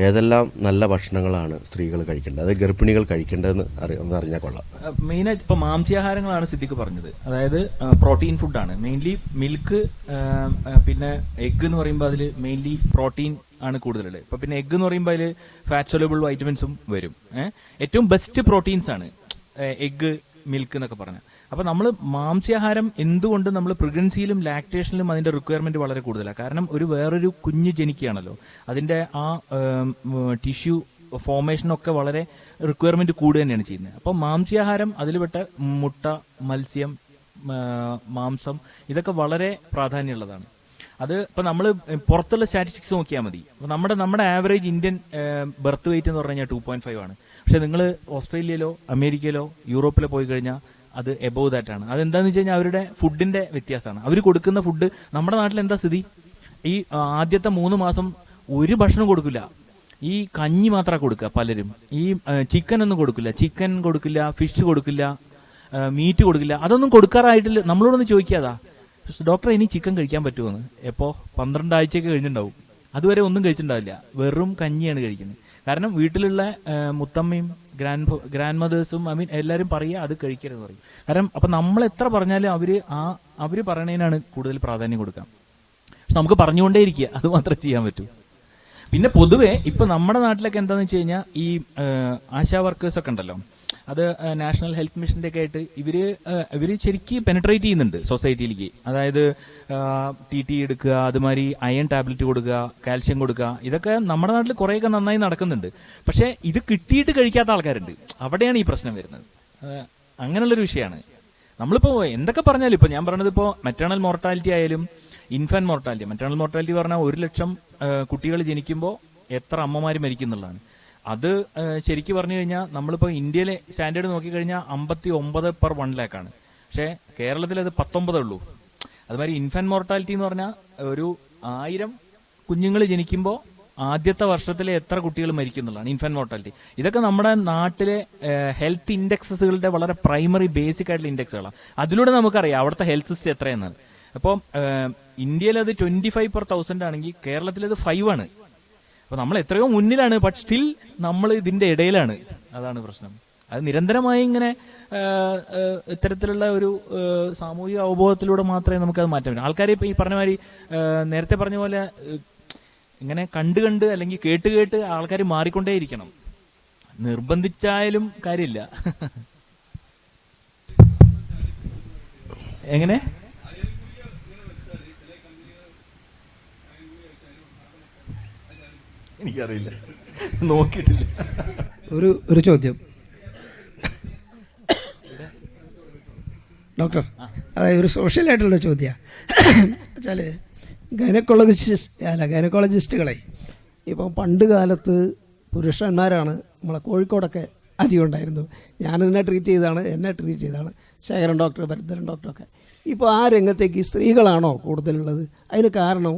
ഏതെല്ലാം നല്ല ഭക്ഷണങ്ങളാണ് സ്ത്രീകൾ കഴിക്കേണ്ടത്, അത് ഗർഭിണികൾ കഴിക്കേണ്ടതെന്ന് ഒന്ന് അറിഞ്ഞാൽ കൊള്ളാം. മെയിനായിട്ട് ഇപ്പോൾ മാംസ്യാഹാരങ്ങളാണ് സിദ്ദിഖ് പറഞ്ഞത്. അതായത് പ്രോട്ടീൻ ഫുഡാണ് മെയിൻലി. മിൽക്ക് പിന്നെ എഗ്ഗ് എന്ന് പറയുമ്പോൾ അതിൽ മെയിൻലി പ്രോട്ടീൻ ആണ് കൂടുതലുള്ളത്. ഇപ്പം പിന്നെ എഗ്ഗ് എന്ന് പറയുമ്പോൾ അതിൽ ഫാറ്റ് സോലബിൾ വൈറ്റമിൻസും വരും. ഏറ്റവും ബെസ്റ്റ് പ്രോട്ടീൻസ് ആണ് എഗ്ഗ്, മിൽക്ക് എന്നൊക്കെ പറഞ്ഞാൽ. അപ്പോൾ നമ്മൾ മാംസ്യാഹാരം എന്തുകൊണ്ട് നമ്മൾ പ്രഗ്നൻസിയിലും ലാക്ടേഷനിലും അതിൻ്റെ റിക്വയർമെൻറ്റ് വളരെ കൂടുതലാണ്. കാരണം വേറൊരു കുഞ്ഞ് ജനിക്കുകയാണല്ലോ, അതിൻ്റെ ആ ടിഷ്യൂ ഫോർമേഷനൊക്കെ വളരെ റിക്വയർമെൻറ്റ് കൂടുക തന്നെയാണ് ചെയ്യുന്നത്. അപ്പോൾ മാംസ്യാഹാരം അതിൽപ്പെട്ട മുട്ട, മത്സ്യം, മാംസം ഇതൊക്കെ വളരെ പ്രാധാന്യമുള്ളതാണ്. അത് ഇപ്പം നമ്മൾ പുറത്തുള്ള സ്റ്റാറ്റിസ്റ്റിക്സ് നോക്കിയാൽ മതി. നമ്മുടെ ആവറേജ് ഇന്ത്യൻ ബർത്ത് വെയിറ്റ് എന്ന് പറഞ്ഞു കഴിഞ്ഞാൽ 2.5 ആണ്. പക്ഷെ നിങ്ങൾ ഓസ്ട്രേലിയയിലോ അമേരിക്കയിലോ യൂറോപ്പിലോ പോയി കഴിഞ്ഞാൽ അത് എബോവ് ദാറ്റ് ആണ്. അതെന്താണെന്ന് വെച്ച് കഴിഞ്ഞാൽ അവരുടെ ഫുഡിന്റെ വ്യത്യാസമാണ്. അവർ കൊടുക്കുന്ന ഫുഡ്, നമ്മുടെ നാട്ടിൽ എന്താ സ്ഥിതി, ഈ ആദ്യത്തെ 3 മാസം ഒരു ഭക്ഷണം കൊടുക്കില്ല, ഈ കഞ്ഞി മാത്രമാണ് കൊടുക്കുക പലരും. ഈ ചിക്കൻ ഒന്നും കൊടുക്കില്ല, ചിക്കൻ കൊടുക്കില്ല, ഫിഷ് കൊടുക്കില്ല, മീറ്റ് കൊടുക്കില്ല. അതൊന്നും കൊടുക്കാറായിട്ടില്ല. നമ്മളോടൊന്ന് ചോദിക്കാതാ, ഡോക്ടർ ഇനി ചിക്കൻ കഴിക്കാൻ പറ്റുമെന്ന്. എപ്പോൾ 12 ആഴ്ചയൊക്കെ കഴിഞ്ഞിട്ടുണ്ടാവും, അതുവരെ ഒന്നും കഴിച്ചിട്ടുണ്ടാവില്ല, വെറും കഞ്ഞിയാണ് കഴിക്കുന്നത്. കാരണം വീട്ടിലുള്ള മുത്തമ്മയും ഗ്രാൻഡ് മദേഴ്സും എല്ലാവരും പറയുക അത് കഴിക്കരുതെന്ന് പറയും. കാരണം അപ്പം നമ്മൾ എത്ര പറഞ്ഞാലും അവർ പറയണതിനാണ് കൂടുതൽ പ്രാധാന്യം കൊടുക്കുക. പക്ഷെ നമുക്ക് പറഞ്ഞുകൊണ്ടേയിരിക്കുക, അത് മാത്രമേ ചെയ്യാൻ പറ്റൂ. പിന്നെ പൊതുവെ ഇപ്പം നമ്മുടെ നാട്ടിലൊക്കെ എന്താണെന്ന് വെച്ച് കഴിഞ്ഞാൽ ഈ ആശാ വർക്കേഴ്സൊക്കെ ഉണ്ടല്ലോ, അത് നാഷണൽ ഹെൽത്ത് മിഷൻ്റെ ഒക്കെ ആയിട്ട് ഇവർ ശരിക്കും പെനട്രേറ്റ് ചെയ്യുന്നുണ്ട് സൊസൈറ്റിയിലേക്ക്. അതായത് TT എടുക്കുക, അതുമാതിരി അയൺ ടാബ്ലറ്റ് കൊടുക്കുക, കാൽഷ്യം കൊടുക്കുക, ഇതൊക്കെ നമ്മുടെ നാട്ടിൽ കുറേയൊക്കെ നന്നായി നടക്കുന്നുണ്ട്. പക്ഷേ ഇത് കിട്ടിയിട്ട് കഴിക്കാത്ത ആൾക്കാരുണ്ട്, അവിടെയാണ് ഈ പ്രശ്നം വരുന്നത്. അങ്ങനെയുള്ളൊരു വിഷയമാണ്. നമ്മളിപ്പോൾ എന്തൊക്കെ പറഞ്ഞാലും, ഇപ്പോൾ ഞാൻ പറഞ്ഞത് ഇപ്പോൾ മെറ്റേണൽ മോർട്ടാലിറ്റി ആയാലും ഇൻഫാന്റ് മോർട്ടാലിറ്റി. മെറ്റേണൽ മോർട്ടാലിറ്റി പറഞ്ഞാൽ 1 ലക്ഷം കുട്ടികൾ ജനിക്കുമ്പോൾ എത്ര അമ്മമാർ മരിക്കുന്നുള്ളതാണ്. അത് ശരിക്കും പറഞ്ഞു കഴിഞ്ഞാൽ നമ്മളിപ്പോൾ ഇന്ത്യയിലെ സ്റ്റാൻഡേർഡ് നോക്കിക്കഴിഞ്ഞാൽ 59 per 1 lakh ആണ്. പക്ഷേ കേരളത്തിൽ അത് 19 ഉള്ളൂ. അതുമാതിരി ഇൻഫാന്റ് മോർട്ടാലിറ്റി എന്ന് പറഞ്ഞാൽ 1000 കുഞ്ഞുങ്ങൾ ജനിക്കുമ്പോൾ ആദ്യത്തെ വർഷത്തിലെ എത്ര കുട്ടികൾ മരിക്കുന്നുള്ളതാണ് ഇൻഫാന്റ് മോർട്ടാലിറ്റി. ഇതൊക്കെ നമ്മുടെ നാട്ടിലെ ഹെൽത്ത് ഇൻഡെക്സസുകളുടെ വളരെ പ്രൈമറി ബേസിക് ആയിട്ടുള്ള ഇൻഡെക്സുകളാണ്. അതിലൂടെ നമുക്കറിയാം അവിടുത്തെ ഹെൽത്ത് സിസ്റ്റം എത്രയെന്നാണ്. അപ്പോൾ ഇന്ത്യയിൽ അത് 25 per 1000 ആണെങ്കിൽ കേരളത്തിൽ അത് 5 ആണ്. അപ്പോൾ നമ്മൾ എത്രയോ മുന്നിലാണ്, ബട്ട് സ്റ്റിൽ നമ്മൾ ഇതിൻ്റെ ഇടയിലാണ്. അതാണ് പ്രശ്നം. അത് നിരന്തരമായി ഇങ്ങനെ ഇത്തരത്തിലുള്ള ഒരു സാമൂഹിക അവബോധത്തിലൂടെ മാത്രമേ നമുക്കത് മാറ്റാൻ പറ്റൂ. ആൾക്കാരെ ഇപ്പോൾ ഈ പറഞ്ഞ മാതിരി നേരത്തെ പറഞ്ഞ പോലെ ഇങ്ങനെ കണ്ട് അല്ലെങ്കിൽ കേട്ട് ആൾക്കാർ മാറിക്കൊണ്ടേയിരിക്കണം. നിർബന്ധിച്ചായാലും കാര്യമില്ല. എങ്ങനെ എനിക്കറിയില്ല, നോക്കിയിട്ടില്ല. ഒരു ചോദ്യം ഡോക്ടർ, അതായത് ഒരു സോഷ്യലായിട്ടുള്ള ചോദ്യമാണ്. വെച്ചാൽ ഗൈനക്കോളജിസ്റ്റുകളെ ഇപ്പം പണ്ട് കാലത്ത് പുരുഷന്മാരാണ് നമ്മളെ കോഴിക്കോടൊക്കെ അധികം ഉണ്ടായിരുന്നു. ഞാനെന്നെ ട്രീറ്റ് ചെയ്തതാണ് ശേഖരൻ ഡോക്ടർ, ഭരതൻ ഡോക്ടറൊക്കെ. ഇപ്പോൾ ആ രംഗത്തേക്ക് സ്ത്രീകളാണോ കൂടുതലുള്ളത്? അതിന് കാരണം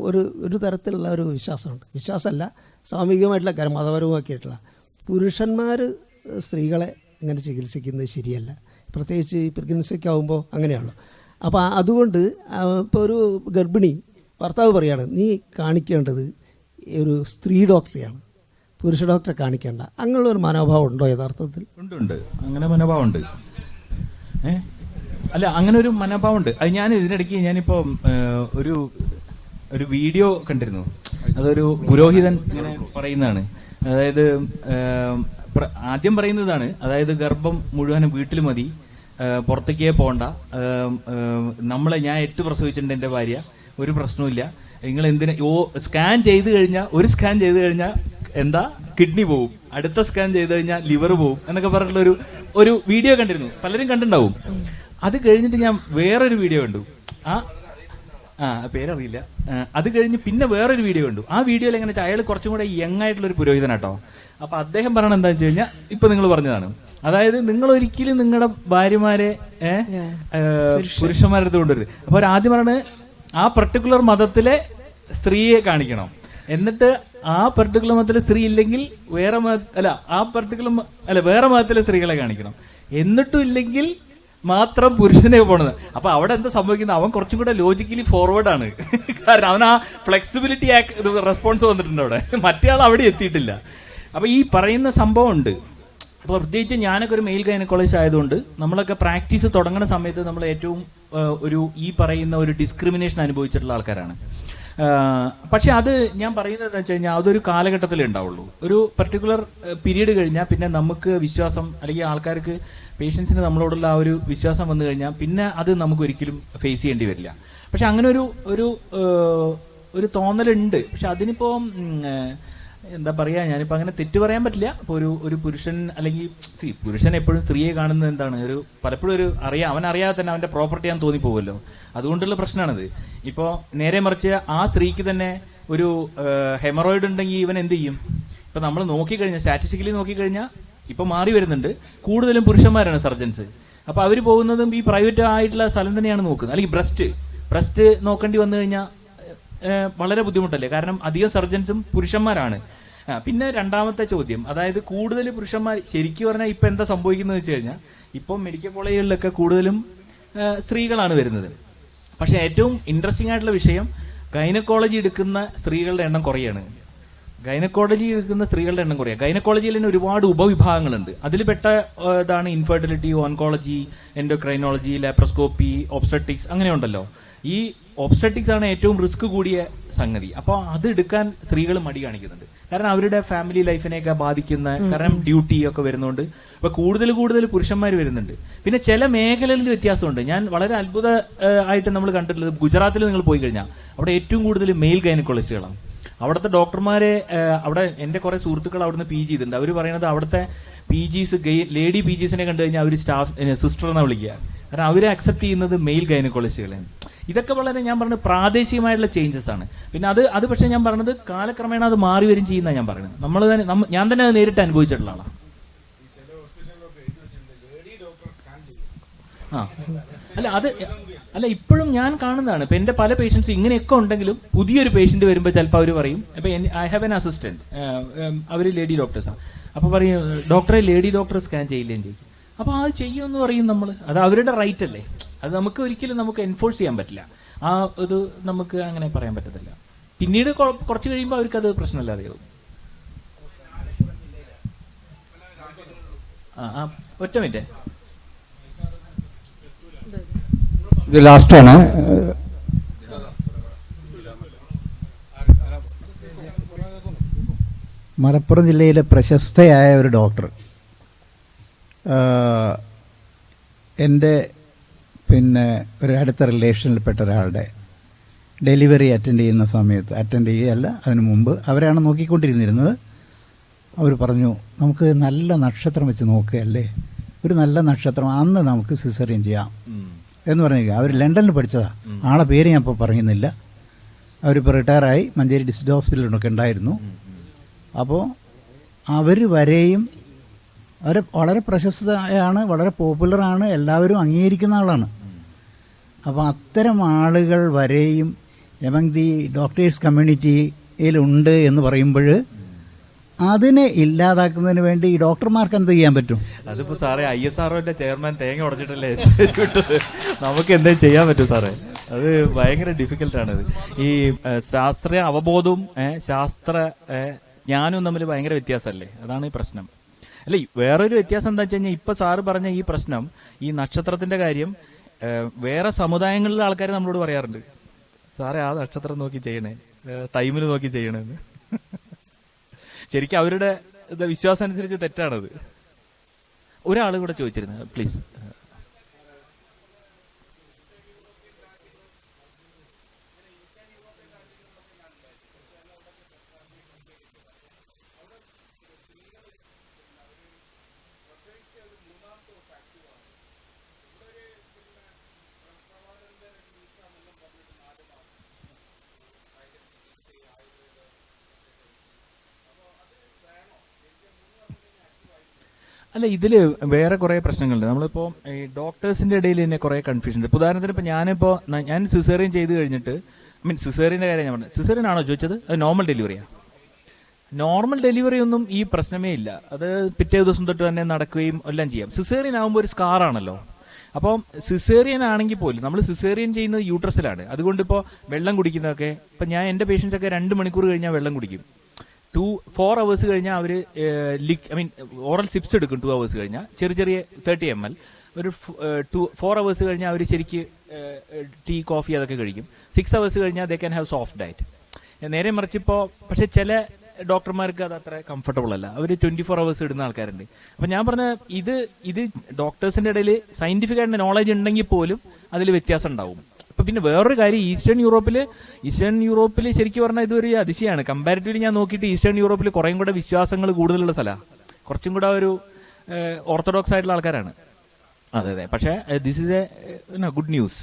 ഒരു തരത്തിലുള്ള ഒരു വിശ്വാസമുണ്ട്. വിശ്വാസമല്ല, സാമൂഹികമായിട്ടുള്ള കാര്യം, മതപരവുമൊക്കെ ആയിട്ടുള്ള പുരുഷന്മാർ സ്ത്രീകളെ ഇങ്ങനെ ചികിത്സിക്കുന്നത് ശരിയല്ല. പ്രത്യേകിച്ച് ഈ പ്രഗ്നൻസിയൊക്കെ ആകുമ്പോൾ അങ്ങനെയാണല്ലോ. അപ്പോൾ അതുകൊണ്ട് ഇപ്പോൾ ഒരു ഗർഭിണി ഭർത്താവ് പറയുകയാണ്, നീ കാണിക്കേണ്ടത് ഒരു സ്ത്രീ ഡോക്ടറെയാണ്, പുരുഷ ഡോക്ടറെ കാണിക്കേണ്ട. അങ്ങനെയുള്ള ഒരു മനോഭാവം ഉണ്ടോ യഥാർത്ഥത്തിൽ? ഉണ്ട്, അങ്ങനെ മനോഭാവമുണ്ട്. അല്ല, അങ്ങനെ ഒരു മനോഭാവമുണ്ട്. അത് ഞാൻ ഇതിനിടയ്ക്ക് ഞാനിപ്പോൾ ഒരു വീഡിയോ കണ്ടിരുന്നു. അതൊരു പുരോഹിതൻ ഇങ്ങനെ പറയുന്നതാണ്. അതായത് ആദ്യം പറയുന്നതാണ്, അതായത് ഗർഭം മുഴുവനും വീട്ടിൽ മതി, പുറത്തേക്കേ പോകണ്ട, ഞാൻ 8 പ്രസവിച്ചിട്ടുണ്ട് എൻ്റെ ഭാര്യ, ഒരു പ്രശ്നവുമില്ല, നിങ്ങൾ എന്തിനാ സ്കാൻ ചെയ്ത് കഴിഞ്ഞാൽ, ഒരു സ്കാൻ ചെയ്ത് കഴിഞ്ഞാൽ എന്താ കിഡ്നി പോവും, അടുത്ത സ്കാൻ ചെയ്ത് കഴിഞ്ഞാൽ ലിവർ പോവും എന്നൊക്കെ പറഞ്ഞിട്ടുള്ള ഒരു വീഡിയോ കണ്ടിരുന്നു, പലരും കണ്ടിട്ടുണ്ടാവും. അത് കഴിഞ്ഞിട്ട് ഞാൻ വേറൊരു വീഡിയോ കണ്ടു, പേരറിയില്ല. അത് കഴിഞ്ഞ് പിന്നെ വേറൊരു വീഡിയോ കണ്ടു. ആ വീഡിയോയിൽ എങ്ങനെ വെച്ചാൽ അയാൾ കുറച്ചും കൂടെ യങ് ആയിട്ടുള്ളൊരു പുരോഹിതനാട്ടോ. അപ്പൊ അദ്ദേഹം പറയണത് എന്താണെന്ന് വെച്ച് കഴിഞ്ഞാൽ ഇപ്പൊ നിങ്ങൾ പറഞ്ഞതാണ്, അതായത് നിങ്ങൾ ഒരിക്കലും നിങ്ങളുടെ ഭാര്യമാരെ പുരുഷന്മാരുടെ അടുത്ത് കൊണ്ടുവരുത്. അപ്പൊ അവർ ആദ്യം പറയണത് ആ പർട്ടിക്കുലർ മതത്തിലെ സ്ത്രീയെ കാണിക്കണം, എന്നിട്ട് ആ പർട്ടിക്കുലർ മതത്തിലെ സ്ത്രീ ഇല്ലെങ്കിൽ വേറെ മതത്തിലെ സ്ത്രീകളെ കാണിക്കണം, എന്നിട്ടും ഇല്ലെങ്കിൽ മാത്രം പുരുഷനെ പോണത്. അപ്പൊ അവിടെ എന്താ സംഭവിക്കുന്നത്, അവൻ കുറച്ചും കൂടെ ലോജിക്കലി ഫോർവേഡാണ്. കാരണം അവൻ ആ ഫ്ലെക്സിബിലിറ്റി റെസ്പോൺസ് വന്നിട്ടുണ്ട് അവിടെ, മറ്റേ ആൾ അവിടെ എത്തിയിട്ടില്ല. അപ്പൊ ഈ പറയുന്ന സംഭവം ഉണ്ട്. അപ്പോൾ പ്രത്യേകിച്ച് ഞാനൊക്കെ ഒരു മെയിൽ ഗൈനക്കോളജിസ്റ്റ് ആയതുകൊണ്ട് നമ്മളൊക്കെ പ്രാക്ടീസ് തുടങ്ങുന്ന സമയത്ത് നമ്മൾ ഏറ്റവും ഈ പറയുന്ന ഒരു ഡിസ്ക്രിമിനേഷൻ അനുഭവിച്ചിട്ടുള്ള ആൾക്കാരാണ്. പക്ഷെ അത് ഞാൻ പറയുന്നത് എന്താ വെച്ച് കഴിഞ്ഞാൽ അതൊരു കാലഘട്ടത്തിലേ ഉണ്ടാവുള്ളൂ. ഒരു പർട്ടിക്കുലർ പീരീഡ് കഴിഞ്ഞാൽ പിന്നെ നമുക്ക് വിശ്വാസം, അല്ലെങ്കിൽ ആൾക്കാർക്ക് പേഷ്യൻസിന് നമ്മളോടുള്ള ആ ഒരു വിശ്വാസം വന്നു കഴിഞ്ഞാൽ പിന്നെ അത് നമുക്ക് ഒരിക്കലും ഫേസ് ചെയ്യേണ്ടി വരില്ല. പക്ഷെ അങ്ങനെ ഒരു തോന്നലുണ്ട്. പക്ഷെ അതിനിപ്പോൾ എന്താ പറയുക, ഞാനിപ്പോൾ അങ്ങനെ തെറ്റ് പറയാൻ പറ്റില്ല. ഇപ്പോൾ ഒരു പുരുഷൻ, അല്ലെങ്കിൽ പുരുഷൻ എപ്പോഴും സ്ത്രീയെ കാണുന്നത് എന്താണ്, പലപ്പോഴും അവൻ അറിയാതെ തന്നെ അവൻ്റെ പ്രോപ്പർട്ടി ആണെന്ന് തോന്നിപ്പോകുമല്ലോ, അതുകൊണ്ടുള്ള പ്രശ്നമാണിത്. ഇപ്പോൾ നേരെ മറിച്ച് ആ സ്ത്രീക്ക് തന്നെ ഒരു ഹെമറോയിഡ് ഉണ്ടെങ്കിൽ ഇവൻ എന്ത് ചെയ്യും? ഇപ്പം നമ്മൾ നോക്കിക്കഴിഞ്ഞാൽ, സ്റ്റാറ്റിസ്റ്റിക്കലി നോക്കിക്കഴിഞ്ഞാൽ ഇപ്പം മാറി വരുന്നുണ്ട്, കൂടുതലും പുരുഷന്മാരാണ് സർജൻസ്. അപ്പോൾ അവർ പോകുന്നതും ഈ പ്രൈവറ്റ് ആയിട്ടുള്ള സ്ഥലം തന്നെയാണ് നോക്കുന്നത്. അല്ലെങ്കിൽ ബ്രസ്റ്റ് നോക്കേണ്ടി വന്നു കഴിഞ്ഞാൽ വളരെ ബുദ്ധിമുട്ടല്ലേ, കാരണം അധികം സർജൻസും പുരുഷന്മാരാണ്. പിന്നെ രണ്ടാമത്തെ ചോദ്യം, അതായത് കൂടുതൽ പുരുഷന്മാർ, ശരിക്കും പറഞ്ഞാൽ ഇപ്പം എന്താ സംഭവിക്കുന്നത് വെച്ച് കഴിഞ്ഞാൽ ഇപ്പം മെഡിക്കൽ കോളേജുകളിലൊക്കെ കൂടുതലും സ്ത്രീകളാണ് വരുന്നത്. പക്ഷെ ഏറ്റവും ഇൻട്രസ്റ്റിംഗ് ആയിട്ടുള്ള വിഷയം, ഗൈനക്കോളജി എടുക്കുന്ന സ്ത്രീകളുടെ എണ്ണം കുറയാണ്. ഗൈനക്കോളജിയിൽ തന്നെ ഒരുപാട് ഉപവിഭാഗങ്ങളുണ്ട്. അതിൽ പെട്ട ഇതാണ് infertility, oncology, endocrinology, laparoscopy, obstetrics, അങ്ങനെ ഉണ്ടല്ലോ. ഈ ഒബ്സ്റ്ററ്റിക്സ് ആണ് ഏറ്റവും റിസ്ക് കൂടിയ സംഗതി. അപ്പോൾ അത് എടുക്കാൻ സ്ത്രീകൾ മടി കാണിക്കുന്നുണ്ട്. കാരണം അവരുടെ ഫാമിലി ലൈഫിനെയൊക്കെ ബാധിക്കുന്ന, കാരണം ഡ്യൂട്ടി ഒക്കെ വരുന്നുണ്ട്. അപ്പോൾ കൂടുതൽ പുരുഷന്മാർ വരുന്നുണ്ട്. പിന്നെ ചില മേഖലകളിൽ വ്യത്യാസമുണ്ട്. ഞാൻ വളരെ അത്ഭുതമായിട്ട് നമ്മൾ കണ്ടിട്ടുള്ളത്, ഗുജറാത്തിൽ നിങ്ങൾ പോയി കഴിഞ്ഞാൽ അവിടെ ഏറ്റവും കൂടുതൽ മെയിൽ ഗൈനക്കോളജിസ്റ്റുകളാണ്. അവിടുത്തെ ഡോക്ടർമാരെ, അവിടെ എൻ്റെ കുറേ സുഹൃത്തുക്കൾ അവിടുന്ന് PG ചെയ്തിട്ടുണ്ട്. അവർ പറയുന്നത് അവിടുത്തെ PGs, ലേഡി PGസിനെ കണ്ടു കഴിഞ്ഞാൽ അവർ സിസ്റ്റർ എന്നാണ് വിളിക്കുക. കാരണം അവരെ അക്സെപ്റ്റ് ചെയ്യുന്നത് മെയിൽ ഗൈനക്കോളജിസ്റ്റുകളാണ്. ഇതൊക്കെ വളരെ, ഞാൻ പറഞ്ഞത്, പ്രാദേശികമായിട്ടുള്ള ചേഞ്ചസ് ആണ്. പിന്നെ അത് പക്ഷേ ഞാൻ പറഞ്ഞത് കാലക്രമേണ അത് മാറി വരും ചെയ്യുന്ന ഞാൻ പറയുന്നത്. ഞാൻ തന്നെ അത് നേരിട്ട് അനുഭവിച്ചിട്ടുള്ള ആളാണ്. അല്ല ഇപ്പോഴും ഞാൻ കാണുന്നതാണ്. ഇപ്പം എൻ്റെ പല പേഷ്യൻസ് ഇങ്ങനെയൊക്കെ ഉണ്ടെങ്കിലും പുതിയൊരു പേഷ്യൻ്റ് വരുമ്പോൾ ചിലപ്പോൾ അവർ പറയും, ഇപ്പം ഐ ഹാവ് എൻ അസിസ്റ്റൻറ്റ്, അവർ ലേഡി ഡോക്ടേഴ്സാണ്. അപ്പോൾ പറയും, ഡോക്ടറെ ലേഡി ഡോക്ടർ സ്കാൻ ചെയ്യില്ലേന്ന് ചോദിക്കും. അപ്പോൾ അത് ചെയ്യുമെന്ന് പറയും നമ്മൾ. അത് അവരുടെ റൈറ്റ് അല്ലേ, അത് നമുക്ക് ഒരിക്കലും എൻഫോഴ്സ് ചെയ്യാൻ പറ്റില്ല. ഇത് നമുക്ക് അങ്ങനെ പറയാൻ പറ്റത്തില്ല. പിന്നീട് കുറച്ച് കഴിയുമ്പോൾ അവർക്കത് പ്രശ്നമില്ലാതെയാവും. ഒറ്റ മിനിറ്റ്, ഇത് ലാസ്റ്റാണ്. മലപ്പുറം ജില്ലയിലെ പ്രശസ്തയായ ഒരു ഡോക്ടർ എൻ്റെ ഒരു അടുത്ത റിലേഷനിൽപ്പെട്ട ഒരാളുടെ ഡെലിവറി അറ്റൻഡ് ചെയ്യുകയല്ല, അതിനു മുമ്പ് അവരാണ് നോക്കിക്കൊണ്ടിരുന്നിരുന്നത്. അവർ പറഞ്ഞു, നമുക്ക് നല്ല നക്ഷത്രം വെച്ച് നോക്കുകയല്ലേ, ഒരു നല്ല നക്ഷത്രം, അന്ന് നമുക്ക് സിസേറിയൻ ചെയ്യാം എന്ന് പറഞ്ഞിരിക്കുക. അവർ ലണ്ടനിൽ പഠിച്ചതാണ്. ആളെ പേര് ഞാൻ ഇപ്പോൾ പറയുന്നില്ല. അവരിപ്പോൾ റിട്ടയറായി, മഞ്ചേരി ഡിസ്ട്രിക്ട് ഹോസ്പിറ്റലിലൊക്കെ ഉണ്ടായിരുന്നു. അപ്പോൾ അവർ വരെയും അവർ വളരെ പ്രശസ്തയാണ്, വളരെ പോപ്പുലറാണ്, എല്ലാവരും അംഗീകരിക്കുന്ന ആളാണ്. അപ്പോൾ അത്തരം ആളുകൾ വരെയും എമംഗ് ദി ഡോക്ടേഴ്സ് കമ്മ്യൂണിറ്റിയിലുണ്ട് എന്ന് പറയുമ്പോൾ അതിനെ ഇല്ലാതാക്കുന്നതിന് വേണ്ടി ഈ ഡോക്ടർമാർക്ക് എന്ത് ചെയ്യാൻ പറ്റും? അതിപ്പോൾ സാറേ, ISROന്റെ ചെയർമാൻ തേങ്ങ ഉടച്ചിട്ടല്ലേ നമുക്ക് എന്തേ ചെയ്യാൻ പറ്റും സാറേ? അത് ഭയങ്കര ഡിഫിക്കൽട്ടാണ്. ഈ ശാസ്ത്രീയ അവബോധവും ശാസ്ത്ര ജ്ഞാനവും തമ്മിൽ ഭയങ്കര വ്യത്യാസമല്ലേ? അതാണ് ഈ പ്രശ്നം. അല്ല, വേറൊരു വ്യത്യാസം എന്താ വെച്ച് കഴിഞ്ഞാൽ, ഇപ്പൊ സാറ് പറഞ്ഞ ഈ പ്രശ്നം, ഈ നക്ഷത്രത്തിന്റെ കാര്യം, വേറെ സമുദായങ്ങളിലെ ആൾക്കാർ നമ്മളോട് പറയാറുണ്ട്, സാറേ ആ നക്ഷത്രം നോക്കി ചെയ്യണേ, ടൈമിൽ നോക്കി ചെയ്യണേന്ന്. ശരിക്കും അവരുടെ വിശ്വാസം അനുസരിച്ച് തെറ്റാണത്. ഒരാൾ കൂടെ ചോദിച്ചിരുന്നത് പ്ലീസ്. അല്ല, ഇതിൽ വേറെ കുറേ പ്രശ്നങ്ങളുണ്ട്. നമ്മളിപ്പോൾ ഈ ഡോക്ടേഴ്സിൻ്റെ ഇടയിൽ തന്നെ കുറേ കൺഫ്യൂഷൻ ഉണ്ട്. ഇപ്പോൾ ഉദാഹരണത്തിന് ഇപ്പോൾ ഞാൻ സിസേറിയൻ ചെയ്ത് കഴിഞ്ഞിട്ട്, സിസേറിയൻ്റെ കാര്യം ഞാൻ പറഞ്ഞത്, സിസേറിയൻ ആണോ ചോദിച്ചത്? അത് നോർമൽ ഡെലിവറിയാണ്. നോർമൽ ഡെലിവറി ഒന്നും ഈ പ്രശ്നമേ ഇല്ല. അത് പിറ്റേ ദിവസം തൊട്ട് തന്നെ നടക്കുകയും എല്ലാം ചെയ്യാം. സിസേറിയൻ ആകുമ്പോൾ ഒരു സ്കാറാണല്ലോ. അപ്പോൾ സിസേറിയൻ ആണെങ്കിൽ പോലും നമ്മൾ സിസേറിയൻ ചെയ്യുന്നത് യൂട്രസിലാണ്. അതുകൊണ്ട് ഇപ്പോൾ വെള്ളം കുടിക്കുന്നതൊക്കെ, ഇപ്പം ഞാൻ എൻ്റെ പേഷ്യൻസൊക്കെ 2 മണിക്കൂർ കഴിഞ്ഞാൽ വെള്ളം കുടിക്കും. 4 hours കഴിഞ്ഞാൽ അവർ ഓറൽ സിപ്സ് എടുക്കും. 2 hours കഴിഞ്ഞാൽ ചെറിയ 30 ml. ഒരു 4 hours കഴിഞ്ഞാൽ അവർ ശരിക്ക് ടീ കോഫി അതൊക്കെ കഴിക്കും. 6 hours കഴിഞ്ഞാൽ they can have soft diet. നേരെ മറിച്ചിപ്പോൾ പക്ഷെ ചില ഡോക്ടർമാർക്ക് അത് അത്ര കംഫർട്ടബിൾ അല്ല. അവർ 24 hours ഇടുന്ന ആൾക്കാരുണ്ട്. അപ്പം ഞാൻ പറഞ്ഞ ഇത് ഡോക്ടേഴ്സിൻ്റെ ഇടയിൽ സയൻറ്റിഫിക് ആയിട്ട് നോളജ് ഉണ്ടെങ്കിൽ പോലും അതിൽ വ്യത്യാസം ഉണ്ടാവും. അപ്പം പിന്നെ വേറൊരു കാര്യം, ഈസ്റ്റേൺ യൂറോപ്പിൽ ശരിക്കും പറഞ്ഞാൽ ഇതൊരു അതിശയമാണ്. കമ്പാരിറ്റീവ്ലി ഞാൻ നോക്കിയിട്ട് ഈസ്റ്റേൺ യൂറോപ്പിൽ കുറേയും കൂടെ വിശ്വാസങ്ങൾ കൂടുതലുള്ള സ്ഥലമാണ്. കുറച്ചും കൂടെ ഒരു ഓർത്തഡോക്സ് ആയിട്ടുള്ള ആൾക്കാരാണ്. അതെ. പക്ഷേ this is A good news.